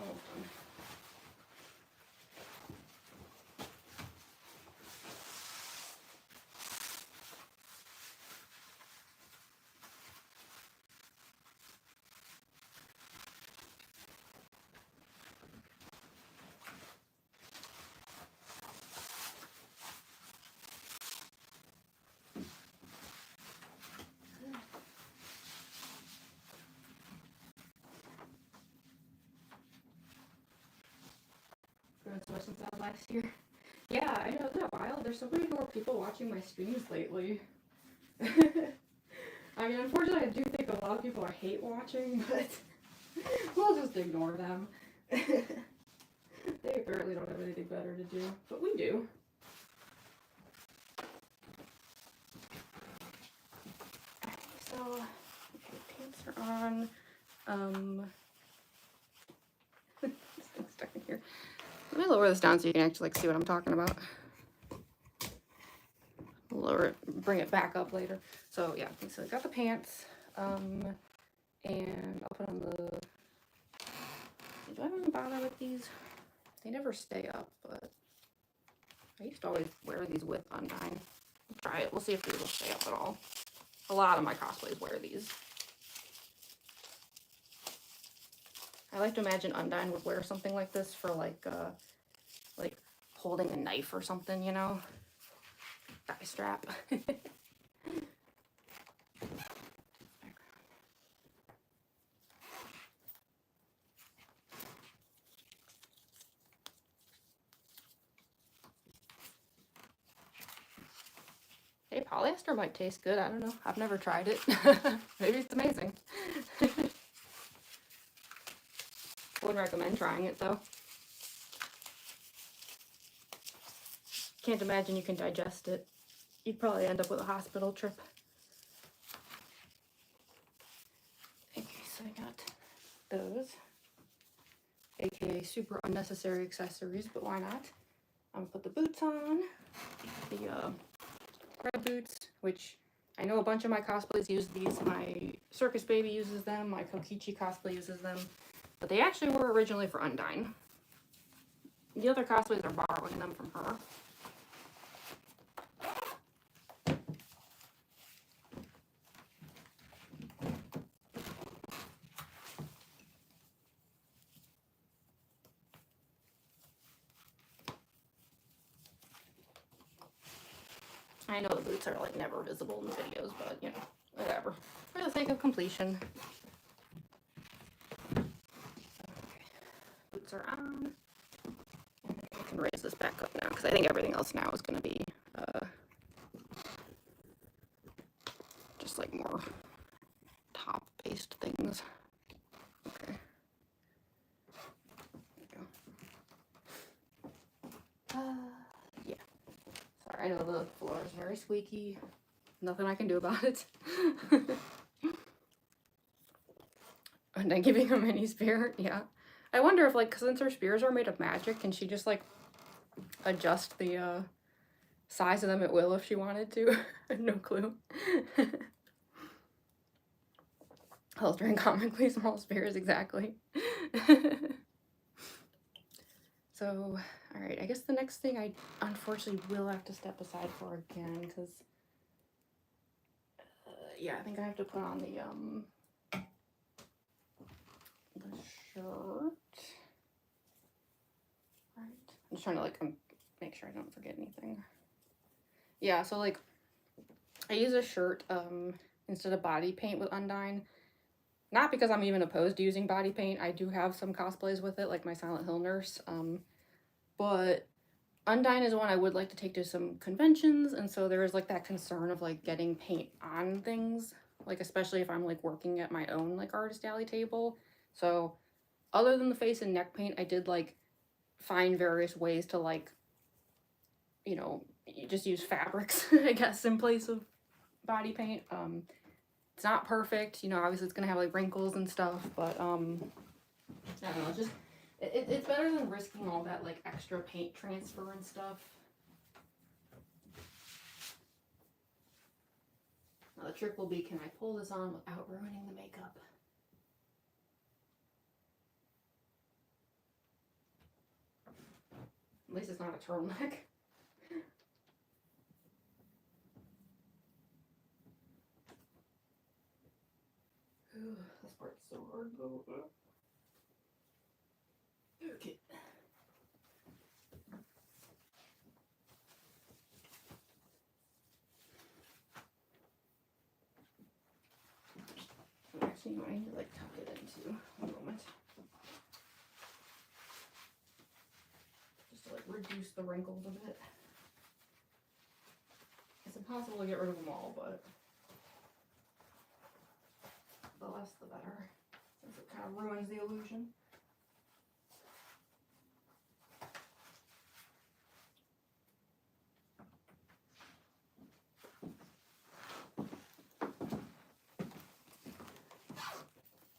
Speaker 1: Almost done. Doing so much since that last year. Yeah, I know, isn't that wild? There's so many more people watching my streams lately. I mean, unfortunately, I do think a lot of people I hate watching, but we'll just ignore them. They apparently don't have anything better to do, but we do. So, okay, pants are on. This thing's stuck in here. Let me lower this down so you can actually like see what I'm talking about. Lower it, bring it back up later. So yeah, so I got the pants, and I'll put on the. Do I even bother with these? They never stay up, but I used to always wear these with Undyne. Try it. We'll see if these will stay up at all. A lot of my cosplays wear these. I like to imagine Undyne would wear something like this for like holding a knife or something, you know? Thigh strap. Hey, polyester might taste good. I don't know. I've never tried it. Maybe it's amazing. Wouldn't recommend trying it though. Can't imagine you can digest it. You'd probably end up with a hospital trip. Okay, so I got those. AKA super unnecessary accessories, but why not? I'm gonna put the boots on. The red boots, which I know a bunch of my cosplays use these. My Circus Baby uses them. My Kokichi cosplay uses them. But they actually were originally for Undyne. The other cosplays are borrowing them from her. I know the boots are like never visible in the videos, but you know, whatever. For the sake of completion. Okay. Boots are on. I can raise this back up now because I think everything else now is going to be just like more top-based things. Okay. There we go. Yeah. Sorry, I know the floor is very squeaky. Nothing I can do about it. And then giving a mini spear, yeah. I wonder if, like, since her spears are made of magic, can she just, like, adjust the size of them at will if she wanted to? I have no clue. Holstering comically small spears, exactly. So, alright, I guess the next thing I unfortunately will have to step aside for again, because, yeah, I think I have to put on the shirt. Right. I'm just trying to, like, make sure I don't forget anything. Yeah, so, like, I use a shirt, instead of body paint with Undyne. Not because I'm even opposed to using body paint. I do have some cosplays with it, like my Silent Hill nurse. But Undyne is one I would like to take to some conventions, and so there is like that concern of like getting paint on things, like especially if I'm like working at my own like artist alley table. So other than the face and neck paint, I did like find various ways to like, you know, just use fabrics, I guess, in place of body paint. It's not perfect, you know, obviously it's gonna have like wrinkles and stuff, but I don't know, it's just, it's better than risking all that, like, extra paint transfer and stuff. Now the trick will be, can I pull this on without ruining the makeup? At least it's not a turtleneck. Ooh, this part's so hard though. Okay. Actually, I need to like tuck it into a moment. Just to like reduce the wrinkles a bit. It's impossible to get rid of them all, but the less the better, since it kind of ruins the illusion.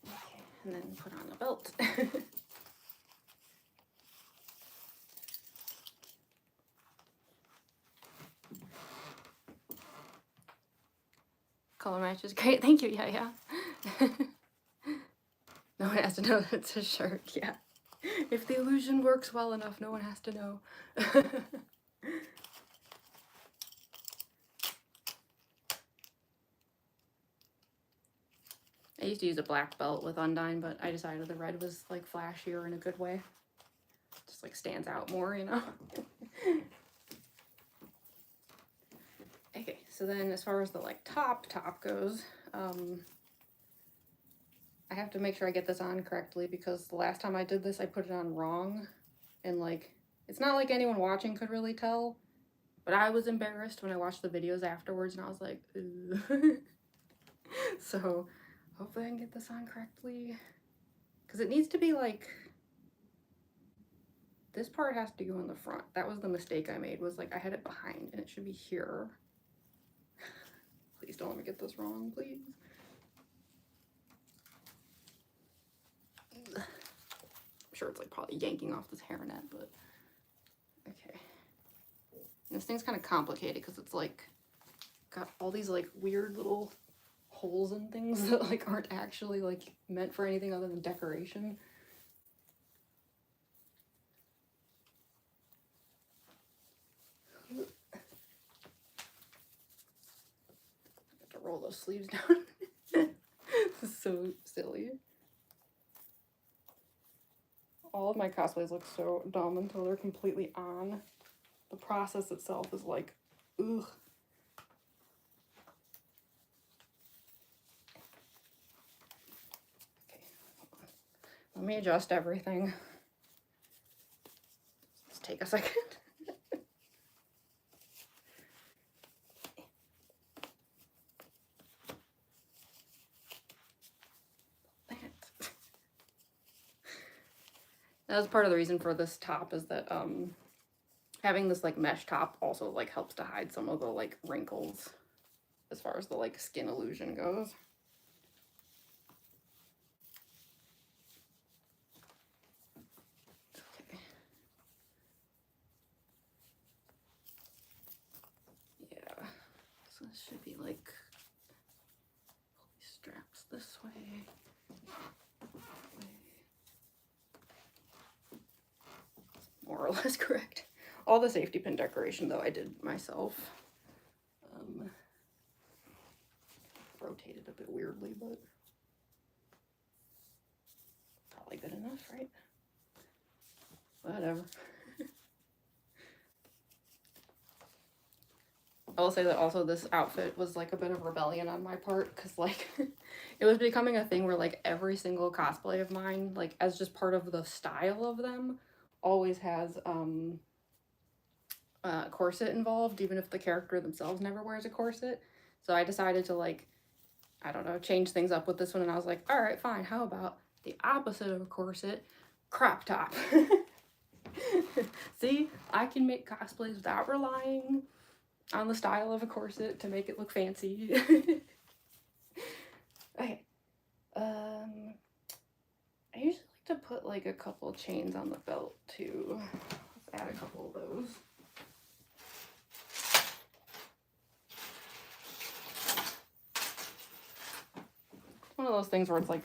Speaker 1: Okay, and then put on the belt. Color match is great. Thank you. Yeah. No one has to know that it's a shirt. Yeah. If the illusion works well enough, no one has to know. I used to use a black belt with Undyne, but I decided the red was like flashier in a good way. Just like stands out more, you know? Okay, so then as far as the like top goes, I have to make sure I get this on correctly because the last time I did this, I put it on wrong. And like, it's not like anyone watching could really tell, but I was embarrassed when I watched the videos afterwards and I was like, ooh. So hopefully I can get this on correctly. Because it needs to be like, this part has to go in the front. That was the mistake I made, was like I had it behind and it should be here. Please don't let me get this wrong, please. I'm sure it's like probably yanking off this hairnet, but okay. And this thing's kind of complicated because it's like got all these like weird little holes and things that like aren't actually like meant for anything other than decoration. I have to roll those sleeves down. This is so silly. All of my cosplays look so dumb until they're completely on. The process itself is like, ugh. Okay, hold on. Let me adjust everything. Let's take a second. That was part of the reason for this top, is that having this like mesh top also like helps to hide some of the like wrinkles as far as the like skin illusion goes. Okay. Yeah. So this should be like, pull these straps this way. More or less correct. All the safety pin decoration though I did myself. Rotated a bit weirdly, but probably good enough, right? Whatever. I will say that also this outfit was like a bit of rebellion on my part, because like it was becoming a thing where like every single cosplay of mine, like as just part of the style of them, always has a corset involved, even if the character themselves never wears a corset. So I decided to like, I don't know, change things up with this one, and I was like, all right, fine, how about the opposite of a corset, crop top? See, I can make cosplays without relying on the style of a corset to make it look fancy. Okay. I usually like to put like a couple chains on the belt too. Let's add a couple of those. One of those things where it's like,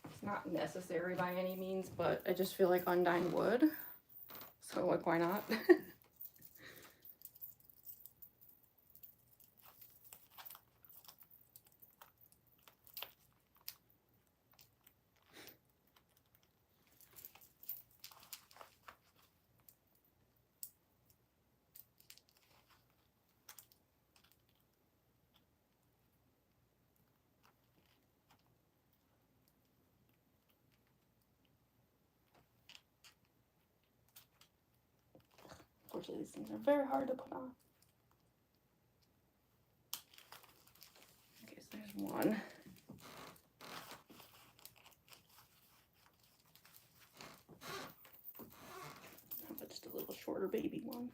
Speaker 1: it's not necessary by any means, but I just feel like Undyne would. So like, why not? Unfortunately, these things are very hard to put on. Okay, so there's one. How about just a little shorter baby one?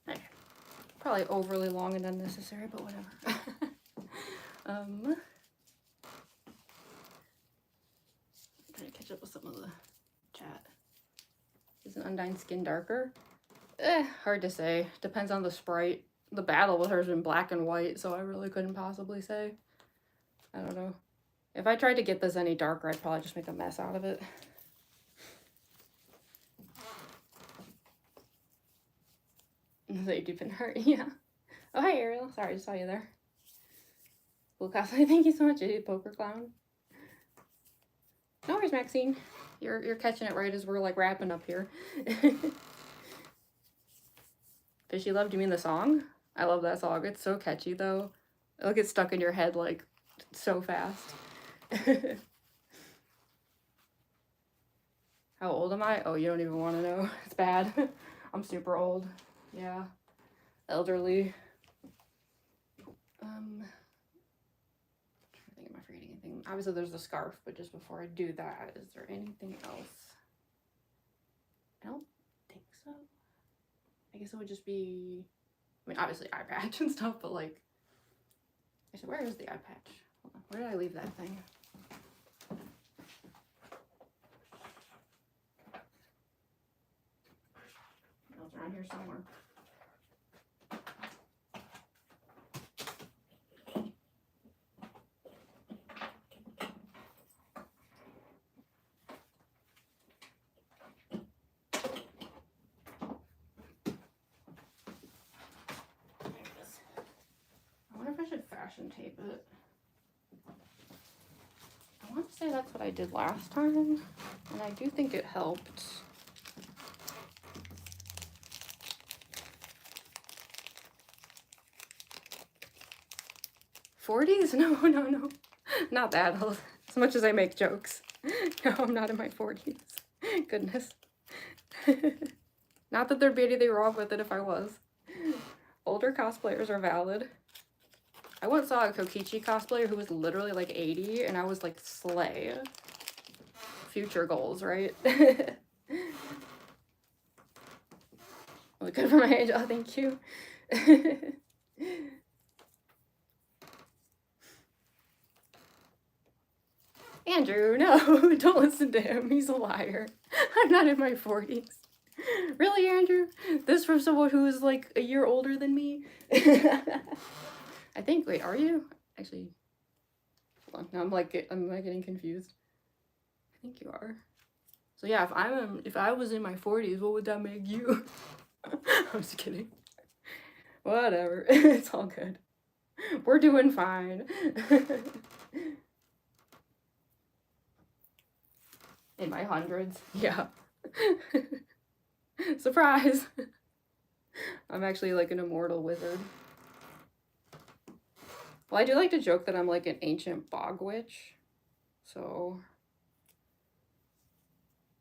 Speaker 1: Okay. Probably overly long and unnecessary, but whatever. I'm trying to catch up with some of the chat. Is an Undyne skin darker? Hard to say. Depends on the sprite. The battle with her has been black and white, so I really couldn't possibly say. I don't know. If I tried to get this any darker, I'd probably just make a mess out of it. They deep in her, yeah. Oh, hi, Ariel. Sorry, I saw you there. Cool cosplay. Thank you so much, idiot poker clown. No worries, Maxine. You're catching it right as we're like wrapping up here. Fishy Love, do you mean the song? I love that song. It's so catchy though. It'll get stuck in your head like so fast. How old am I? Oh, you don't even want to know. It's bad. I'm super old. Yeah. Elderly. Trying to think, am I forgetting anything? Obviously there's the scarf, but just before I do that, is there anything else? I don't think so. I guess it would just be, I mean, obviously eye patch and stuff, but like, actually, where is the eye patch? Hold on, where did I leave that thing? It's around here somewhere. Fashion tape it. I want to say that's what I did last time, and I do think it helped. '40s? No, no, no. Not that old. As much as I make jokes. No, I'm not in my 40s. Goodness. Not that there'd be anything wrong with it if I was. Older cosplayers are valid. I once saw a Kokichi cosplayer who was literally like 80, and I was like, slay. Future goals, right? Really good for my age. Oh, thank you. Andrew, no, don't listen to him. He's a liar. I'm not in my 40s. Really, Andrew? This from someone who is like a year older than me? I think, wait, are you? Actually, hold on, now I'm like getting confused. I think you are. So yeah, if I was in my 40s, what would that make you? I'm just kidding. Whatever, it's all good. We're doing fine. In my hundreds, yeah. Surprise! I'm actually like an immortal wizard. Well, I do like to joke that I'm like an ancient bog witch, so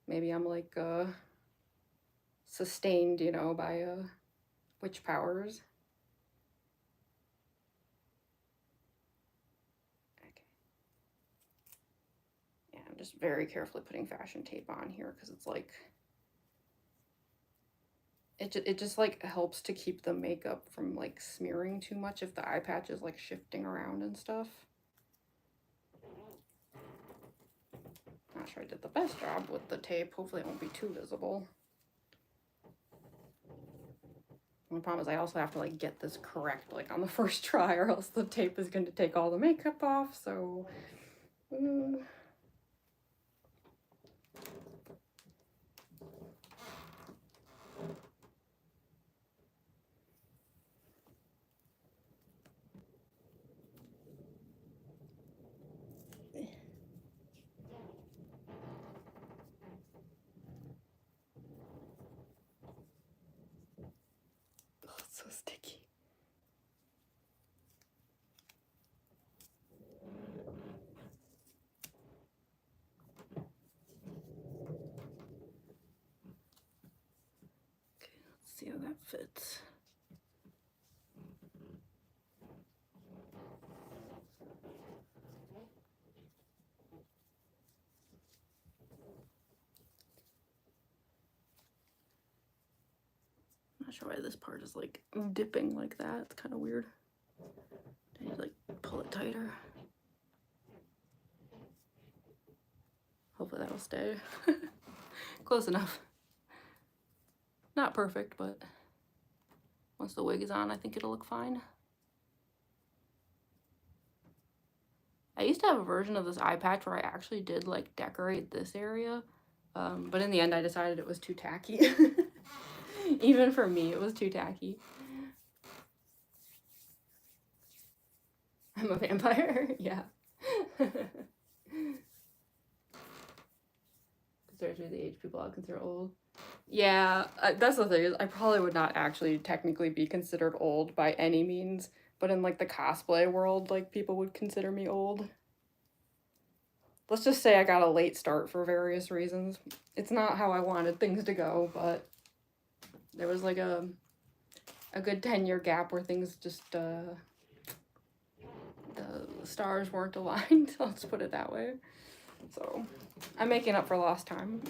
Speaker 1: maybe I'm like sustained, you know, by witch powers. Okay. just very carefully putting fashion tape on here because it's like, it just like helps to keep the makeup from like smearing too much if the eye patch is like shifting around and stuff. Not sure I did the best job with the tape. Hopefully it won't be too visible. The problem is I also have to like get this correct like on the first try, or else the tape is going to take all the makeup off. So oh, it's so sticky. Okay, let's see how that fits. Not sure why this part is like dipping like that. It's kind of weird. I need to like pull it tighter. Hopefully that'll stay. Close enough. Not perfect, but once the wig is on, I think it'll look fine. I used to have a version of this eye patch where I actually did like decorate this area, but in the end I decided it was too tacky. Even for me, it was too tacky. I'm a vampire, yeah. Consider the age people I consider old. Yeah, that's the thing, is I probably would not actually technically be considered old by any means, but in like the cosplay world, like people would consider me old. Let's just say I got a late start for various reasons. It's not how I wanted things to go, but there was like a good 10-year gap where things just, the stars weren't aligned, let's put it that way. So, I'm making up for lost time.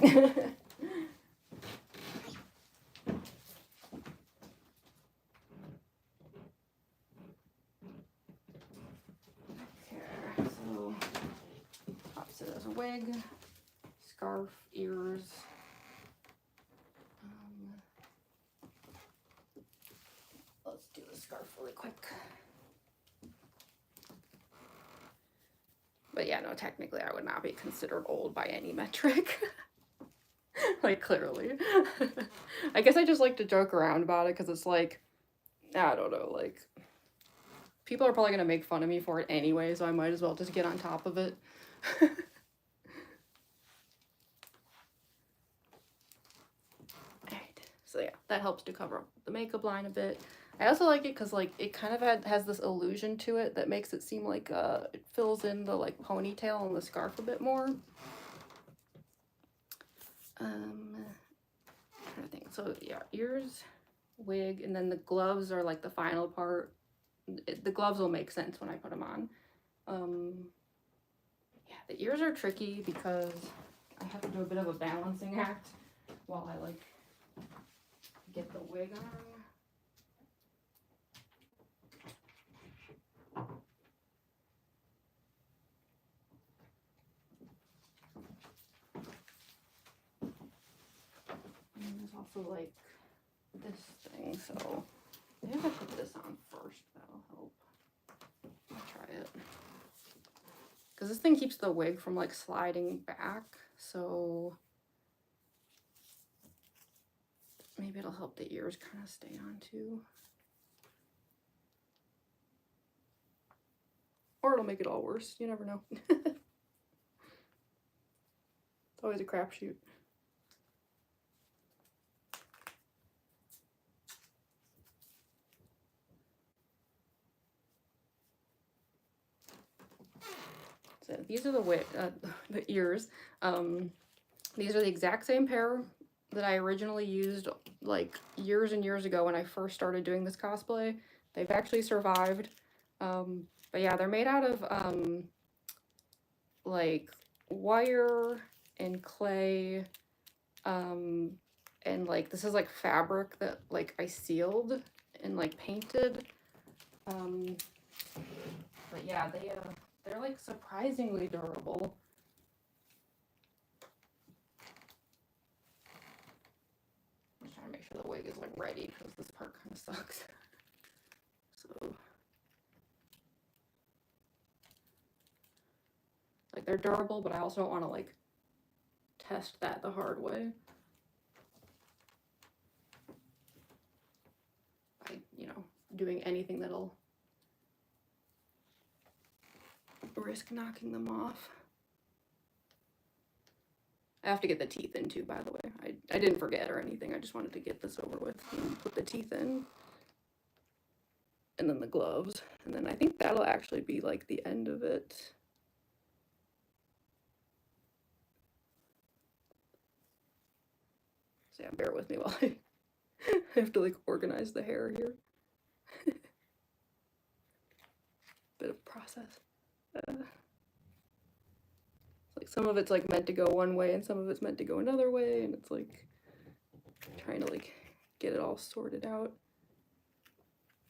Speaker 1: So, pops it as a wig, scarf, ears. Let's do the scarf really quick. But yeah, no, technically I would not be considered old by any metric. Like, clearly. I guess I just like to joke around about it because it's like, I don't know, like, people are probably going to make fun of me for it anyway, so I might as well just get on top of it. Alright, so yeah, that helps to cover up the makeup line a bit. I also like it because like it kind of has this illusion to it that makes it seem like it fills in the like ponytail and the scarf a bit more. I think so. Yeah, ears, wig, and then the gloves are like the final part. The gloves will make sense when I put them on. Yeah, the ears are tricky because I have to do a bit of a balancing act while I like get the wig on. And there's also like this thing, so maybe if I put this on first, that'll help. I'll try it. Because this thing keeps the wig from like sliding back, so maybe it'll help the ears kind of stay on too. Or it'll make it all worse, you never know. It's always a crapshoot. So these are the ears. These are the exact same pair that I originally used like years and years ago when I first started doing this cosplay. They've actually survived. But yeah, they're made out of like wire and clay, and like this is like fabric that like I sealed and like painted. But yeah, they're like surprisingly durable. I'm just trying to make sure the wig is like ready because this part kind of sucks. So like they're durable, but I also don't want to like test that the hard way. By, you know, doing anything that'll risk knocking them off. I have to get the teeth in too, by the way. I didn't forget or anything. I just wanted to get this over with and put the teeth in. And then the gloves. And then I think that'll actually be like the end of it. So yeah, bear with me while I have to like organize the hair here. Bit of process. Like some of it's like meant to go one way and some of it's meant to go another way, and it's like trying to like get it all sorted out.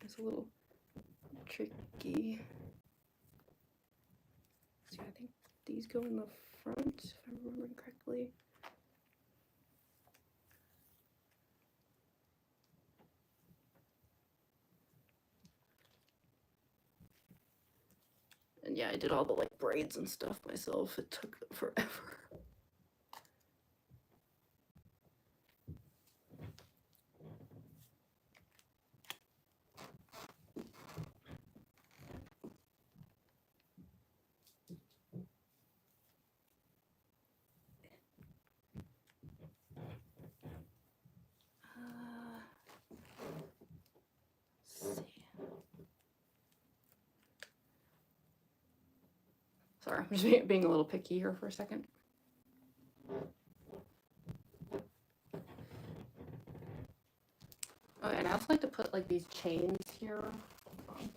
Speaker 1: It's a little tricky. So I think these go in the front, if I'm remembering correctly. And yeah, I did all the like braids and stuff myself. It took forever. Sorry, I'm just being a little picky here for a second. Oh, and I also like to put like these chains here. I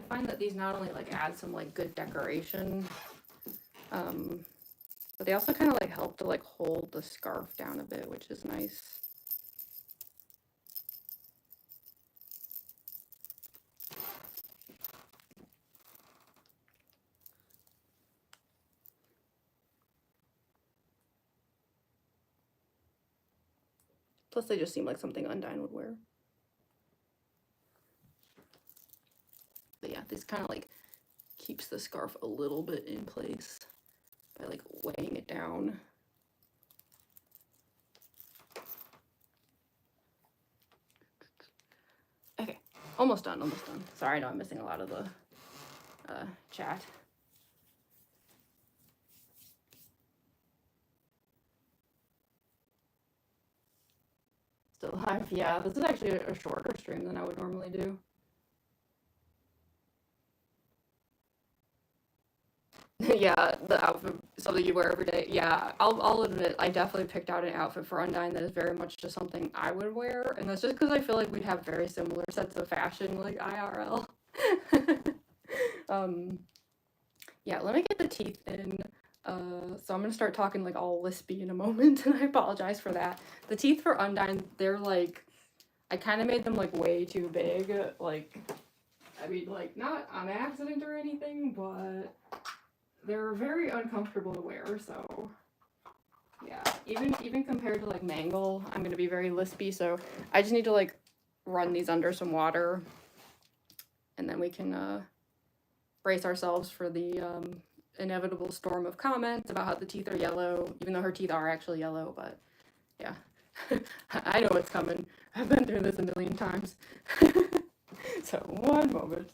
Speaker 1: find that these not only like add some like good decoration, but they also kind of like help to like hold the scarf down a bit, which is nice. Plus they just seem like something Undyne would wear. But yeah, this kind of like keeps the scarf a little bit in place by like weighing it down. Okay, almost done, almost done. Sorry, I know I'm missing a lot of the chat. Still live? Yeah, this is actually a shorter stream than I would normally do. Yeah, the outfit, something you wear every day. Yeah, I'll admit, I definitely picked out an outfit for Undyne that is very much just something I would wear, and that's just because I feel like we'd have very similar sets of fashion, like IRL. Yeah, let me get the teeth in. So I'm gonna start talking like all lispy in a moment, and I apologize for that. The teeth for Undyne, they're like, I kind of made them like way too big. Like, I mean, like not on accident or anything, but they're very uncomfortable to wear. So yeah, even compared to like Mangle, I'm gonna be very lispy. So I just need to like run these under some water, and then we can brace ourselves for the inevitable storm of comments about how the teeth are yellow, even though her teeth are actually yellow. But yeah, I know it's coming. I've been through this a million times. So one moment.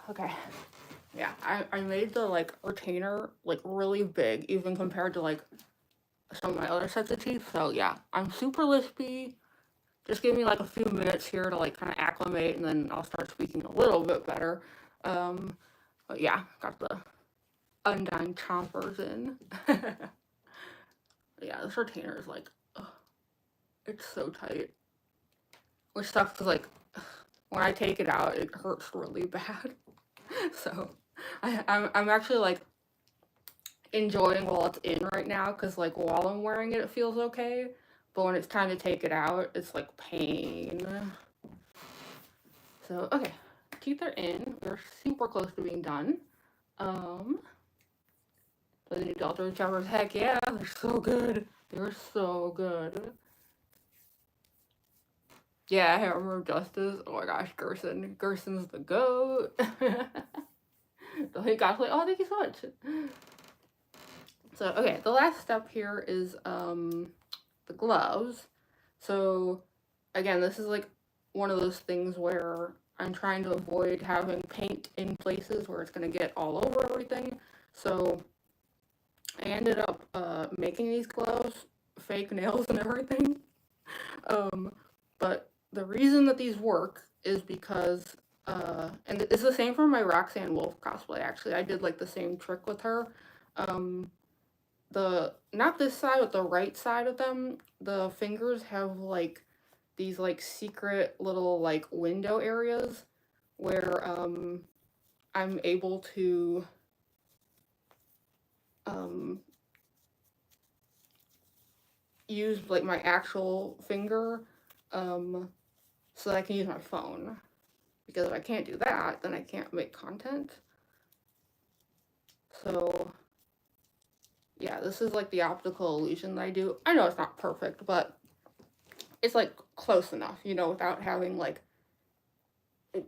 Speaker 1: Okay. Yeah, I made the, like, retainer, like, really big, even compared to, like, some of my other sets of teeth. So, yeah, I'm super lispy. Just give me, like, a few minutes here to, like, kind of acclimate, and then I'll start speaking a little bit better. But, yeah, got the Undyne chompers in. Yeah, this retainer is, like, ugh, it's so tight. Which sucks, because, like, when I take it out, it hurts really bad. So, I'm actually, like, enjoying while it's in right now, because, like, while I'm wearing it, it feels okay, but when it's time to take it out, it's, like, pain. So, okay, teeth are in. We're super close to being done. The new Delta choppers, heck yeah, they're so good. They're so good. Yeah, Hammer of Justice. Oh my gosh, Gerson. Gerson's the GOAT. The cosplay. Oh, thank you so much. So, okay, the last step here is the gloves. So, again, this is like one of those things where I'm trying to avoid having paint in places where it's going to get all over everything. So, I ended up making these gloves, fake nails and everything. But the reason that these work is because, and it's the same for my Roxanne Wolf cosplay, actually. I did, like, the same trick with her. Not this side, but the right side of them, the fingers have, like, these, like, secret little, like, window areas where, I'm able to, use, like, my actual finger, so that I can use my phone. Because if I can't do that, then I can't make content. So, yeah, this is, like, the optical illusion that I do. I know it's not perfect, but it's, like, close enough, you know, without having, like,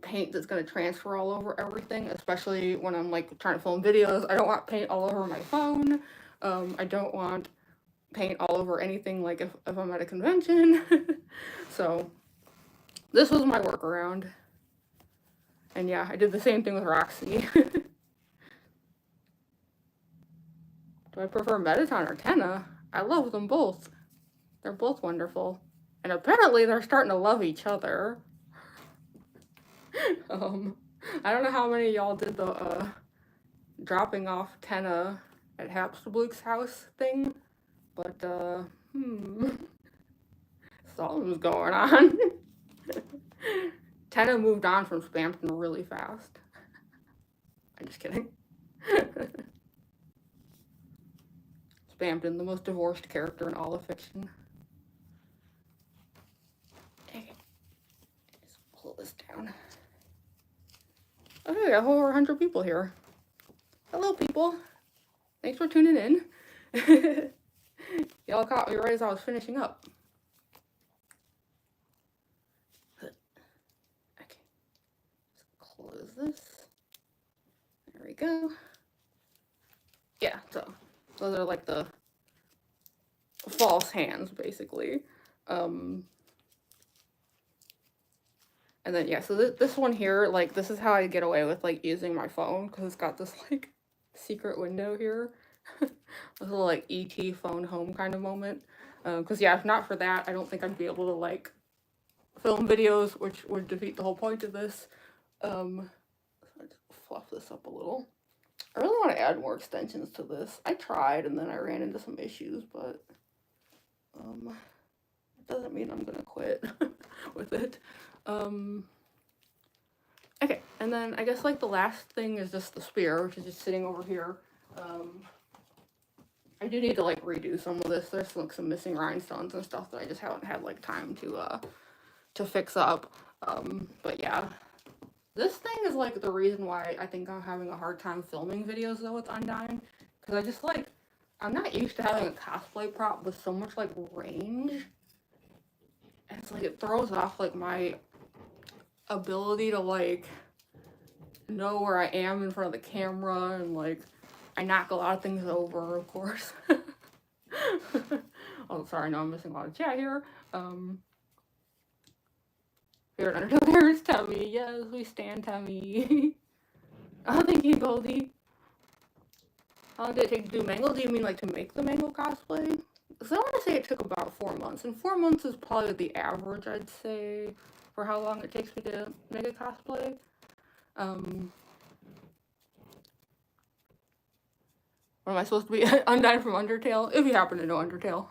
Speaker 1: paint that's going to transfer all over everything, especially when I'm, like, trying to film videos. I don't want paint all over my phone. I don't want paint all over anything, like, if I'm at a convention. So, this was my workaround. And yeah, I did the same thing with Roxy. Do I prefer Mettaton or Tenna? I love them both. They're both wonderful. And apparently they're starting to love each other. I don't know how many of y'all did the dropping off Tenna at Hapstabluke's house thing, but something's going on. Tenna moved on from Spamton really fast. I'm just kidding. Spamton, the most divorced character in all of fiction. Okay. Just pull this down. Okay, I have over 100 people here. Hello, people. Thanks for tuning in. Y'all caught me right as I was finishing up. Okay. Let's close this. There we go. Yeah, so those are like the false hands, basically. And then, yeah, so this one here, like, this is how I get away with, like, using my phone, because it's got this, like, secret window here. This little, like, E.T. phone home kind of moment. Because, yeah, if not for that, I don't think I'd be able to, like, film videos, which would defeat the whole point of this. So I just fluff this up a little. I really want to add more extensions to this. I tried, and then I ran into some issues, but it doesn't mean I'm gonna quit with it. Okay, and then I guess, like, the last thing is just the spear, which is just sitting over here. I do need to, like, redo some of this. There's, like, some missing rhinestones and stuff that I just haven't had, like, time to fix up. But yeah, this thing is, like, the reason why I think I'm having a hard time filming videos, though, with Undyne. Because I just, like, I'm not used to having a cosplay prop with so much, like, range. And it's, like, it throws off, like, my ability to, like, know where I am in front of the camera, and, like, I knock a lot of things over, of course. Oh, sorry, no, I'm missing a lot of chat here. Favorite Undertale parents, Tummy. Yes, we stand Tummy. Oh, thank you, Goldie. How long did it take to do Mangle? Do you mean like to make the Mangle cosplay? So I want to say it took about 4 months, and 4 months is probably the average, I'd say, for how long it takes me to make a cosplay. What am I supposed to be? Undyne from Undertale? If you happen to know Undertale.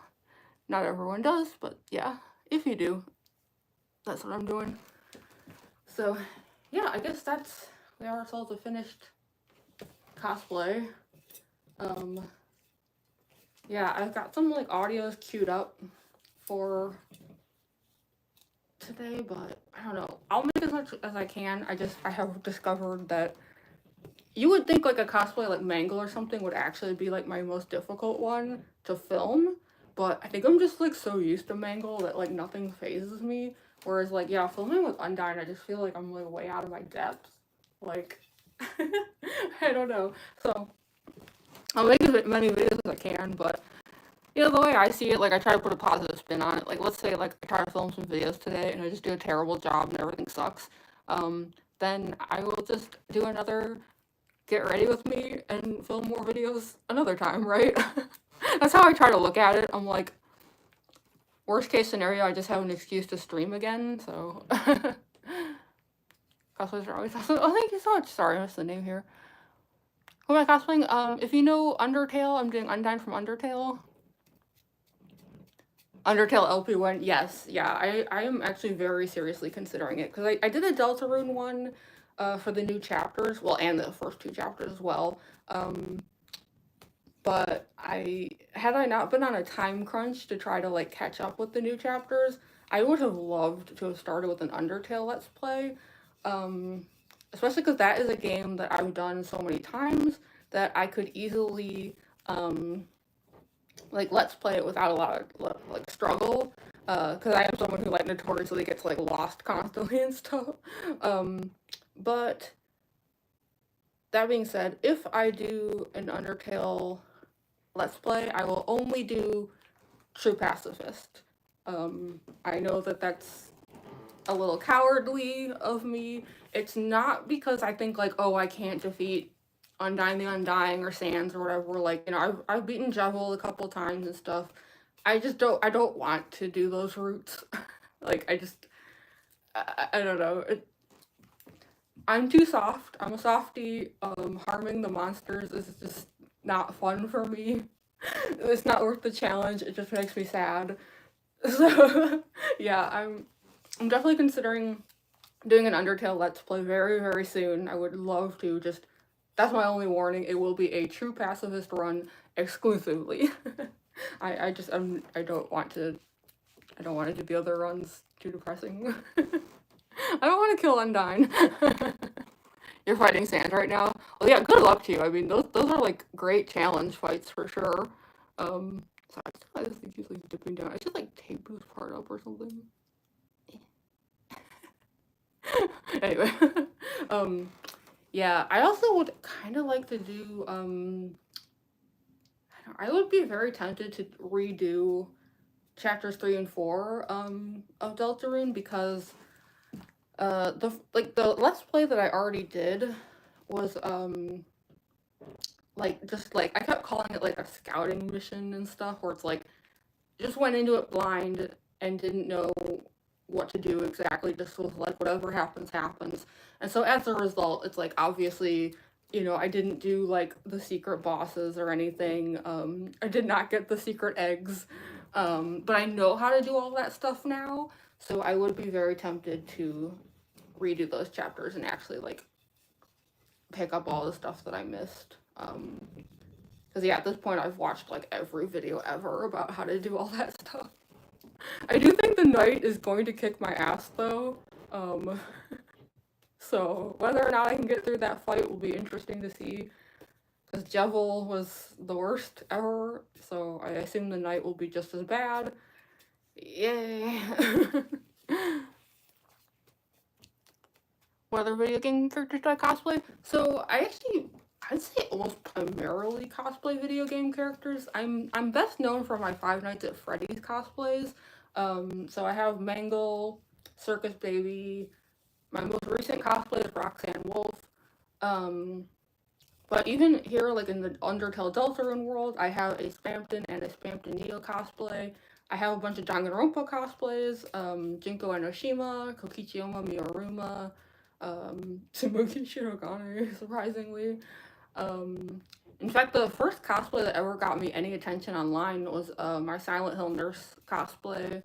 Speaker 1: Not everyone does, but yeah, if you do, that's what I'm doing. So, yeah, I guess we have ourselves a finished cosplay. Yeah, I've got some like audios queued up for today, but I don't know. I'll make as much as I can. I have discovered that you would think like a cosplay like Mangle or something would actually be like my most difficult one to film, but I think I'm just like so used to Mangle that like nothing phases me. Whereas like yeah, filming with Undyne, I just feel like I'm like way out of my depth. Like I don't know. So I'll make as many videos as I can, but you know, the way I see it, like I try to put a positive spin on it. Like let's say like I try to film some videos today and I just do a terrible job and everything sucks. Then I will just do another get ready with me and film more videos another time, right? That's how I try to look at it. I'm like, worst case scenario, I just have an excuse to stream again, so. Cosplays are always awesome. Oh, thank you so much. Sorry, I missed the name here. Who am I cosplaying? If you know Undertale, I'm doing Undyne from Undertale. Undertale LP1, yes, yeah, I am actually very seriously considering it, because I did a Deltarune one for the new chapters, well, and the first 2 chapters as well, but had I not been on a time crunch to try to, like, catch up with the new chapters, I would have loved to have started with an Undertale Let's Play, especially because that is a game that I've done so many times that I could easily, like let's play it without a lot of like struggle, because I am someone who like notoriously gets like lost constantly and stuff. But that being said, if I do an Undertale let's play, I will only do True Pacifist. I know that that's a little cowardly of me. It's not because I think like, oh, I can't defeat Undyne the Undying or Sans or whatever. Like, you know, I've beaten Jevil a couple times and stuff. I don't want to do those routes. Like, I don't know. I'm too soft. I'm a softie. Harming the monsters is just not fun for me. It's not worth the challenge. It just makes me sad. So, yeah, I'm definitely considering doing an Undertale Let's Play very, very soon. I would love to. Just, that's my only warning. It will be a true pacifist run exclusively. I don't want it to be other runs. Too depressing. I don't want to kill Undyne. You're fighting Sand right now? Well, yeah, good luck to you. I mean, those are, like, great challenge fights for sure. Sorry, I just think he's, like, dipping down. I should, like, tape his part up or something. Anyway, yeah, I also would kind of like to do, I would be very tempted to redo chapters 3 and 4, of Deltarune, because, the Let's Play that I already did was, like, just, like, I kept calling it, like, a scouting mission and stuff, where it's, like, just went into it blind and didn't know what to do exactly, just was like, whatever happens, happens. And so as a result, it's like, obviously, you know, I didn't do like the secret bosses or anything. I did not get the secret eggs. But I know how to do all that stuff now. So I would be very tempted to redo those chapters and actually like pick up all the stuff that I missed. Because yeah, at this point I've watched like every video ever about how to do all that stuff. I do think the knight is going to kick my ass, though. So whether or not I can get through that fight will be interesting to see. Because Jevil was the worst ever, so I assume the knight will be just as bad. Yay! What other video game characters do I cosplay? So I'd say almost primarily cosplay video game characters. I'm best known for my Five Nights at Freddy's cosplays. So I have Mangle, Circus Baby. My most recent cosplay is Roxanne Wolf. But even here, like in the Undertale Deltarune world, I have a Spamton and a Spamton Neo cosplay. I have a bunch of Danganronpa cosplays, Jinko Enoshima, Kokichiyama Mioruma, Tsumugi Shirogane, surprisingly. In fact, the first cosplay that ever got me any attention online was my Silent Hill nurse cosplay.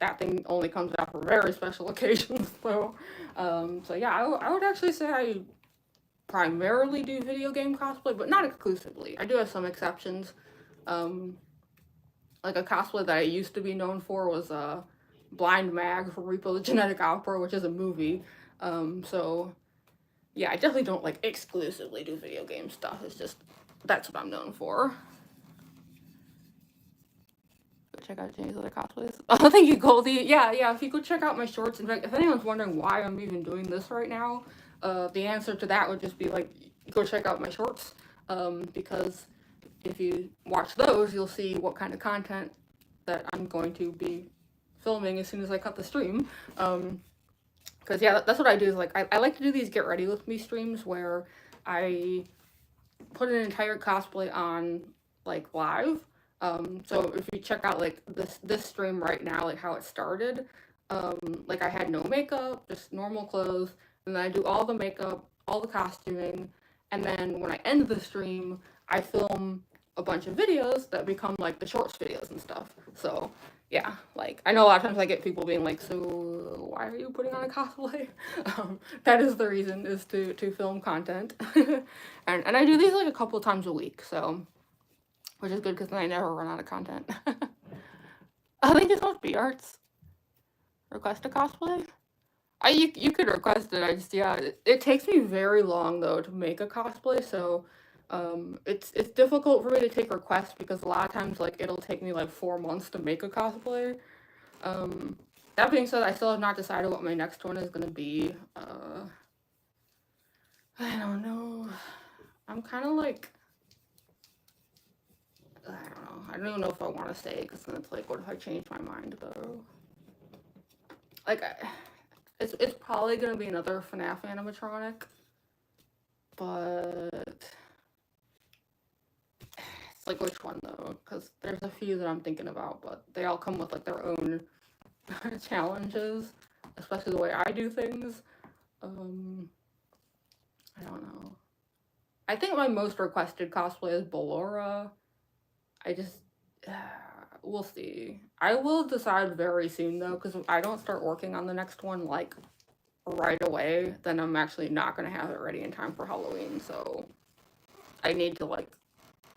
Speaker 1: That thing only comes out for very special occasions, though. So yeah, I would actually say I primarily do video game cosplay, but not exclusively. I do have some exceptions. Like a cosplay that I used to be known for was Blind Mag for Repo the Genetic Opera, which is a movie. So yeah, I definitely don't like exclusively do video game stuff. It's just that's what I'm known for. Go check out Janie's other cosplays. Oh, thank you, Goldie. Yeah, if you go check out my shorts. In fact, if anyone's wondering why I'm even doing this right now, the answer to that would just be like, go check out my shorts. Because if you watch those, you'll see what kind of content that I'm going to be filming as soon as I cut the stream. Because yeah, that's what I do. Is like I like to do these get ready with me streams where I put an entire cosplay on like live. So if you check out like this stream right now, like how it started, like I had no makeup, just normal clothes, and then I do all the makeup, all the costuming, and then when I end the stream, I film a bunch of videos that become like the shorts videos and stuff. So yeah, like I know a lot of times I get people being like, so why are you putting on a cosplay? That is the reason, is to film content. and I do these like a couple times a week, so which is good because then I never run out of content. I think it's called B-Arts. Request a cosplay? You could request it. I just, yeah, it takes me very long though to make a cosplay, so it's difficult for me to take requests because a lot of times like it'll take me like 4 months to make a cosplay. That being said, I still have not decided what my next one is gonna be. I don't know. I'm kind of like, I don't know. I don't even know if I want to stay because then it's like, what if I change my mind though? Like, it's probably gonna be another FNAF animatronic, but it's like which one though? Because there's a few that I'm thinking about, but they all come with like their own challenges, especially the way I do things. I don't know. I think my most requested cosplay is Ballora. I just, we'll see. I will decide very soon though, because if I don't start working on the next one like right away, then I'm actually not gonna have it ready in time for Halloween. So I need to like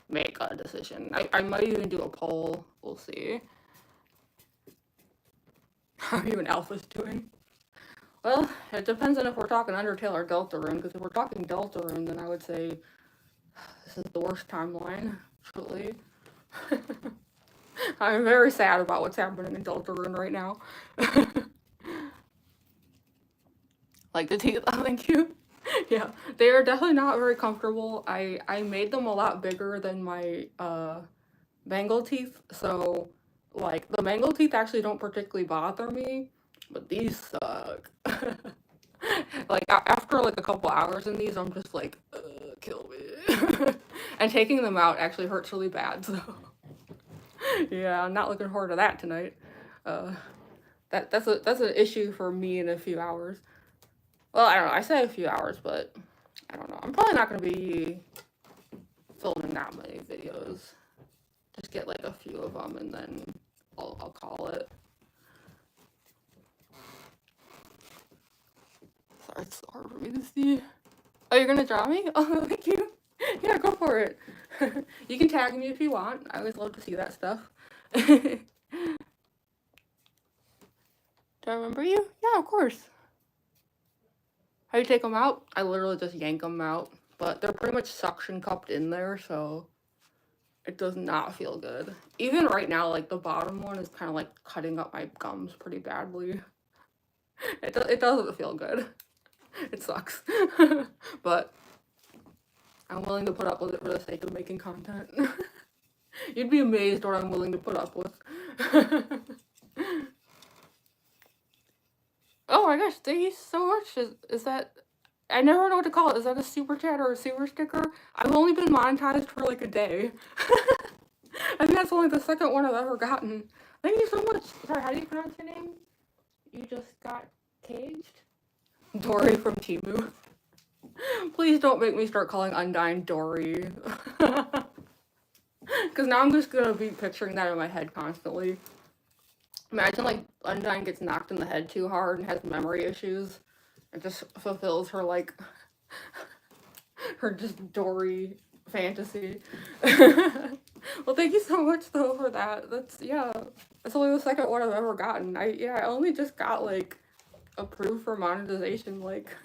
Speaker 1: make a decision. I might even do a poll. We'll see. How are you and Alpha's doing? Well, it depends on if we're talking Undertale or Deltarune, because if we're talking Deltarune, then I would say this is the worst timeline, truly. I'm very sad about what's happening in Deltarune right now. Like the teeth, thank you. Yeah, they are definitely not very comfortable. I made them a lot bigger than my mangle teeth, so like the mangle teeth actually don't particularly bother me, but these suck. Like after like a couple hours in these, I'm just like, kill me. And taking them out actually hurts really bad, so yeah, I'm not looking forward to that tonight. That's an issue for me in a few hours. Well, I don't know. I say a few hours, but I don't know. I'm probably not gonna be filming that many videos. Just get like a few of them, and then I'll call it. Sorry, it's so hard for me to see. Oh, you're gonna draw me? Oh, thank you. Yeah, go for it. You can tag me if you want. I always love to see that stuff. Do I remember you? Yeah, of course. How do you take them out? I literally just yank them out, but they're pretty much suction cupped in there, so it does not feel good. Even right now, like the bottom one is kind of like cutting up my gums pretty badly. It doesn't feel good. It sucks. But I'm willing to put up with it for the sake of making content. You'd be amazed what I'm willing to put up with. Oh my gosh, thank you so much. Is that I never know what to call it. Is that a super chat or a super sticker? I've only been monetized for like a day. I think that's only the second one I've ever gotten. Thank you so much. Sorry, how do you pronounce your name? You just got caged? Dory from Timu. Please don't make me start calling Undyne Dory. Because now I'm just gonna be picturing that in my head constantly. Imagine like Undyne gets knocked in the head too hard and has memory issues. It just fulfills her like her just Dory fantasy. Well, thank you so much though for that. That's only the second one I've ever gotten. I only just got like approved for monetization like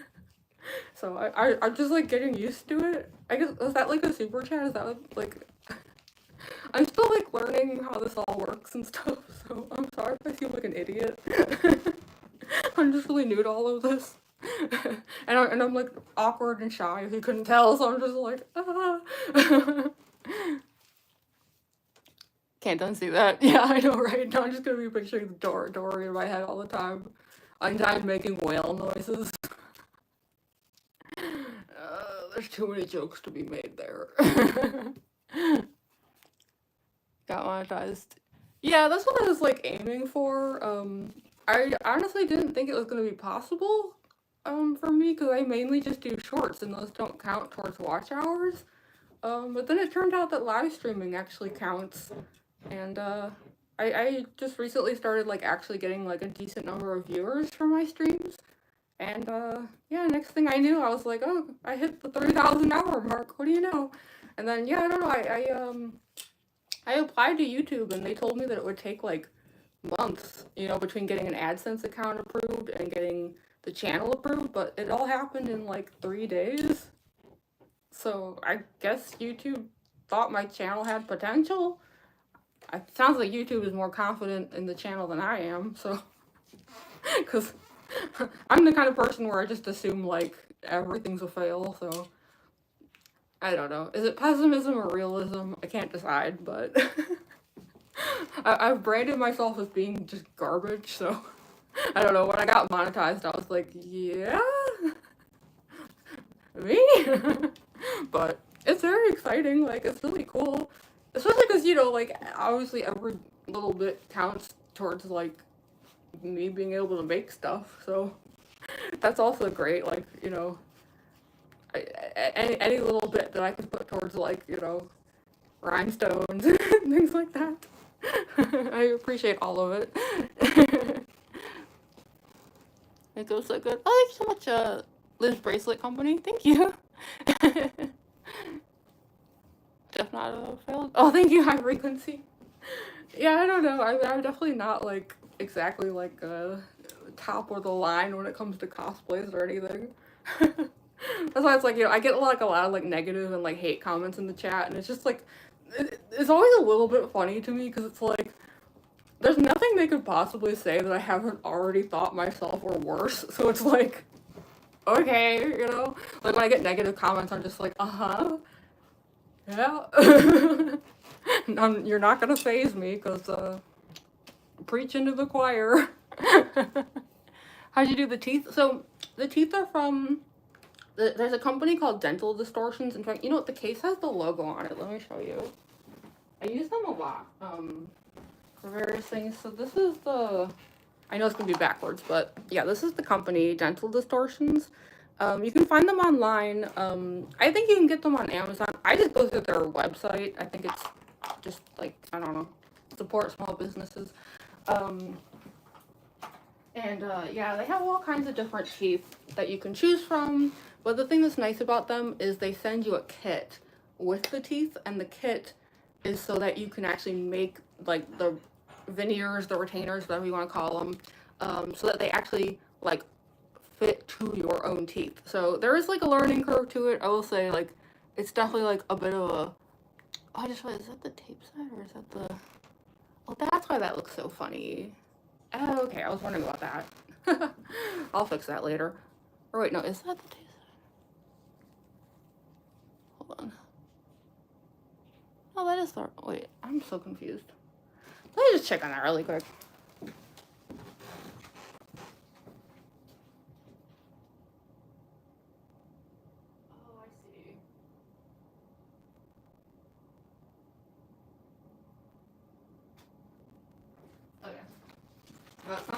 Speaker 1: so I'm just like getting used to it. I guess is that like a super chat? Is that like I'm still like learning how this all works and stuff, so I'm sorry if I seem like an idiot. I'm just really new to all of this. and I'm like awkward and shy if you couldn't tell, so I'm just like, Can't unsee that. Yeah, I know, right? Now I'm just gonna be picturing Dory in my head all the time. Undyne making whale noises. There's too many jokes to be made there. Got monetized. Yeah, that's what I was like aiming for. I honestly didn't think it was gonna be possible for me because I mainly just do shorts and those don't count towards watch hours. But then it turned out that live streaming actually counts, and I just recently started like actually getting like a decent number of viewers for my streams, and yeah, next thing I knew, I was like, oh, I hit the 3,000 hour mark. What do you know? And then yeah, I don't know. I applied to YouTube and they told me that it would take like months, between getting an AdSense account approved and getting the channel approved, but it all happened in like 3 days. So I guess YouTube thought my channel had potential. It sounds like YouTube is more confident in the channel than I am, so because I'm the kind of person where I just assume like everything's a fail, so I don't know. Is it pessimism or realism? I can't decide, but I've branded myself as being just garbage, so I don't know. When I got monetized, I was like, yeah, me? But it's very exciting. Like, it's really cool. Especially because, like, obviously every little bit counts towards, like, me being able to make stuff. So that's also great. Like, any little bit that I can put towards, like, rhinestones, things like that. I appreciate all of it. It goes so good. Oh, thank you so much, Liz Bracelet Company. Thank you. Jeff not failed. Oh, thank you, High Frequency. Yeah, I don't know. I'm definitely not like exactly like top of the line when it comes to cosplays or anything. That's why it's like, I get like a lot of like negative and like hate comments in the chat, and it's just like it's always a little bit funny to me because it's like there's nothing they could possibly say that I haven't already thought myself or worse. So it's like, okay, like when I get negative comments, I'm just like, yeah. You're not gonna faze me because preach into the choir. How'd you do the teeth? So the teeth are from there's a company called Dental Distortions. In fact, the case has the logo on it. Let me show you. I use them a lot for various things. So this is I know it's gonna be backwards, but yeah, this is the company Dental Distortions. You can find them online. I think you can get them on Amazon. I just go through their website. I think it's just like, I don't know, support small businesses. Yeah, they have all kinds of different teeth that you can choose from. But the thing that's nice about them is they send you a kit with the teeth, and the kit is so that you can actually make like the veneers, the retainers, whatever you want to call them, so that they actually like fit to your own teeth. So there is like a learning curve to it. I will say, like, it's definitely like a bit of a, oh, I just realized, is that the tape side or is that the, oh, that's why that looks so funny. Oh, okay, I was wondering about that. I'll fix that later. Or wait, no, is that the tape side? Hold on. Oh, that is the, wait, I'm so confused. Let me just check on that really quick.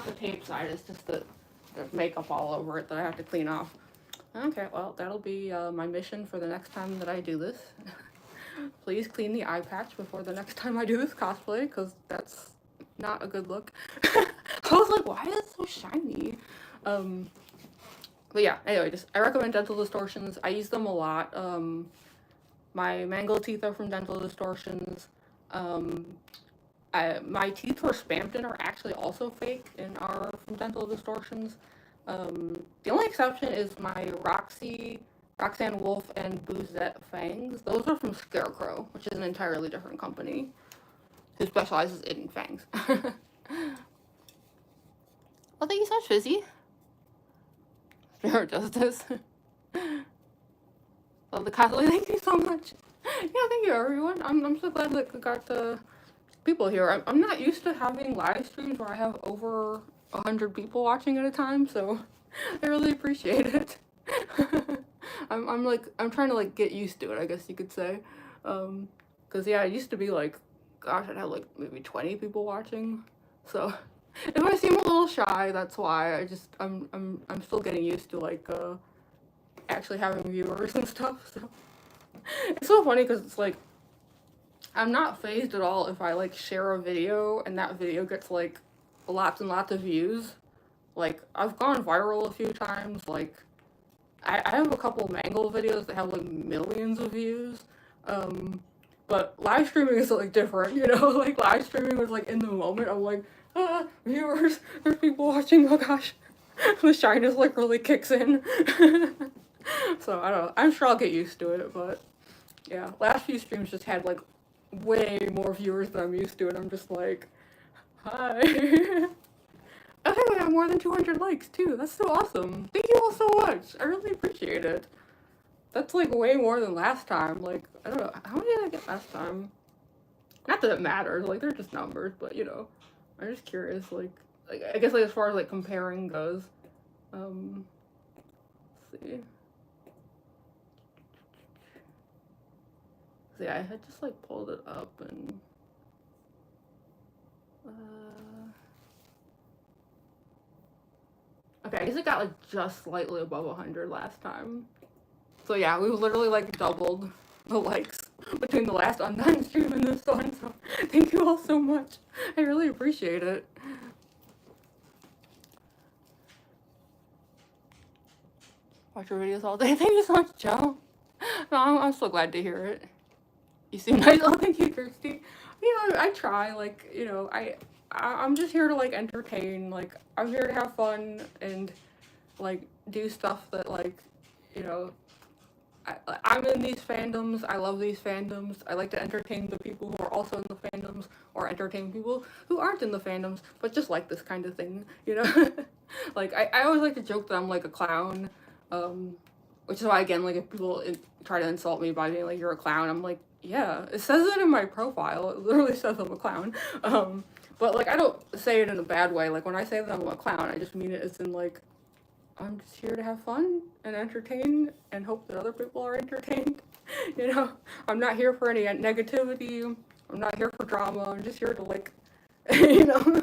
Speaker 1: not the tape side, it's just the makeup all over it that I have to clean off. Okay, well, that'll be my mission for the next time that I do this. Please clean the eye patch before the next time I do this cosplay, because that's not a good look. I was like, why is it so shiny? But yeah, anyway, I recommend Dental Distortions. I use them a lot. My mangled teeth are from Dental Distortions. My teeth were Spampton are actually also fake and are from Dental Distortions. The only exception is my Roxanne Wolf, and Boozette Fangs. Those are from Scarecrow, which is an entirely different company who specializes in fangs. Well, thank you so much, Fizzy. Spirit Justice. Love the cosplay. Thank you so much. Yeah, thank you, everyone. I'm so glad that we got the people here. I'm not used to having live streams where I have over 100 people watching at a time, so I really appreciate it. I'm trying to like get used to it, I guess you could say. Cause yeah, it used to be like, gosh, I'd have like maybe 20 people watching. So if I seem a little shy, that's why. I'm still getting used to like actually having viewers and stuff. So it's so funny because it's like I'm not fazed at all if I like share a video and that video gets like lots and lots of views. Like I've gone viral a few times. Like I have a couple Mangle videos that have like millions of views. But live streaming is like different, you know. Like live streaming was like in the moment. I'm like, viewers, there's people watching. Oh gosh, the shyness like really kicks in. So I don't know. I'm sure I'll get used to it, but yeah, last few streams just had like way more viewers than I'm used to, and I'm just like, hi. Okay, we have more than 200 likes too. That's so awesome. Thank you all so much. I really appreciate it. That's like way more than last time. Like, I don't know, how many did I get last time? Not that it matters, like they're just numbers, but you know, I'm just curious, like I guess like as far as like comparing goes. Let's see. So yeah, I had just like pulled it up and okay, I guess it got like just slightly above 100 last time. So yeah, we literally like doubled the likes between the last Undyne stream and this one, so thank you all so much. I really appreciate it. Watch your videos all day. Thank you so much, Joe. No, I'm so glad to hear it. You seem nice. Oh, thank you, Kirsty. You know, I try, like, you know, I'm just here to, like, entertain. Like, I'm here to have fun and, like, do stuff that, like, you know, I'm in these fandoms. I love these fandoms. I like to entertain the people who are also in the fandoms, or entertain people who aren't in the fandoms, but just like this kind of thing, you know? Like, I always like to joke that I'm, like, a clown, which is why, again, like, if people try to insult me by being like, you're a clown, I'm like, yeah, it says it in my profile. It literally says I'm a clown. But, like, I don't say it in a bad way. Like, when I say that I'm a clown, I just mean it as in, like, I'm just here to have fun and entertain and hope that other people are entertained. You know, I'm not here for any negativity. I'm not here for drama. I'm just here to, like, you know,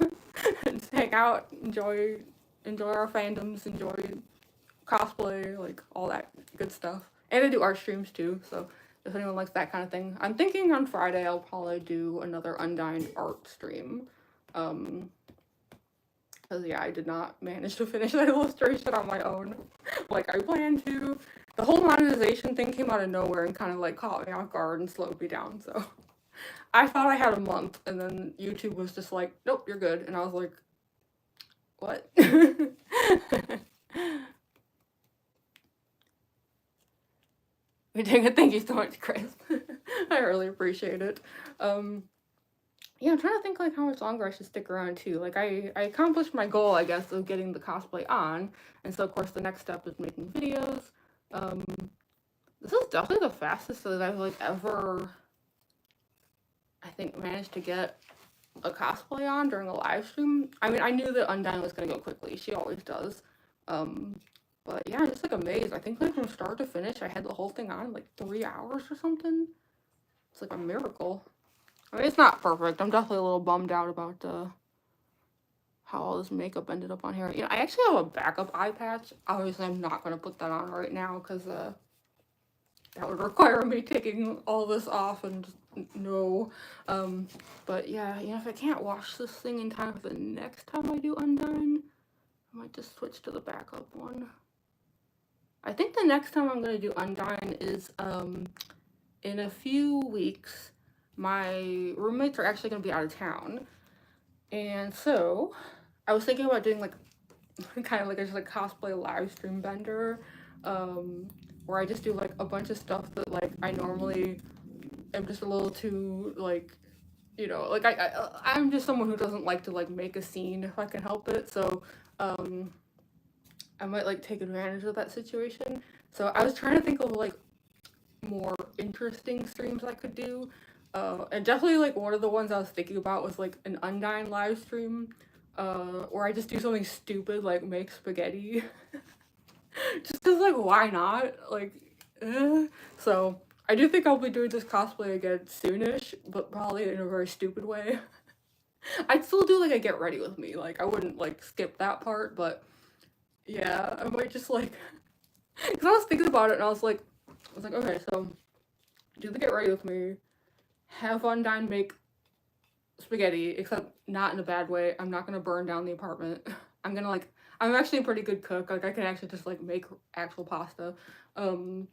Speaker 1: just hang out, enjoy our fandoms, enjoy cosplay, like all that good stuff. And I do art streams too, so if anyone likes that kind of thing. I'm thinking on Friday I'll probably do another Undyne art stream. Because yeah, I did not manage to finish that illustration on my own like I planned to. The whole monetization thing came out of nowhere and kind of like caught me off guard and slowed me down, so I thought I had a month, and then YouTube was just like, nope, you're good, and I was like, what? Dang it, thank you so much, Chris. I really appreciate it. Yeah, I'm trying to think like how much longer I should stick around too. Like I accomplished my goal, I guess, of getting the cosplay on, and so of course the next step is making videos. This is definitely the fastest that I've like ever, I think, managed to get a cosplay on during a live stream. I mean, I knew that Undyne was gonna go quickly. She always does. But yeah, I'm just like amazed. I think like from start to finish, I had the whole thing on in like 3 hours or something. It's like a miracle. I mean, it's not perfect. I'm definitely a little bummed out about how all this makeup ended up on here. You know, I actually have a backup eye patch. Obviously, I'm not going to put that on right now because that would require me taking all this off, and just, no. But yeah, you know, if I can't wash this thing in time for the next time I do Undyne, I might just switch to the backup one. I think the next time I'm going to do Undyne is in a few weeks. My roommates are actually going to be out of town, and so I was thinking about doing like kind of like a just like cosplay live stream bender, where I just do like a bunch of stuff that like I normally am just a little too like, you know, like I'm just someone who doesn't like to like make a scene if I can help it. So I might like take advantage of that situation. So I was trying to think of like more interesting streams I could do. And definitely like one of the ones I was thinking about was like an Undyne live stream, where I just do something stupid like make spaghetti. Just cause like why not? Like, so I do think I'll be doing this cosplay again soonish, but probably in a very stupid way. I'd still do like a get ready with me. Like I wouldn't like skip that part, but yeah, I might just like, cause I was thinking about it and I was like, okay, so do the get ready with me, have Undyne make spaghetti, except not in a bad way. I'm not gonna burn down the apartment. I'm gonna like, I'm actually a pretty good cook. Like I can actually just like make actual pasta. And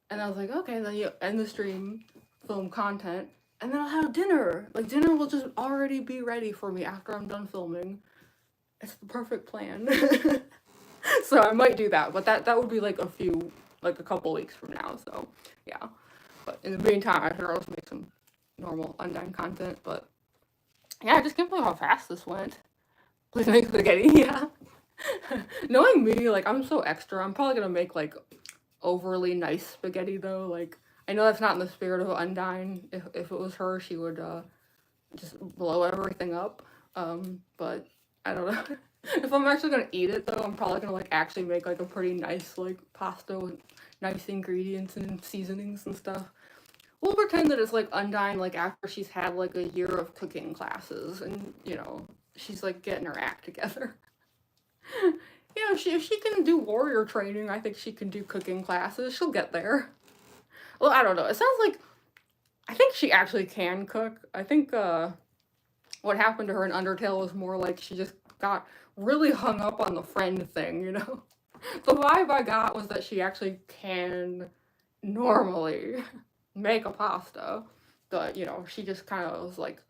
Speaker 1: I was like, okay, then you end the stream, film content, and then I'll have dinner. Like dinner will just already be ready for me after I'm done filming. It's the perfect plan. So I might do that, but that would be like a couple weeks from now. So yeah. But in the meantime, I should also make some normal Undyne content. But yeah, I just can't believe how fast this went. Please make spaghetti. Yeah. Knowing me, like I'm so extra. I'm probably gonna make like overly nice spaghetti though. Like I know that's not in the spirit of Undyne. If it was her, she would just blow everything up. But I don't know. If I'm actually gonna eat it though, I'm probably gonna like actually make like a pretty nice like pasta with nice ingredients and seasonings and stuff. We'll pretend that it's like Undyne like after she's had like a year of cooking classes and you know she's like getting her act together. You know, if she can do warrior training, I think she can do cooking classes. She'll get there. Well, I don't know. It sounds like I think she actually can cook. I think what happened to her in Undertale was more like she just got really hung up on the friend thing, you know? The vibe I got was that she actually can normally make a pasta, but, you know, she just kind of was, like,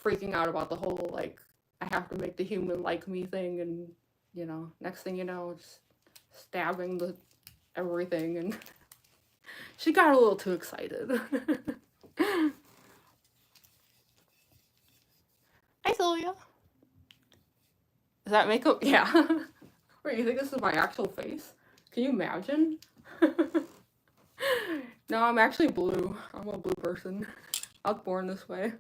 Speaker 1: freaking out about the whole, like, I have to make the human like me thing, and, you know, next thing you know, just stabbing the everything, and she got a little too excited. Hi, Sylvia. Is that makeup? Yeah. Wait, you think this is my actual face? Can you imagine? No, I'm actually blue. I'm a blue person. I was born this way.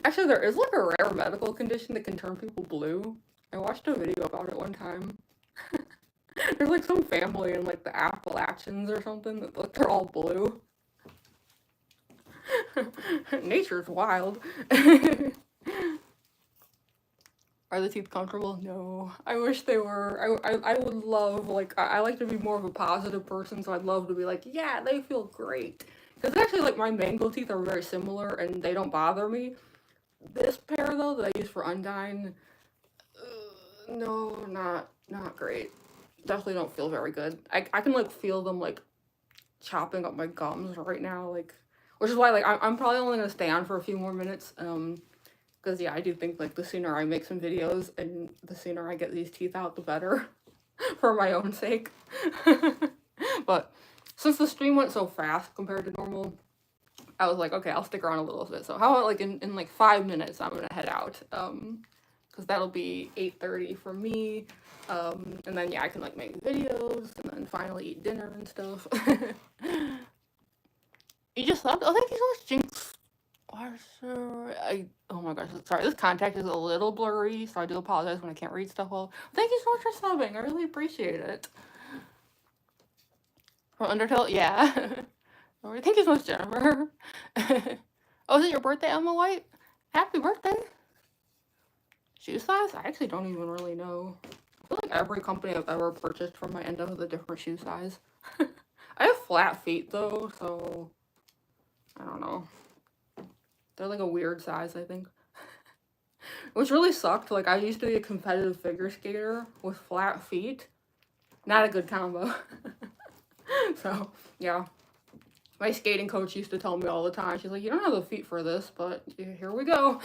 Speaker 1: Actually, there is like a rare medical condition that can turn people blue. I watched a video about it one time. There's like some family in like the Appalachians or something that like they're all blue. Nature's wild. Are the teeth comfortable? No. I wish they were. I would love, like, I like to be more of a positive person, so I'd love to be like, yeah, they feel great. Because actually, like, my mango teeth are very similar, and they don't bother me. This pair, though, that I use for Undyne, no, not great. Definitely don't feel very good. I can, like, feel them, like, chopping up my gums right now, like, which is why, like, I'm probably only gonna stay on for a few more minutes, because, yeah, I do think, like, the sooner I make some videos and the sooner I get these teeth out, the better. For my own sake. But since the stream went so fast compared to normal, I was like, okay, I'll stick around a little bit. So how about, like, in like 5 minutes, I'm gonna head out. Because that'll be 8:30 for me. And then, yeah, I can, like, make videos and then finally eat dinner and stuff. You just left? Oh, thank you so much, Jinx. Oh my gosh, sorry, this contact is a little blurry, so I do apologize when I can't read stuff well. Thank you so much for subbing, I really appreciate it. From Undertale? Yeah. Thank you so much, Jennifer. Oh, is it your birthday, Emma White? Happy birthday. Shoe size? I actually don't even really know. I feel like every company I've ever purchased from might end up with a different shoe size. I have flat feet though, so I don't know. They're like a weird size, I think. Which really sucked. Like, I used to be a competitive figure skater with flat feet. Not a good combo. So, yeah. My skating coach used to tell me all the time. She's like, you don't have the feet for this, but here we go.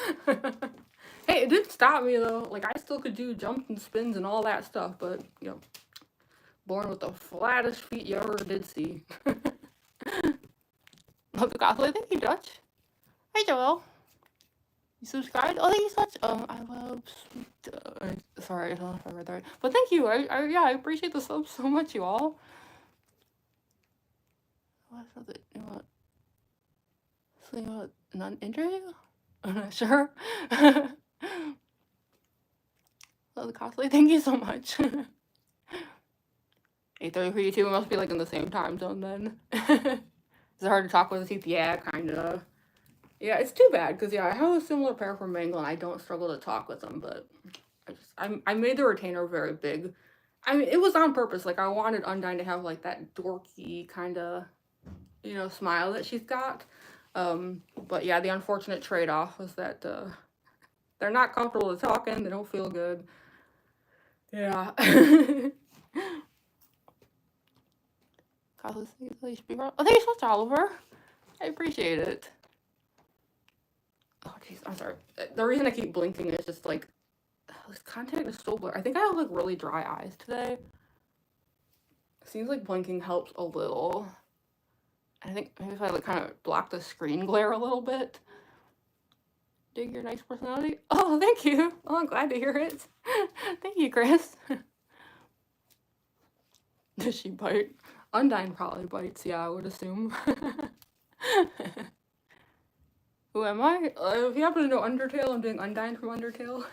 Speaker 1: Hey, it didn't stop me, though. Like, I still could do jumps and spins and all that stuff, but, you know, born with the flattest feet you ever did see. Love the cosplay. Thank you, Dutch. Hey, Joel. You subscribed? Oh, thank you so much. I love sweet. Sorry, I don't know if I read that right. But thank you. Yeah, I appreciate the subs so much, you all. What's it? You want something about an interview? I'm not sure. Love the cosplay. Thank you so much. 8:30 for you too. It must be like in the same time zone then. Is it hard to talk with the teeth? Yeah, kinda. Yeah, it's too bad because yeah, I have a similar pair from Mangle and I don't struggle to talk with them, but I made the retainer very big. I mean, it was on purpose. Like, I wanted Undyne to have like that dorky kind of, you know, smile that she's got. But yeah, the unfortunate trade-off was that they're not comfortable to talking. They don't feel good. Yeah. God, oh, thank you so much, Oliver. I appreciate it. Oh, jeez, I'm sorry. The reason I keep blinking is just like, this contact is so blurry. I think I have like really dry eyes today. Seems like blinking helps a little. I think maybe if I like kind of block the screen glare a little bit. Dig your nice personality. Oh, thank you. Oh, I'm glad to hear it. Thank you, Chris. Does she bite? Undyne probably bites, yeah, I would assume. Who am I? If you happen to know Undertale, I'm doing Undyne from Undertale.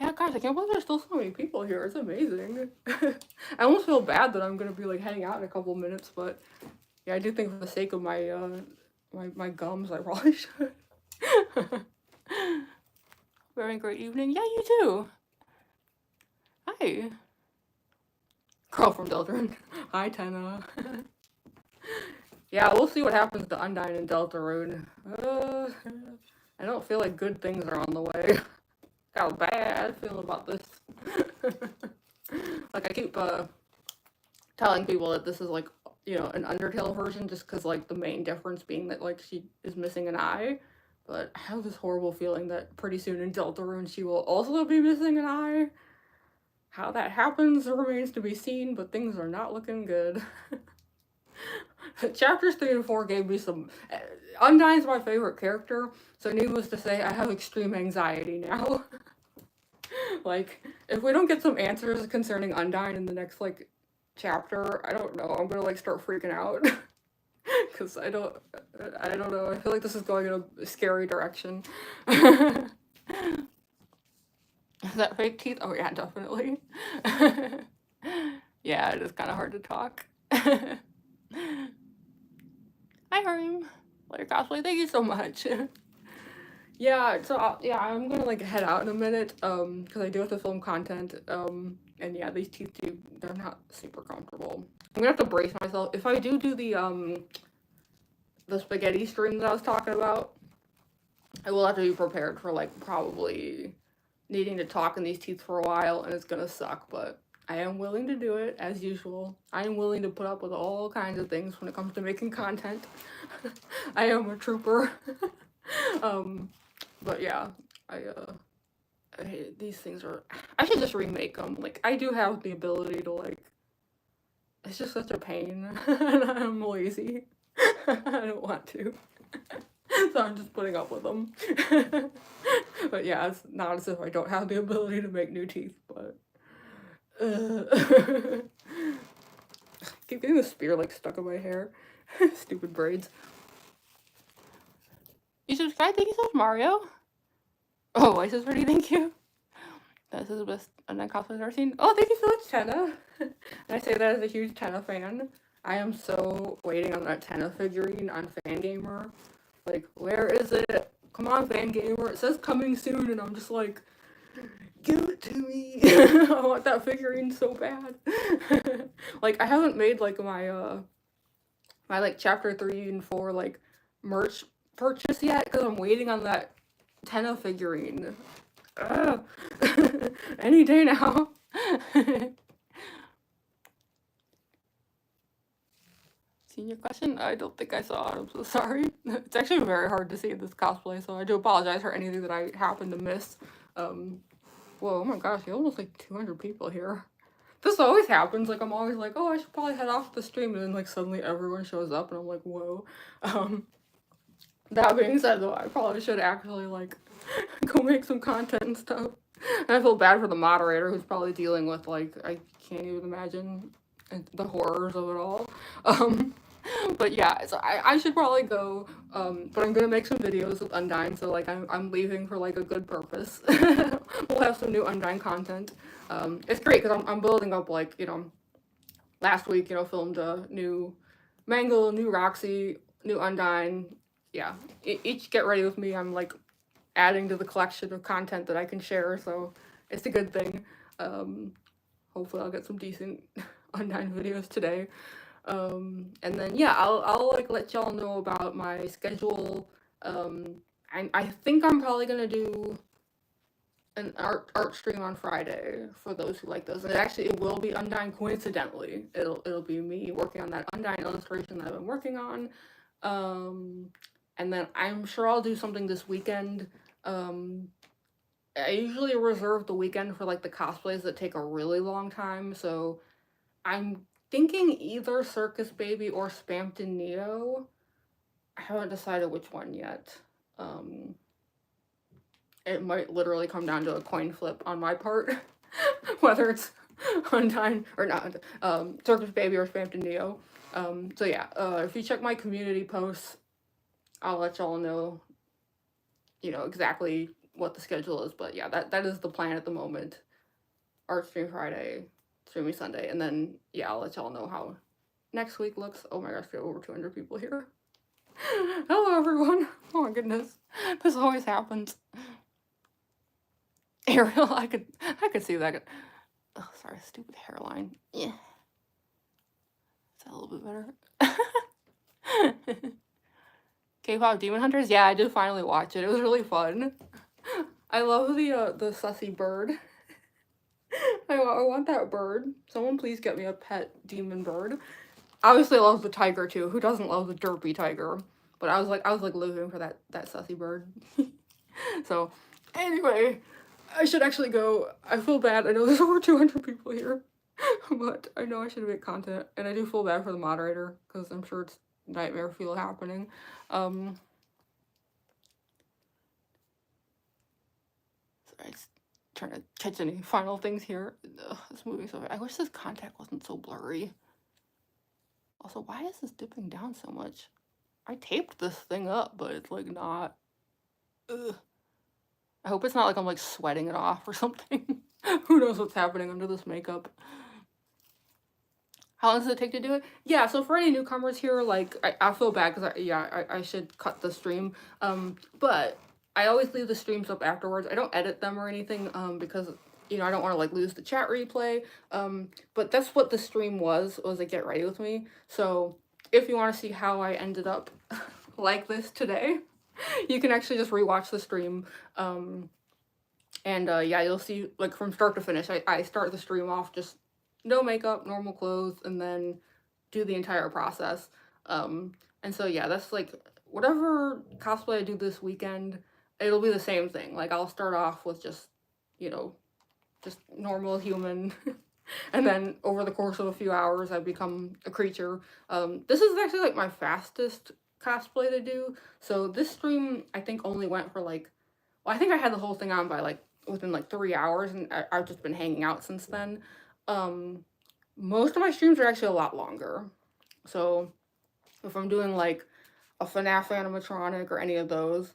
Speaker 1: Yeah, guys, I can't believe there's still so many people here. It's amazing. I almost feel bad that I'm gonna be like heading out in a couple minutes, but yeah, I do think for the sake of my my gums, I probably should. Very great evening. Yeah, you too. Hi. Girl from Deltarune. Hi, Tenna. Yeah, we'll see what happens to Undyne and Deltarune. I don't feel like good things are on the way. Got a bad feeling about this. Like, I keep telling people that this is like, you know, an Undertale version just because like the main difference being that like she is missing an eye. But I have this horrible feeling that pretty soon in Deltarune she will also be missing an eye. How that happens remains to be seen, but things are not looking good. Chapters 3 and 4 gave me some... Undyne's my favorite character, so needless to say, I have extreme anxiety now. Like, if we don't get some answers concerning Undyne in the next, like, chapter, I don't know, I'm gonna, like, start freaking out. Because I don't know, I feel like this is going in a scary direction. Is that fake teeth? Oh yeah, definitely. Yeah, it is kind of hard to talk. Hi, Harim. What your cosplay? Thank you so much. Yeah, so yeah, I'm gonna like head out in a minute, because I do have to film content, and yeah, these teeth they're not super comfortable. I'm gonna have to brace myself. If I do the spaghetti stream that I was talking about, I will have to be prepared for like probably needing to talk in these teeth for a while, and it's gonna suck, but I am willing to do it, as usual. I am willing to put up with all kinds of things when it comes to making content. I am a trooper. But yeah, these things are... I should just remake them. Like, I do have the ability to, like... It's just such a pain, and I'm lazy. I don't want to. So I'm just putting up with them. But yeah, it's not as if I don't have the ability to make new teeth, but... I keep getting the spear, like, stuck in my hair. Stupid braids. You subscribe? Thank you so much, Mario. Oh, Voice is pretty, thank you. This is the best Undyne cosplay I've ever seen. Oh, thank you so much, Tenna. And I say that as a huge Tenna fan. I am so waiting on that Tenna figurine on Fangamer. Like, where is it? come on, Fangamer, it says coming soon, and I'm just like, give it to me. I want that figurine so bad. Like, I haven't made, like, my, my, like, chapter 3 and 4, like, merch purchase yet, because I'm waiting on that Tenna figurine. Any day now. Senior question? I don't think I saw it. I'm so sorry. It's actually very hard to see this cosplay, so I do apologize for anything that I happen to miss. Whoa, oh my gosh, you almost like 200 people here. This always happens. Like, I'm always like, oh, I should probably head off the stream, and then like suddenly everyone shows up, and I'm like, whoa. That being said, though, I probably should actually like go make some content and stuff. And I feel bad for the moderator who's probably dealing with like, I can't even imagine the horrors of it all. But yeah, so I should probably go, but I'm gonna make some videos with Undyne, so like I'm leaving for like a good purpose. We'll have some new Undyne content. It's great because I'm building up, like, you know, last week, you know, filmed a new Mangle, new Roxy, new Undyne. Yeah, each Get Ready With Me, I'm like adding to the collection of content that I can share, so it's a good thing. Hopefully I'll get some decent Undyne videos today. And then yeah, I'll like let y'all know about my schedule. I think I'm probably gonna do an art stream on Friday for those who like those. And it will be Undyne coincidentally. It'll be me working on that Undyne illustration that I've been working on. And then I'm sure I'll do something this weekend. I usually reserve the weekend for like the cosplays that take a really long time, so I'm thinking either Circus Baby or Spampton Neo. I haven't decided which one yet. It might literally come down to a coin flip on my part, whether it's Undyne or not, Circus Baby or Spampton Neo. So yeah, if you check my community posts, I'll let y'all know, you know, exactly what the schedule is. But yeah, that is the plan at the moment. Art stream Friday, streaming Sunday, and then yeah, I'll let y'all know how next week looks. Oh my gosh, we have over 200 people here. Hello everyone. Oh my goodness, this always happens. Ariel, I could see that. Oh, sorry, stupid hairline. Yeah, is that a little bit better? K-pop Demon Hunters. Yeah, I did finally watch it. It was really fun. I love the sussy bird. I want that bird. Someone please get me a pet demon bird. Obviously, I love the tiger too. Who doesn't love the derpy tiger? But I was like living for that sussy bird. So anyway, I should actually go. I feel bad. I know there's over 200 people here, but I know I should make content, and I do feel bad for the moderator because I'm sure it's nightmare fuel happening. Sorry, just trying to catch any final things here. Ugh, it's moving so fast. I wish this contact wasn't so blurry. Also, why is this dipping down so much? I taped this thing up, but it's like not. Ugh. I hope it's not like I'm like sweating it off or something. Who knows what's happening under this makeup. How long does it take to do it? Yeah, so for any newcomers here, like, I feel bad because I should cut the stream. But I always leave the streams up afterwards. I don't edit them or anything, because, you know, I don't want to, like, lose the chat replay. But that's what the stream was a Get Ready With Me. So if you want to see how I ended up like this today, you can actually just rewatch the stream. Yeah, you'll see, like, from start to finish, I start the stream off just no makeup, normal clothes, and then do the entire process. And so yeah, that's like whatever cosplay I do this weekend, it'll be the same thing. Like, I'll start off with just, you know, just normal human, and then over the course of a few hours I become a creature. This is actually like my fastest cosplay to do. So this stream I think only went for like, well, I think I had the whole thing on by like within like 3 hours, and I've just been hanging out since then. Most of my streams are actually a lot longer. So if I'm doing like a FNAF animatronic or any of those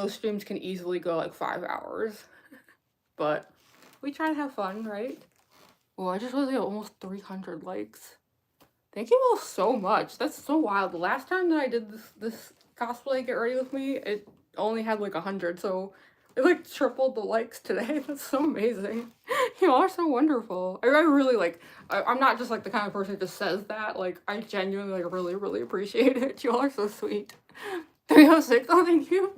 Speaker 1: streams can easily go like 5 hours. But we try to have fun, right? Well, I just really almost 300 likes. Thank you all so much. That's so wild. The last time that I did this cosplay Get Ready With Me, only had like 100, so it like tripled the likes today. That's so amazing. You all are so wonderful. I really like, I'm not just like the kind of person who just says that. Like, I genuinely like really appreciate it. You all are so sweet. 306, oh thank you.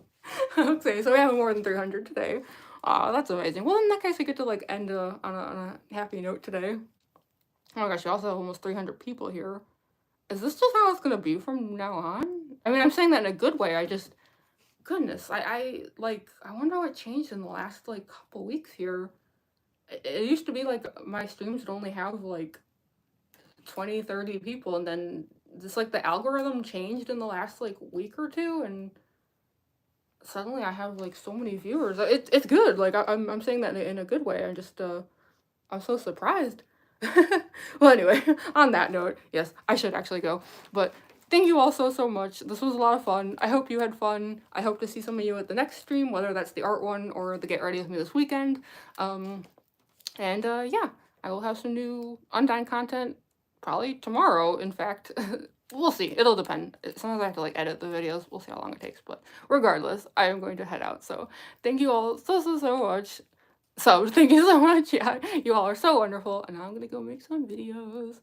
Speaker 1: Okay, so we have more than 300 today. That's amazing. Well, in that case, we get to like end on a happy note today. Oh my gosh, you also have almost 300 people here. Is this just how it's gonna be from now on? I mean, I'm saying that in a good way. I just, goodness, I wonder what changed in the last like couple weeks here. It used to be like my streams would only have like 20, 30 people, and then just like the algorithm changed in the last like week or two, and suddenly I have like so many viewers. It's good. Like I'm saying that in a good way. I'm just I'm so surprised. Well, anyway, on that note, yes, I should actually go. But thank you all so much. This was a lot of fun. I hope you had fun. I hope to see some of you at the next stream, whether that's the art one or the Get Ready With Me this weekend. Yeah, I will have some new Undyne content probably tomorrow, in fact. We'll see. It'll depend. Sometimes I have to like edit the videos. We'll see how long it takes. But regardless, I am going to head out. So thank you all so much. So thank you so much. Yeah, you all are so wonderful. And now I'm gonna go make some videos.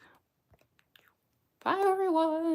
Speaker 1: Bye everyone.